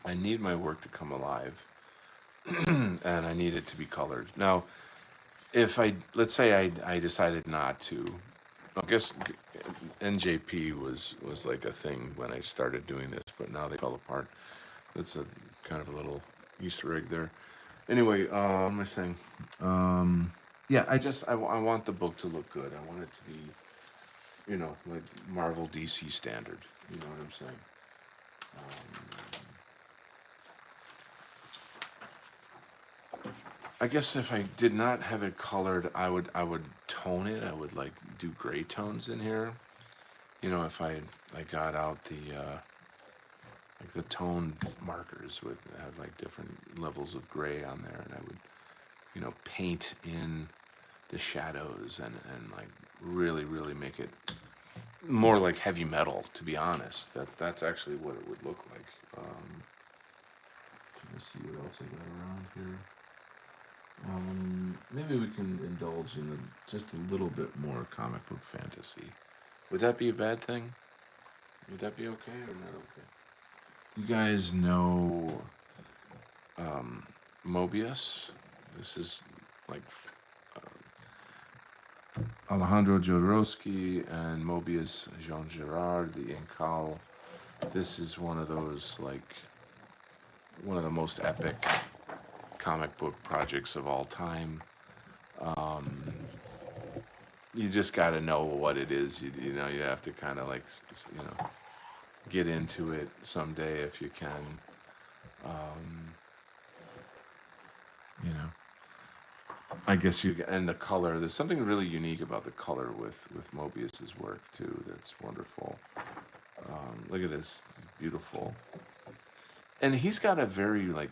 I need my work to come alive, and I need it to be colored. Now, if let's say I decided not to, I guess NJP was like a thing when I started doing this, but now they fell apart. That's a kind of a little Easter egg there. Anyway, what am I saying? Yeah, I want the book to look good. I want it to be, you know, like Marvel DC standard. You know what I'm saying? I guess if I did not have it colored, I would tone it. I would like do gray tones in here. You know, if I got out the like the tone markers would have like different levels of gray on there, and I would, you know, paint in the shadows and like really make it more like heavy metal. To be honest, that's actually what it would look like. Let's see what else I got around here. Maybe we can indulge in just a little bit more comic book fantasy. Would that be a bad thing? Would that be okay or not okay? You guys know Mobius? This is like Alejandro Jodorowsky and Mobius Jean Girard, the Incal. This is one of those, like, one of the most epic comic book projects of all time. you just got to know what it is. You know, you have to kind of like, you know, get into it someday if you can. Um, you know, I guess you and the color. There's something really unique about the color with Mobius's work too. That's wonderful. Look at this, it's beautiful. And he's got a very like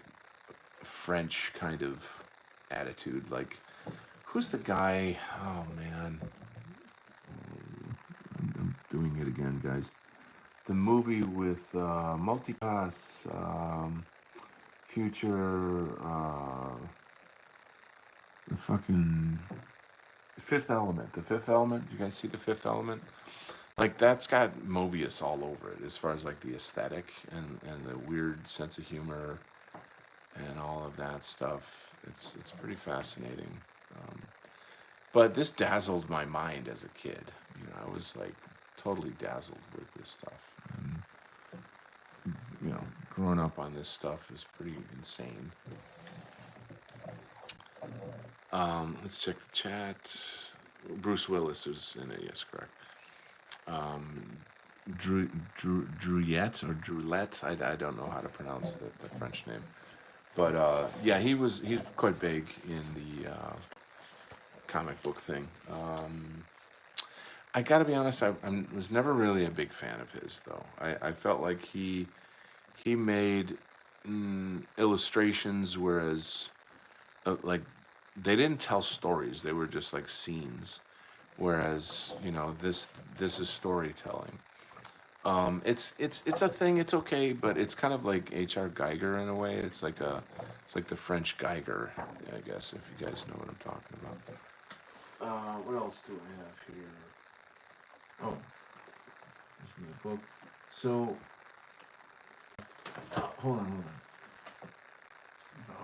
French kind of attitude. Like, who's the guy? Oh man, I'm doing it again, guys. The movie with Multipass, Future, the fucking Fifth Element. The Fifth Element. You guys see the Fifth Element? Like that's got Mobius all over it, as far as like the aesthetic and the weird sense of humor and all of that stuff. It's pretty fascinating. Um, but this dazzled my mind as a kid. You know, I was like totally dazzled with this stuff. And you know, growing up on this stuff is pretty insane. Let's check the chat. Bruce Willis is in it. Yes, correct. Druyette or Drulette. I don't know how to pronounce the French name. But yeah, he's quite big in the comic book thing. I got to be honest, I was never really a big fan of his, though. I felt like he made illustrations, whereas like they didn't tell stories; they were just like scenes. Whereas you know this is storytelling. It's a thing. It's okay, but it's kind of like H.R. Geiger in a way. It's like the French Geiger, I guess, if you guys know what I'm talking about. What else do I have here? Oh, there's my book. So, hold on.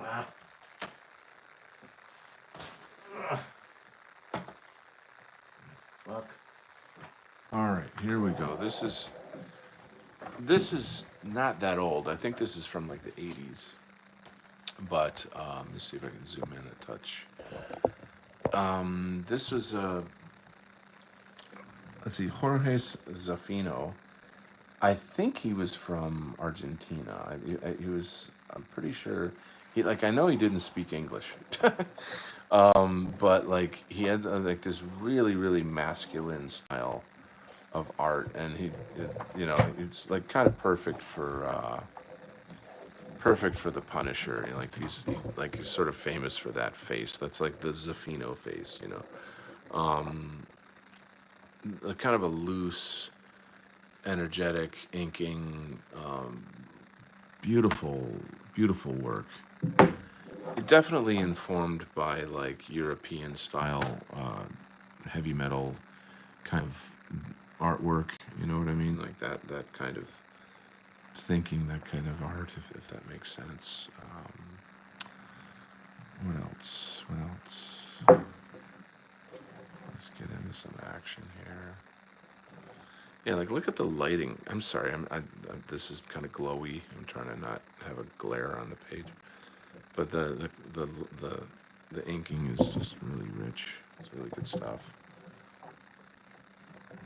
Ah, fuck. All right, here we go. This is not that old. I think this is from like the 80s. But let's see if I can zoom in a touch. This was let's see, Jorge Zafino. I think he was from Argentina. He was. I'm pretty sure. He like I know he didn't speak English, but like he had like this really masculine style of art, and you know, it's like kind of perfect for the Punisher. You know, like he's sort of famous for that face. That's like the Zafino face. You know, kind of a loose, energetic inking, beautiful work. It definitely informed by like European style heavy metal kind of artwork. You know what I mean? Like that kind of thinking, that kind of art, if that makes sense. What else? What else? Let's get into some action here. Yeah, like look at the lighting. I'm sorry, this is kind of glowy. I'm trying to not have a glare on the page, but the the inking is just really rich. It's really good stuff.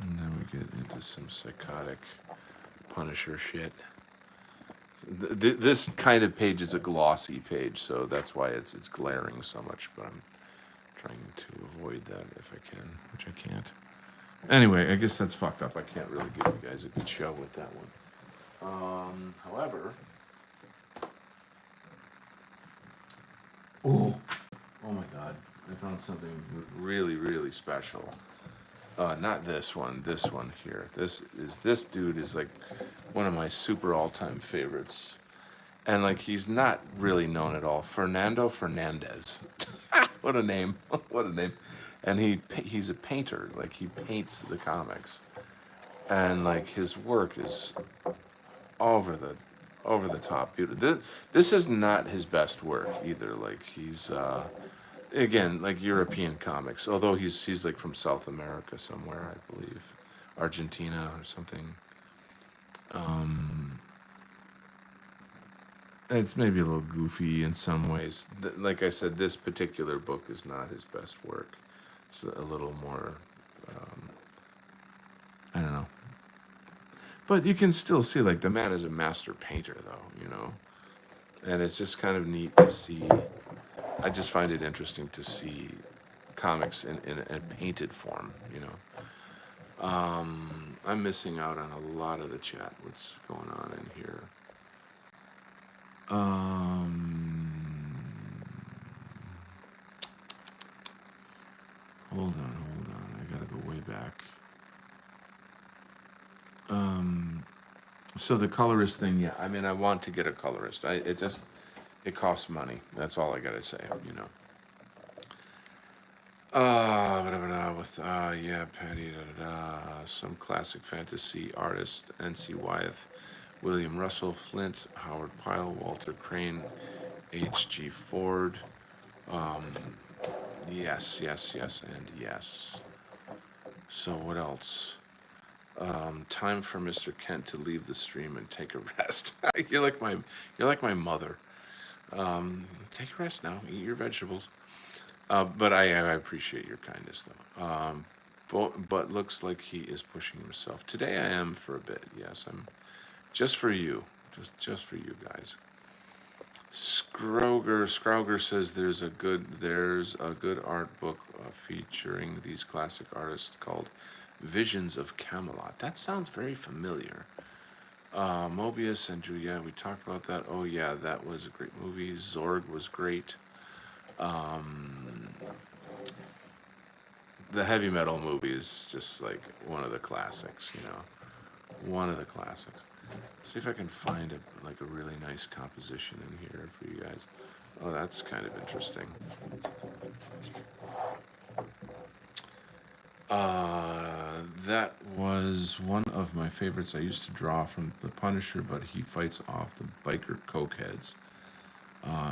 And then we get into some psychotic Punisher shit. This kind of page is a glossy page, so that's why it's glaring so much. But I'm trying to avoid that if I can, which I can't. Anyway, I guess that's fucked up. I can't really give you guys a good show with that one. However, oh my god, I found something really special. Not this one. This one here. This dude is like one of my super all-time favorites, and like he's not really known at all. Fernando Fernandez. What a name! What a name! And he's a painter. Like he paints the comics, and like his work is over the over the top beautiful. This is not his best work either. Like he's again like European comics. Although he's like from South America somewhere, I believe, Argentina or something. It's maybe a little goofy in some ways. Like I said, this particular book is not his best work. It's a little more I don't know. But you can still see, like, the man is a master painter, though, you know? And it's just kind of neat to see. I just find it interesting to see comics in a painted form, you know? I'm missing out on a lot of the chat. What's going on in here? Um, hold on. I gotta go way back. So the colorist thing, yeah. I mean, I want to get a colorist. It costs money. That's all I gotta say, you know. With yeah, Patty, some classic fantasy artist, N.C. Wyeth, William Russell, Flint, Howard Pyle, Walter Crane, H.G. Ford. Yes, and yes. So what else? Time for Mr. Kent to leave the stream and take a rest. You're like my mother. Take a rest now. Eat your vegetables. But I appreciate your kindness, though. But looks like he is pushing himself. Today I am for a bit. Yes, I'm just for you. Just for you guys. Scrouger says there's a good art book featuring these classic artists called Visions of Camelot. That sounds very familiar. Mobius and Drew, yeah, we talked about that. Oh yeah, that was a great movie. Zorg was great. The heavy metal movie is just like one of the classics, you know, one of the classics. See if I can find a really nice composition in here for you guys. Oh, that's kind of interesting. That was one of my favorites. I used to draw from The Punisher, but he fights off the biker cokeheads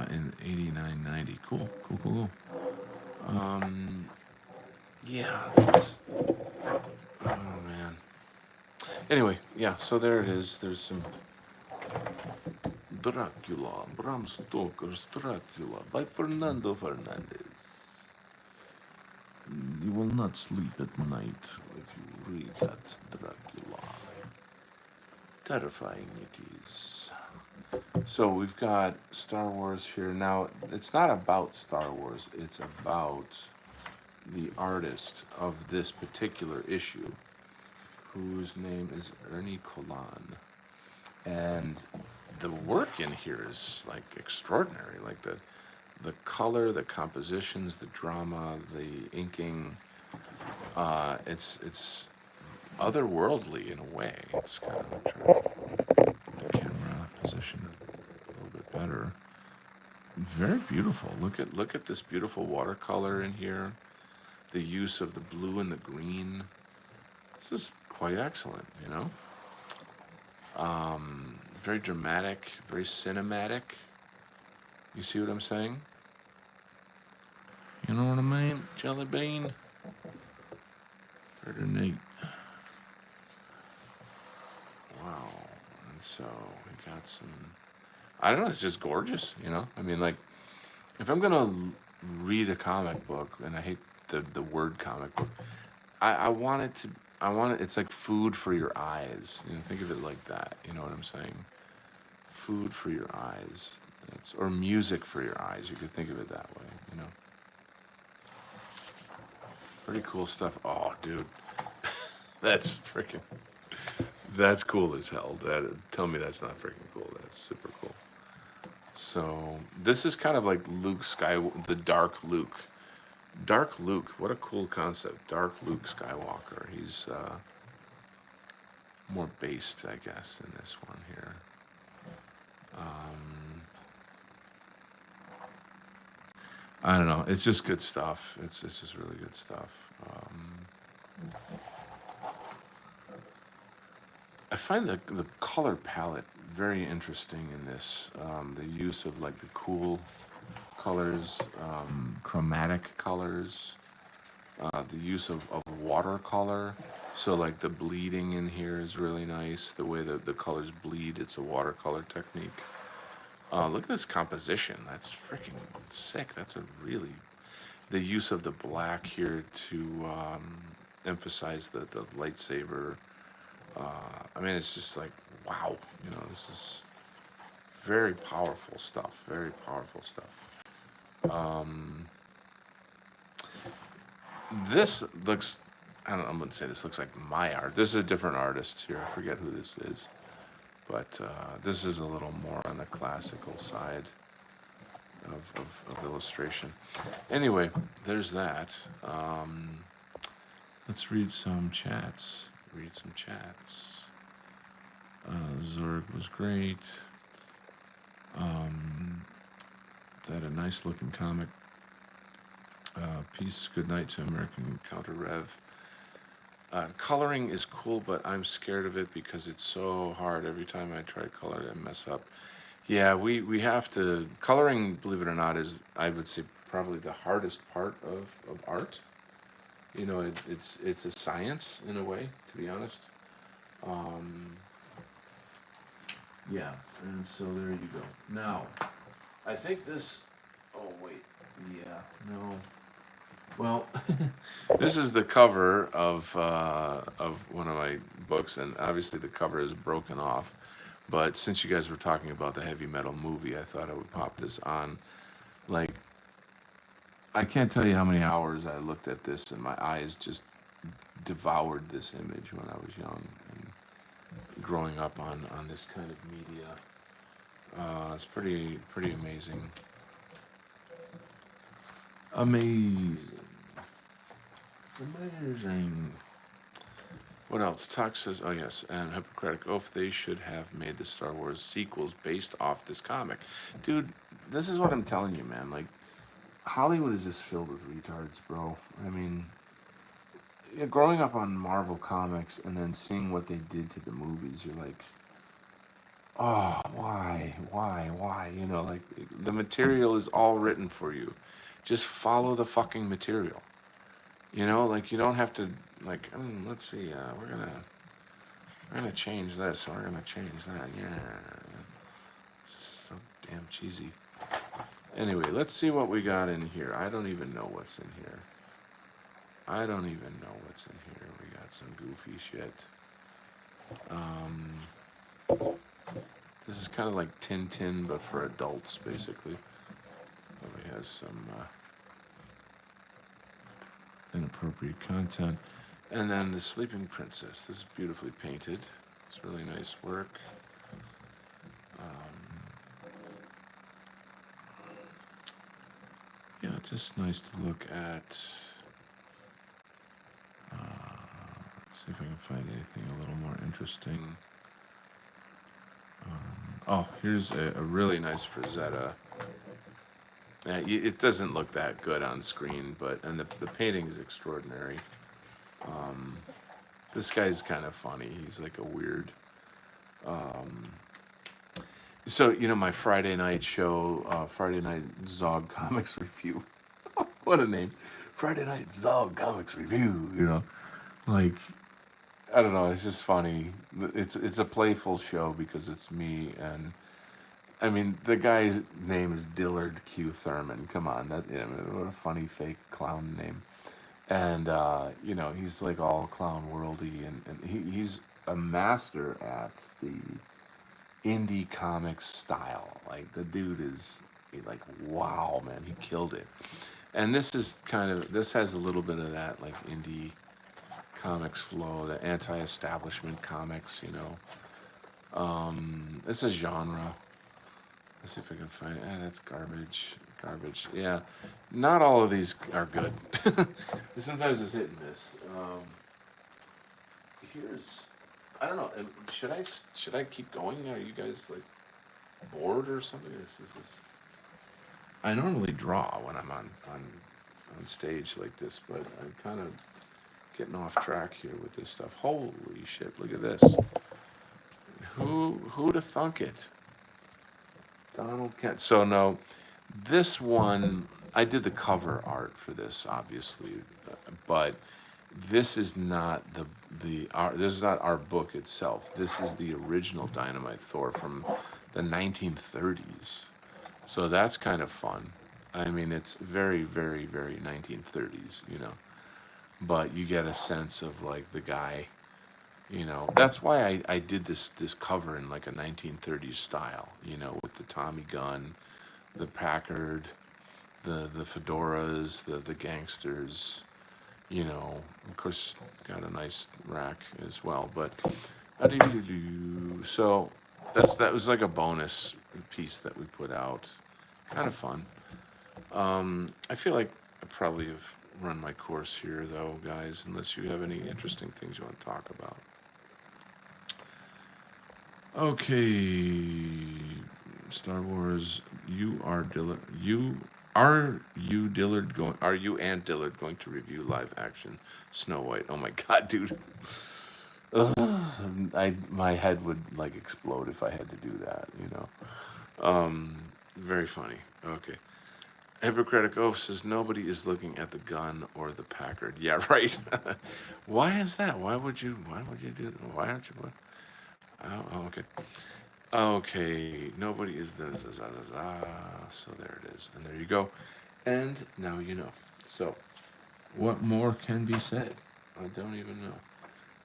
in 89, 90. Cool. Yeah. Oh, man. Anyway, yeah, so there it is. There's some Dracula, Bram Stoker's Dracula by Fernando Fernandez. You will not sleep at night if you read that Dracula. Terrifying it is. So we've got Star Wars here. Now, it's not about Star Wars, it's about the artist of this particular issue, whose name is Ernie Collan. And the work in here is like extraordinary. Like the color, the compositions, the drama, the inking. It's otherworldly in a way. It's kind of I'm trying to get the camera position a little bit better. Very beautiful. Look at this beautiful watercolor in here. The use of the blue and the green. This is quite excellent, you know. Very dramatic, very cinematic. You see what I'm saying? You know what I mean? Jelly bean. Pretty neat. Wow. And so we got some. I don't know. It's just gorgeous. You know. I mean, like, if I'm gonna read a comic book, and I hate the word comic book, I want it to. I want it. It's like food for your eyes. You know, think of it like that. You know what I'm saying? Food for your eyes. Or music for your eyes. You could think of it that way. You know. Pretty cool stuff. Oh, dude, that's freaking. That's cool as hell. Tell me that's not freaking cool. That's super cool. So this is kind of like the Dark Luke. Dark Luke, what a cool concept. Dark Luke Skywalker. He's more based, I guess, in this one here. I don't know. It's just good stuff. It's just really good stuff. I find the color palette very interesting in this. The use of like the cool colors, chromatic colors, the use of watercolor. So like the bleeding in here is really nice. The way that the colors bleed, it's a watercolor technique. Look at this composition. That's freaking sick. That's a really the use of the black here to emphasize the lightsaber. I mean, it's just like, wow, this is very powerful stuff. Very powerful stuff. This looks, I don't know, I'm gonna say this looks like my art. This is a different artist here. I forget who this is, but this is a little more on the classical side of illustration. Anyway, there's that. Let's read some chats. Zorg was great. They had a nice looking comic. Peace, good night to American Counter Rev. Coloring is cool, but I'm scared of it because it's so hard. Every time I try to color, I mess up. Yeah, we have to. Coloring, believe it or not, is, I would say, probably the hardest part of art. It's a science in a way, to be honest. Yeah, and so there you go. Now, I think this. Oh wait, yeah, no. Well, this is the cover of one of my books, and obviously the cover is broken off. But since you guys were talking about the heavy metal movie, I thought I would pop this on. Like, I can't tell you how many hours I looked at this, and my eyes just devoured this image when I was young and growing up on this kind of media. It's pretty amazing. Amazing. What else? Talk says, oh yes, and Hippocratic Oath, they should have made the Star Wars sequels based off this comic. Dude, this is what I'm telling you, man. Like, Hollywood is just filled with retards, bro. I mean, growing up on Marvel Comics and then seeing what they did to the movies, you're like, oh, why? Like, the material is all written for you. Just follow the fucking material. Like, you don't have to, like, let's see, we're gonna change this, we're gonna change that, yeah. It's just so damn cheesy. Anyway, let's see what we got in here. I don't even know what's in here. We got some goofy shit. This is kind of like Tintin, but for adults, basically. Probably has some inappropriate content. And then the Sleeping Princess. This is beautifully painted. It's really nice work. Yeah, it's just nice to look at. See if I can find anything a little more interesting. Oh, here's a really nice Frazetta. It doesn't look that good on screen, and the painting is extraordinary. This guy's kind of funny. He's like a weird. So my Friday night show, Friday Night Zog Comics Review. What a name, Friday Night Zog Comics Review. Like, I don't know. It's just funny. It's a playful show because it's me, and I mean the guy's name is Dillard Q Thurman. Come on, what a funny fake clown name. And he's like all clown worldy, and he's a master at the indie comics style. Like, the dude is like, wow, man, he killed it. And this has a little bit of that, like, indie comics flow, the anti-establishment comics. It's a genre. Let's see if I can find it. That's garbage. Yeah, not all of these are good. Sometimes it's hit and miss. I don't know. Should I keep going? Are you guys like bored or something? I normally draw when I'm on stage like this, but I'm kind of getting off track here with this stuff. Holy shit! Look at this. Who'd have thunk it? Donald Kent. So no, this one I did the cover art for this, obviously, but this is not the art. This is not our book itself. This is the original Dynamite Thor from the 1930s. So that's kind of fun. I mean, it's very, very, very 1930s, but you get a sense of like the guy. That's why I did this cover in like a 1930s style. With the Tommy gun, the Packard, the fedoras, the gangsters. Of course, got a nice rack as well. But so that was like a bonus piece that we put out. Kind of fun. I feel like I probably have run my course here, though, guys. Unless you have any interesting things you want to talk about. Okay, Star Wars. You are Dillard. Dillard going? Are you and Dillard going to review live action Snow White? Oh my God, dude! My head would like explode if I had to do that. Very funny. Okay. Hippocratic Oath says nobody is looking at the gun or the Packard. Yeah, right. Why is that? Why would you? Why would you do? Why aren't you? Okay. Okay. Nobody is this. So there it is, and there you go. And now you know. So, what more can be said? I don't even know.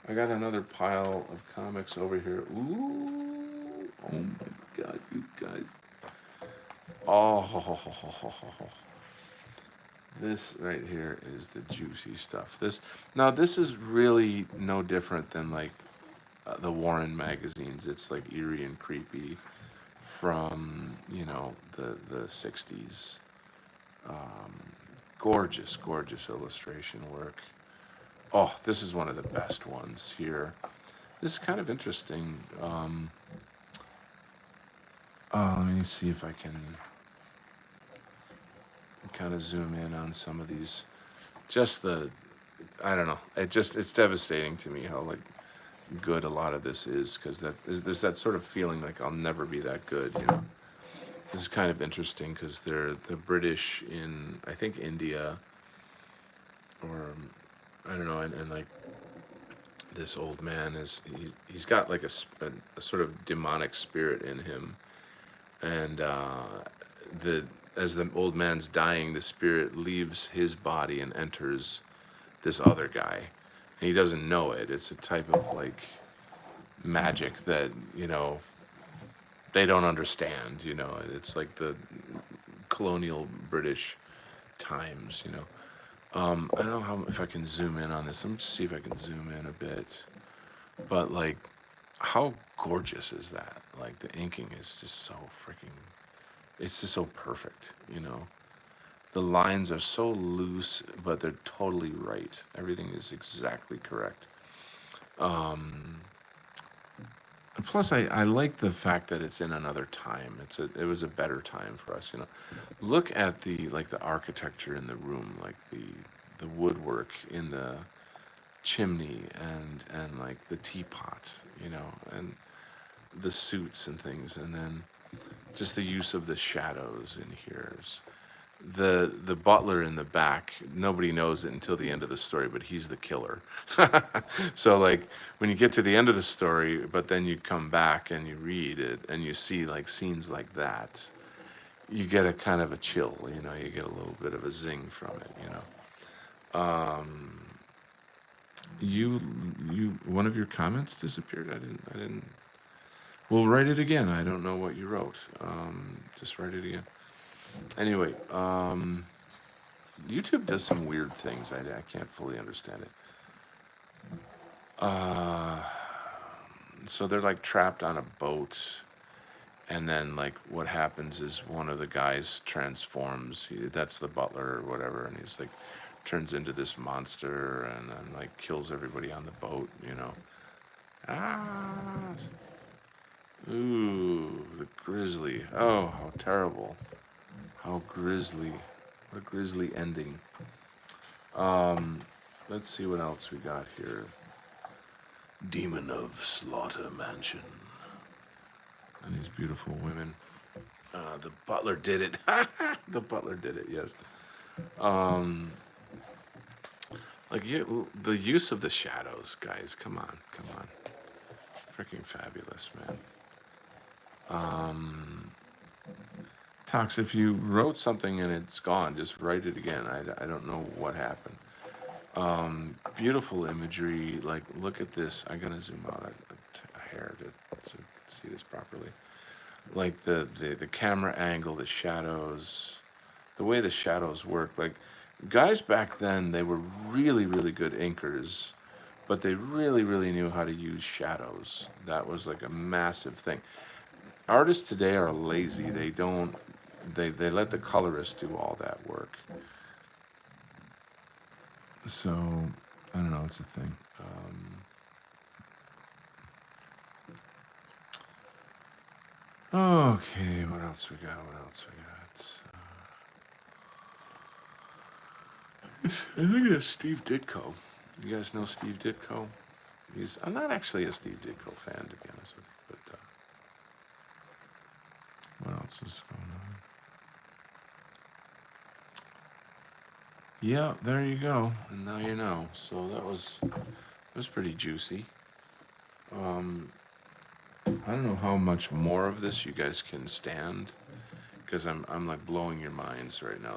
I got another pile of comics over here. Ooh! Oh my God, you guys! Oh, this right here is the juicy stuff. This is really no different than like the Warren magazines. It's like eerie and creepy from the 60s. Gorgeous, gorgeous illustration work. Oh, this is one of the best ones here. This is kind of interesting. Let me see if I can kind of zoom in on some of these. I don't know. It's devastating to me how like good a lot of this is, because there's that sort of feeling like I'll never be that good. This is kind of interesting because they're the British in, I think, India, or I don't know, and like this old man he's got like a sort of demonic spirit in him, and the as the old man's dying, the spirit leaves his body and enters this other guy, and he doesn't know it. It's a type of like magic that they don't understand. It's like the colonial British times. I don't know if I can zoom in on this. Let me see if I can zoom in a bit. But like, how gorgeous is that? Like the inking is just so freaking. It's just so perfect. The lines are so loose, but they're totally right. Everything is exactly correct. And plus, I like the fact that it's in another time. It was a better time for us. Look at the architecture in the room, like the woodwork in the chimney, and like the teapot, and the suits and things, and then just the use of the shadows in here. The butler in the back, nobody knows it until the end of the story, but he's the killer. So like when you get to the end of the story, but then you come back and you read it and you see like scenes like that, you get a kind of a chill. You get a little bit of a zing from it. You one of your comments disappeared. I didn't. Well, write it again. I don't know what you wrote. Just write it again. Anyway, YouTube does some weird things. I can't fully understand it. So they're like trapped on a boat, and then like what happens is one of the guys transforms. That's the butler or whatever, and he's like turns into this monster and then like kills everybody on the boat. Ah, ooh, the grizzly. Oh, how terrible. How grisly. What a grisly ending. Let's see what else we got here. Demon of Slaughter Mansion. And these beautiful women. The butler did it. The butler did it, yes. The use of the shadows, guys. Come on. Freaking fabulous, man. Tox, if you wrote something and it's gone, just write it again. I don't know what happened. Beautiful imagery. Like, look at this. I'm gonna zoom out a hair to see this properly. Like the camera angle, the shadows, the way the shadows work. Like, guys back then, they were really, really good inkers, but they really, really knew how to use shadows. That was like a massive thing. Artists today are lazy. They don't. They let the colorist do all that work. So I don't know. It's a thing. Okay, what else we got? What else we got? I think it's Steve Ditko. You guys know Steve Ditko? I'm not actually a Steve Ditko fan, to be honest with you. But what else is going on? Yeah, there you go. And now you know. So that was pretty juicy. I don't know how much more of this you guys can stand, because I'm like blowing your minds right now.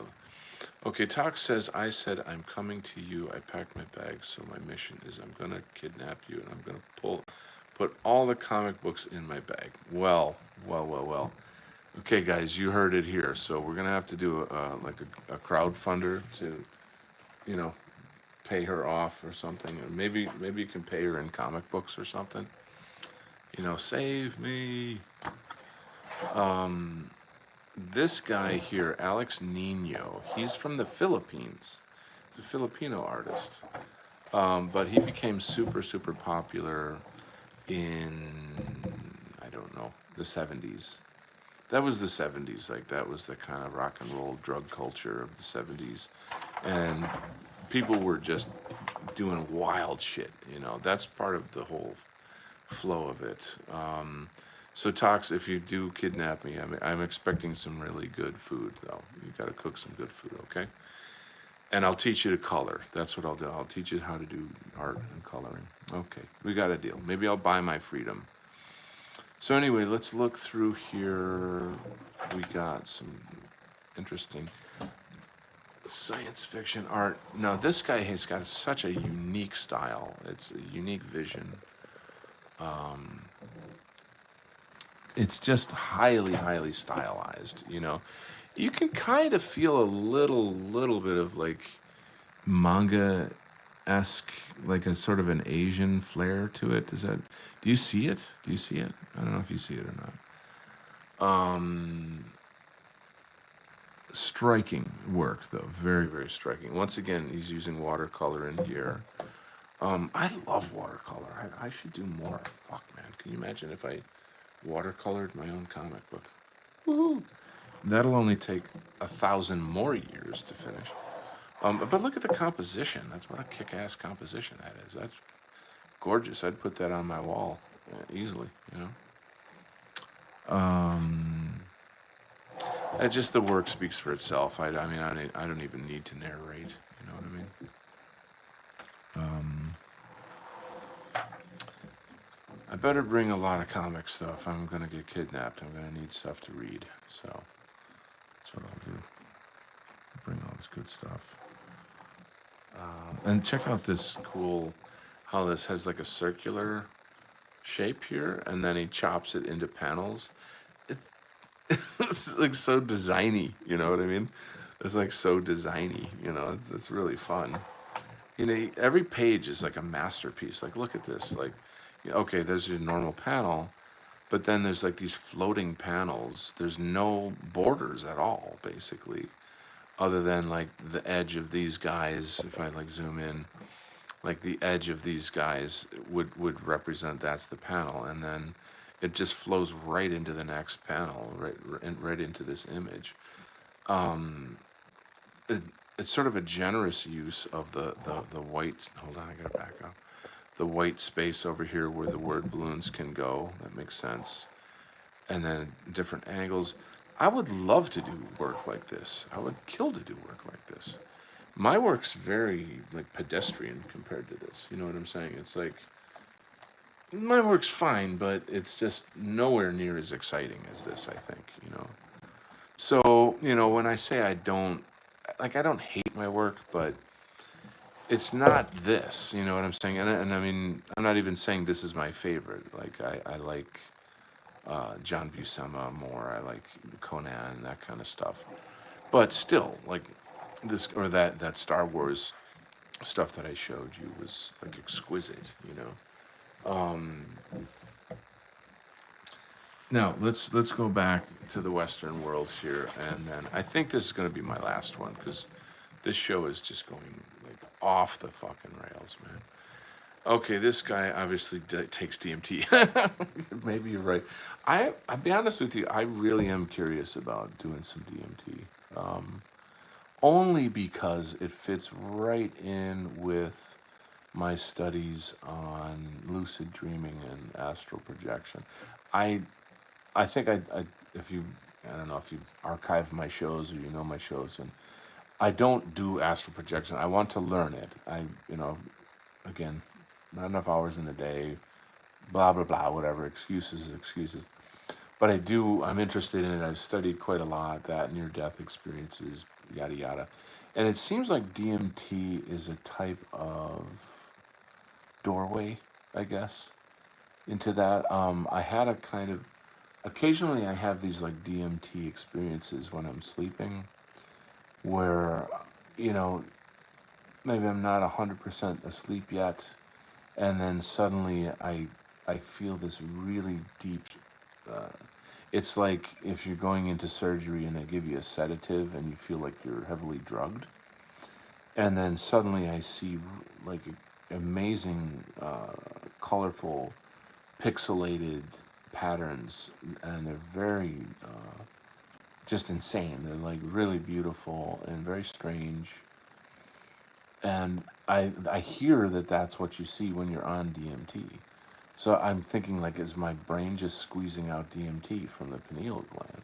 Okay, Talk says, I said I'm coming to you. I packed my bags, so my mission is I'm gonna kidnap you and I'm gonna put all the comic books in my bag. Well. Okay, guys, you heard it here. So we're gonna have to do a crowdfunder to, you know, pay her off or something, or maybe you can pay her in comic books or something. Save me. This guy here, Alex Nino, he's from the Philippines. He's a Filipino artist. But he became super, super popular in, I don't know, the 70s. That was the 70s. Like, that was the kind of rock and roll drug culture of the 70s. And people were just doing wild shit. That's part of the whole flow of it. So, Tox, if you do kidnap me, I'm expecting some really good food, though. You got to cook some good food, okay? And I'll teach you to color. That's what I'll do. I'll teach you how to do art and coloring. Okay, we got a deal. Maybe I'll buy my freedom. So anyway, let's look through here. We got some interesting science fiction art. Now, this guy has got such a unique style. It's a unique vision. It's just highly, highly stylized. You can kind of feel a little bit of like manga esque, like a sort of an Asian flair to it. Do you see it? Do you see it? I don't know if you see it or not. Striking work, though. Very, very striking. Once again, he's using watercolor in here. I love watercolor. I should do more. Fuck, man. Can you imagine if I watercolored my own comic book? Woohoo! That'll only take 1,000 more years to finish. But look at the composition. That's what a kick-ass composition that is. That's gorgeous. I'd put that on my wall easily. Just the work speaks for itself. I mean, I don't even need to narrate. You know what I mean? I better bring a lot of comics, though. If I'm gonna get kidnapped, I'm gonna need stuff to read. So that's what I'll do. Bring all this good stuff. And check out this cool, how this has like a circular shape here, and then he chops it into panels. It's it's like so designy, you know what I mean? It's like so designy, it's really fun. Every page is like a masterpiece. Like, look at this. Like, okay, there's your normal panel, but then there's like these floating panels. There's no borders at all, basically, other than like the edge of these guys. If I like zoom in, like the edge of these guys would represent that's the panel, and then it just flows right into the next panel, right into this image. It, it's sort of a generous use of the white. Hold on, I gotta back up. The white space over here where the word balloons can go. That makes sense. And then different angles. I would love to do work like this. I would kill to do work like this. My work's very like pedestrian compared to this. You know what I'm saying? It's like my work's fine, but it's just nowhere near as exciting as this, I think. So, when I say I don't hate my work, but it's not this, you know what I'm saying? And I mean, I'm not even saying this is my favorite. Like I like John Buscema more. I like Conan, that kind of stuff. But still, like this or that Star Wars stuff that I showed you was like exquisite, you know. Now let's go back to the Western world here, and then I think this is going to be my last one because this show is just going like off the fucking rails, man. Okay, this guy obviously takes DMT. Maybe you're right. I'll be honest with you. I really am curious about doing some DMT, only because it fits right in with my studies on lucid dreaming and astral projection. I I think if you I don't know if you archive my shows or you know my shows, and I don't do astral projection. I want to learn it. Again, not enough hours in the day, blah blah blah, whatever, excuses. But I do. I'm interested in it. I've studied quite a lot that near death experiences, yada yada, and it seems like DMT is a type of doorway, I guess, into that. I had a kind of occasionally I have these like DMT experiences when I'm sleeping, where you know maybe I'm not 100% asleep yet, and then suddenly I feel this really deep. Uh, it's like if you're going into surgery and they give you a sedative and you feel like you're heavily drugged, and then suddenly I see like amazing, colorful, pixelated patterns, and they're very just insane. They're like really beautiful and very strange. And I hear that that's what you see when you're on DMT. So I'm thinking like, is my brain just squeezing out DMT from the pineal gland?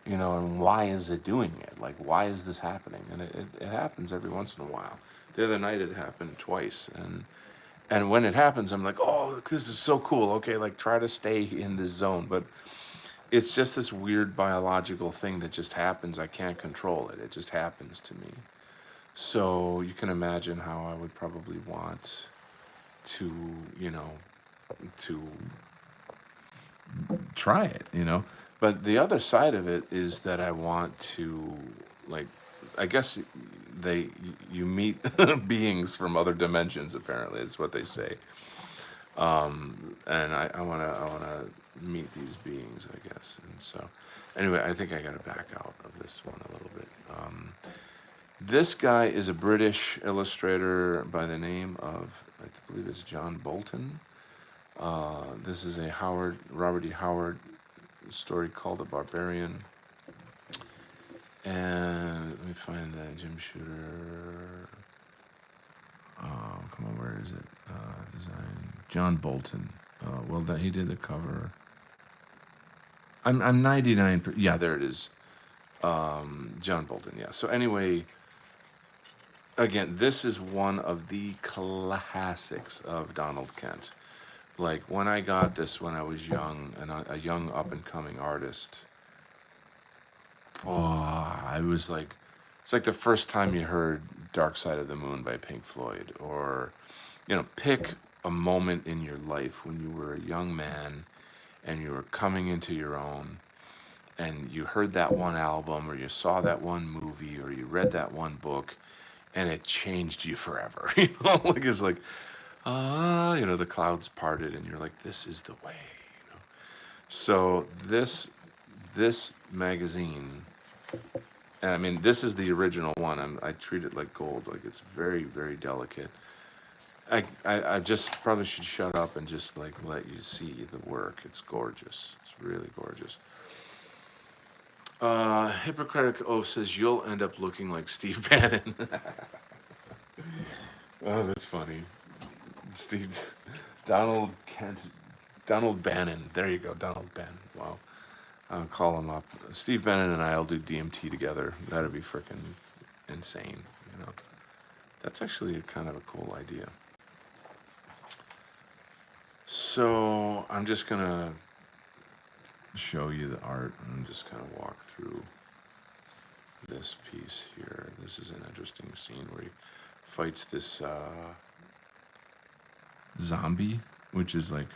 You know, and why is it doing it? Like, why is this happening? And it happens every once in a while. The other night it happened twice, and when it happens, I'm like, oh, this is so cool. Okay, like try to stay in this zone, but it's just this weird biological thing that just happens. I can't control it. It just happens to me. So you can imagine how I would probably want to, you know, to try it, you know. But the other side of it is that I want to, like, I guess they you meet beings from other dimensions. Apparently, it's what they say. And I wanna meet these beings, I guess. And so, anyway, I think I gotta back out of this one a little bit. This guy is a British illustrator by the name of, I believe it's John Bolton. This is a Robert E. Howard story called The Barbarian. And let me find that Jim Shooter. Oh, come on, where is it? Design John Bolton. Well, that he did the cover. I'm 99. Yeah, there it is. John Bolton. Yeah. So anyway, again, this is one of the classics of Donald Kent. Like when I got this when I was young and a young up and coming artist, oh, I was like, it's like the first time you heard Dark Side of the Moon by Pink Floyd, or, you know, pick a moment in your life when you were a young man and you were coming into your own and you heard that one album or you saw that one movie or you read that one book and it changed you forever. You know, like it's like, you know, the clouds parted and you're like, this is the way, you know. So this magazine, and I mean, this is the original one. I treat it like gold. Like it's very, very delicate. I just probably should shut up and just like let you see the work. It's gorgeous. It's really gorgeous. Hippocratic Oath says you'll end up looking like Steve Bannon. Oh, that's funny. Steve, Donald Kent, Donald Bannon. There you go, Donald Bannon. Wow. I'll call him up. Steve Bannon and I'll do DMT together. That'd be freaking insane. You know, that's actually a kind of a cool idea. So I'm just gonna show you the art and just kind of walk through this piece here. This is an interesting scene where fights this zombie, which is like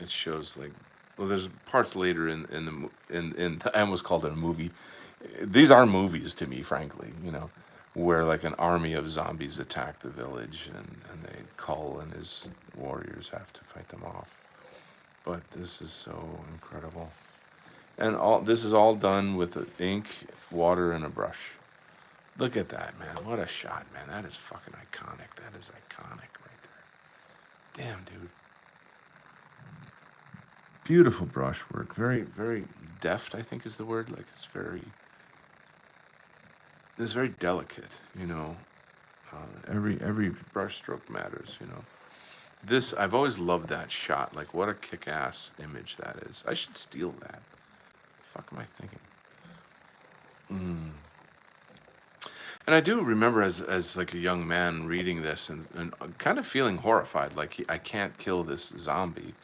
it shows like, well, there's parts later in the in I almost called it a movie. These are movies to me, frankly, where like an army of zombies attack the village, and they Cull and his warriors have to fight them off. But this is so incredible. And all this is all done with ink, water, and a brush. Look at that, man. What a shot, man. That is fucking iconic. That is iconic right there. Damn, dude. Beautiful brushwork. Very, very deft, I think is the word. Like it's very delicate. Every brush stroke matters. This, I've always loved that shot. Like, what a kick-ass image that is. I should steal that. The fuck am I thinking? And I do remember as like a young man reading this and kind of feeling horrified, like I can't kill this zombie,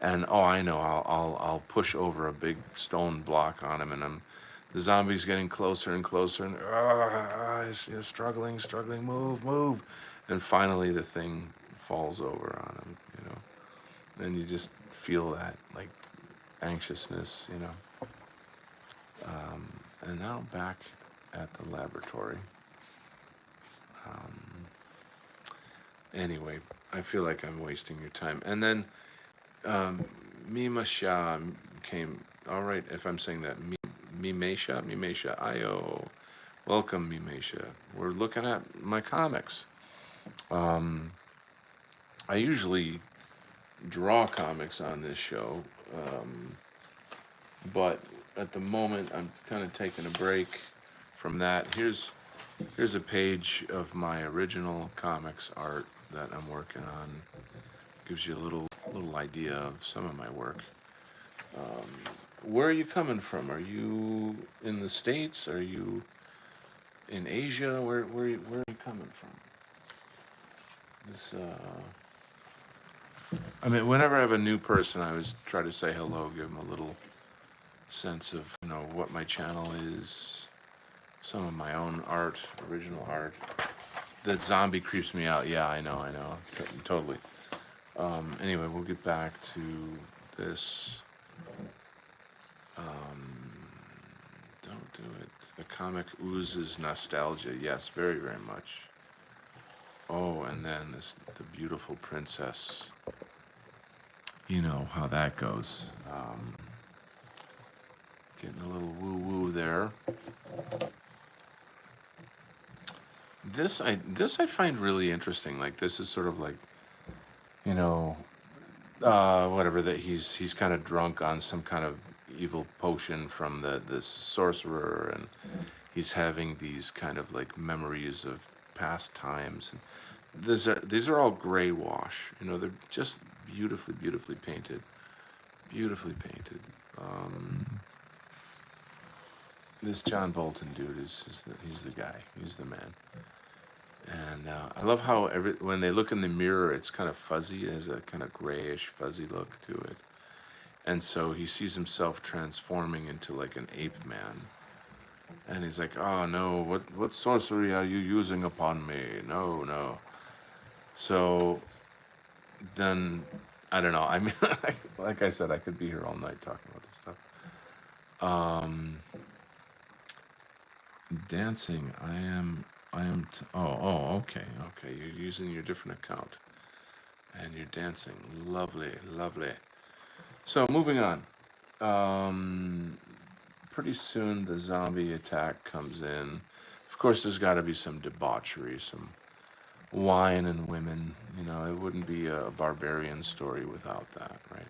and oh, I know, I'll push over a big stone block on him, and the zombie's getting closer and closer, and he's struggling, move, and finally the thing falls over on him, and you just feel that like anxiousness. And now back at the laboratory. Anyway, I feel like I'm wasting your time. And then Mima Shah came. All right, if I'm saying that, Mimesha, Ayo. Welcome, Mimesha. We're looking at my comics. I usually draw comics on this show, but at the moment I'm kind of taking a break from that. Here's a page of my original comics art that I'm working on. Gives you a little idea of some of my work. Where are you coming from? Are you in the States? Are you in Asia? Where are you coming from? This I mean, whenever I have a new person, I always try to say hello, give them a little sense of what my channel is, some of my own art, original art. That zombie creeps me out. Yeah, I know, totally. Anyway, we'll get back to this. Don't do it. The comic oozes nostalgia. Yes, very, very much. Oh, and then the beautiful princess. You know how that goes. Getting a little woo-woo there. This I find really interesting. Like, this is sort of like, whatever, that he's kind of drunk on some kind of evil potion from this sorcerer, and he's having these kind of like memories of past times. And these are all gray wash. They're just beautifully painted. Beautifully painted. This John Bolton dude he's the guy. He's the man. And I love how when they look in the mirror, it's kind of fuzzy. It has a kind of grayish, fuzzy look to it. And so he sees himself transforming into like an ape man. And he's like, oh no, what sorcery are you using upon me? No. So then, I don't know. I mean, like I said, I could be here all night talking about this stuff. Dancing, okay. You're using your different account. And you're dancing. Lovely. So moving on. Pretty soon the zombie attack comes in. Of course, there's got to be some debauchery, some wine and women. It wouldn't be a barbarian story without that, right?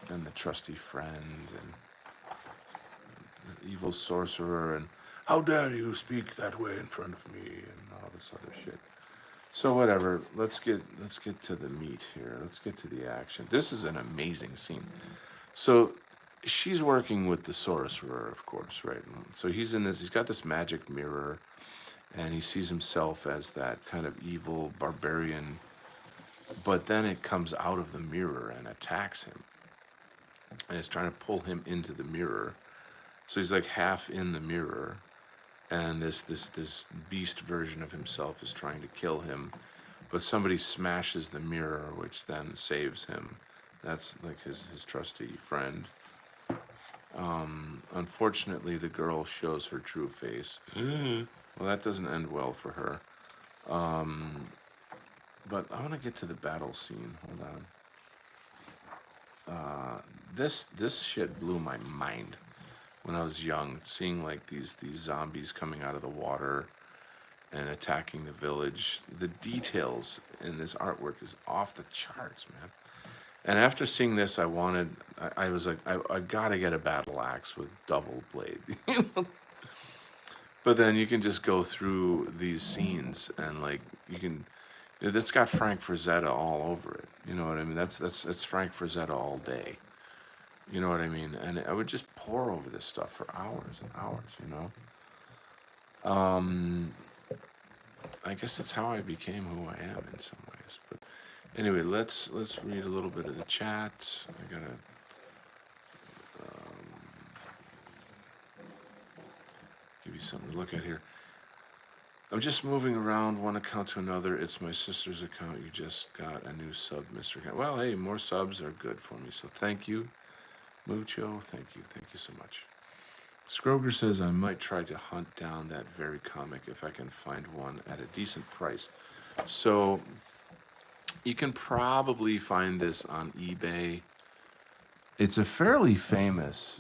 And the trusty friend and the evil sorcerer, and how dare you speak that way in front of me, and all this other shit. So whatever, let's get to the meat here. Let's get to the action. This is an amazing scene. So she's working with the sorcerer, of course, right? So he's got this magic mirror, and he sees himself as that kind of evil barbarian, but then it comes out of the mirror and attacks him. And it's trying to pull him into the mirror. So he's like half in the mirror, and this beast version of himself is trying to kill him, but somebody smashes the mirror, which then saves him. That's like his trusty friend. Unfortunately, the girl shows her true face. Well, that doesn't end well for her. But I want to get to the battle scene. Hold on. This shit blew my mind when I was young, seeing like these zombies coming out of the water and attacking the village. The details in this artwork is off the charts, man. And after seeing this, I was like, I gotta get a battle axe with double blade. But then you can just go through these scenes and like that's got Frank Frazetta all over it. You know what I mean? That's Frank Frazetta all day. You know what I mean? And I would just pour over this stuff for hours and hours. I guess that's how I became who I am in some ways. But anyway, let's read a little bit of the chat. I gotta give you something to look at here. I'm just moving around one account to another. It's my sister's account. You just got a new sub, Mr. Cat. Well, hey, more subs are good for me. So thank you, Mucho. Thank you so much. Scroger says I might try to hunt down that very comic if I can find one at a decent price. So you can probably find this on eBay. It's a fairly famous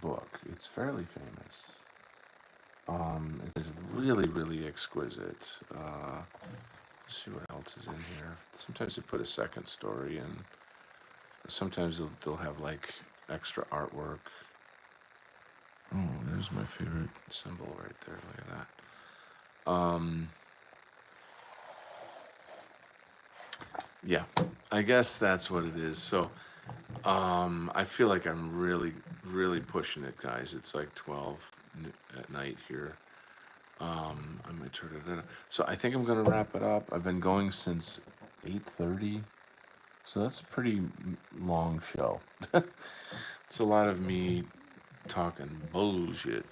book. It's fairly famous. It is really, really exquisite. Let's see what else is in here. Sometimes they put a second story in. Sometimes they'll have like extra artwork. Oh, there's my favorite symbol right there. Look at that. Yeah, I guess that's what it is. So, I feel like I'm really, really pushing it, guys. It's like 12 at night here. I might turn it in. So I think I'm gonna wrap it up. I've been going since 8:30, so that's a pretty long show. It's a lot of me talking bullshit.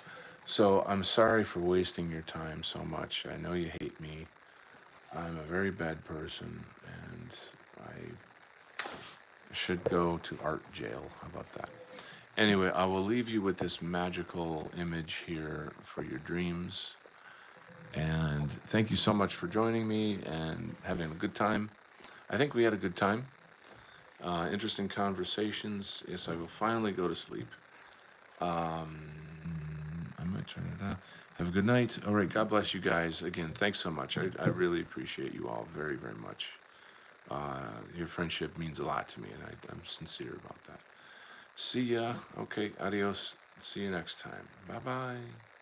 So I'm sorry for wasting your time so much. I know you hate me. I'm a very bad person, and I should go to art jail. How about that? Anyway, I will leave you with this magical image here for your dreams. And thank you so much for joining me and having a good time. I think we had a good time. Interesting conversations. Yes, I will finally go to sleep. I might turn it on. Have a good night. All right. God bless you guys. Again, thanks so much. I really appreciate you all very, very much. Your friendship means a lot to me, and I'm sincere about that. See ya. Okay. Adios. See you next time. Bye bye.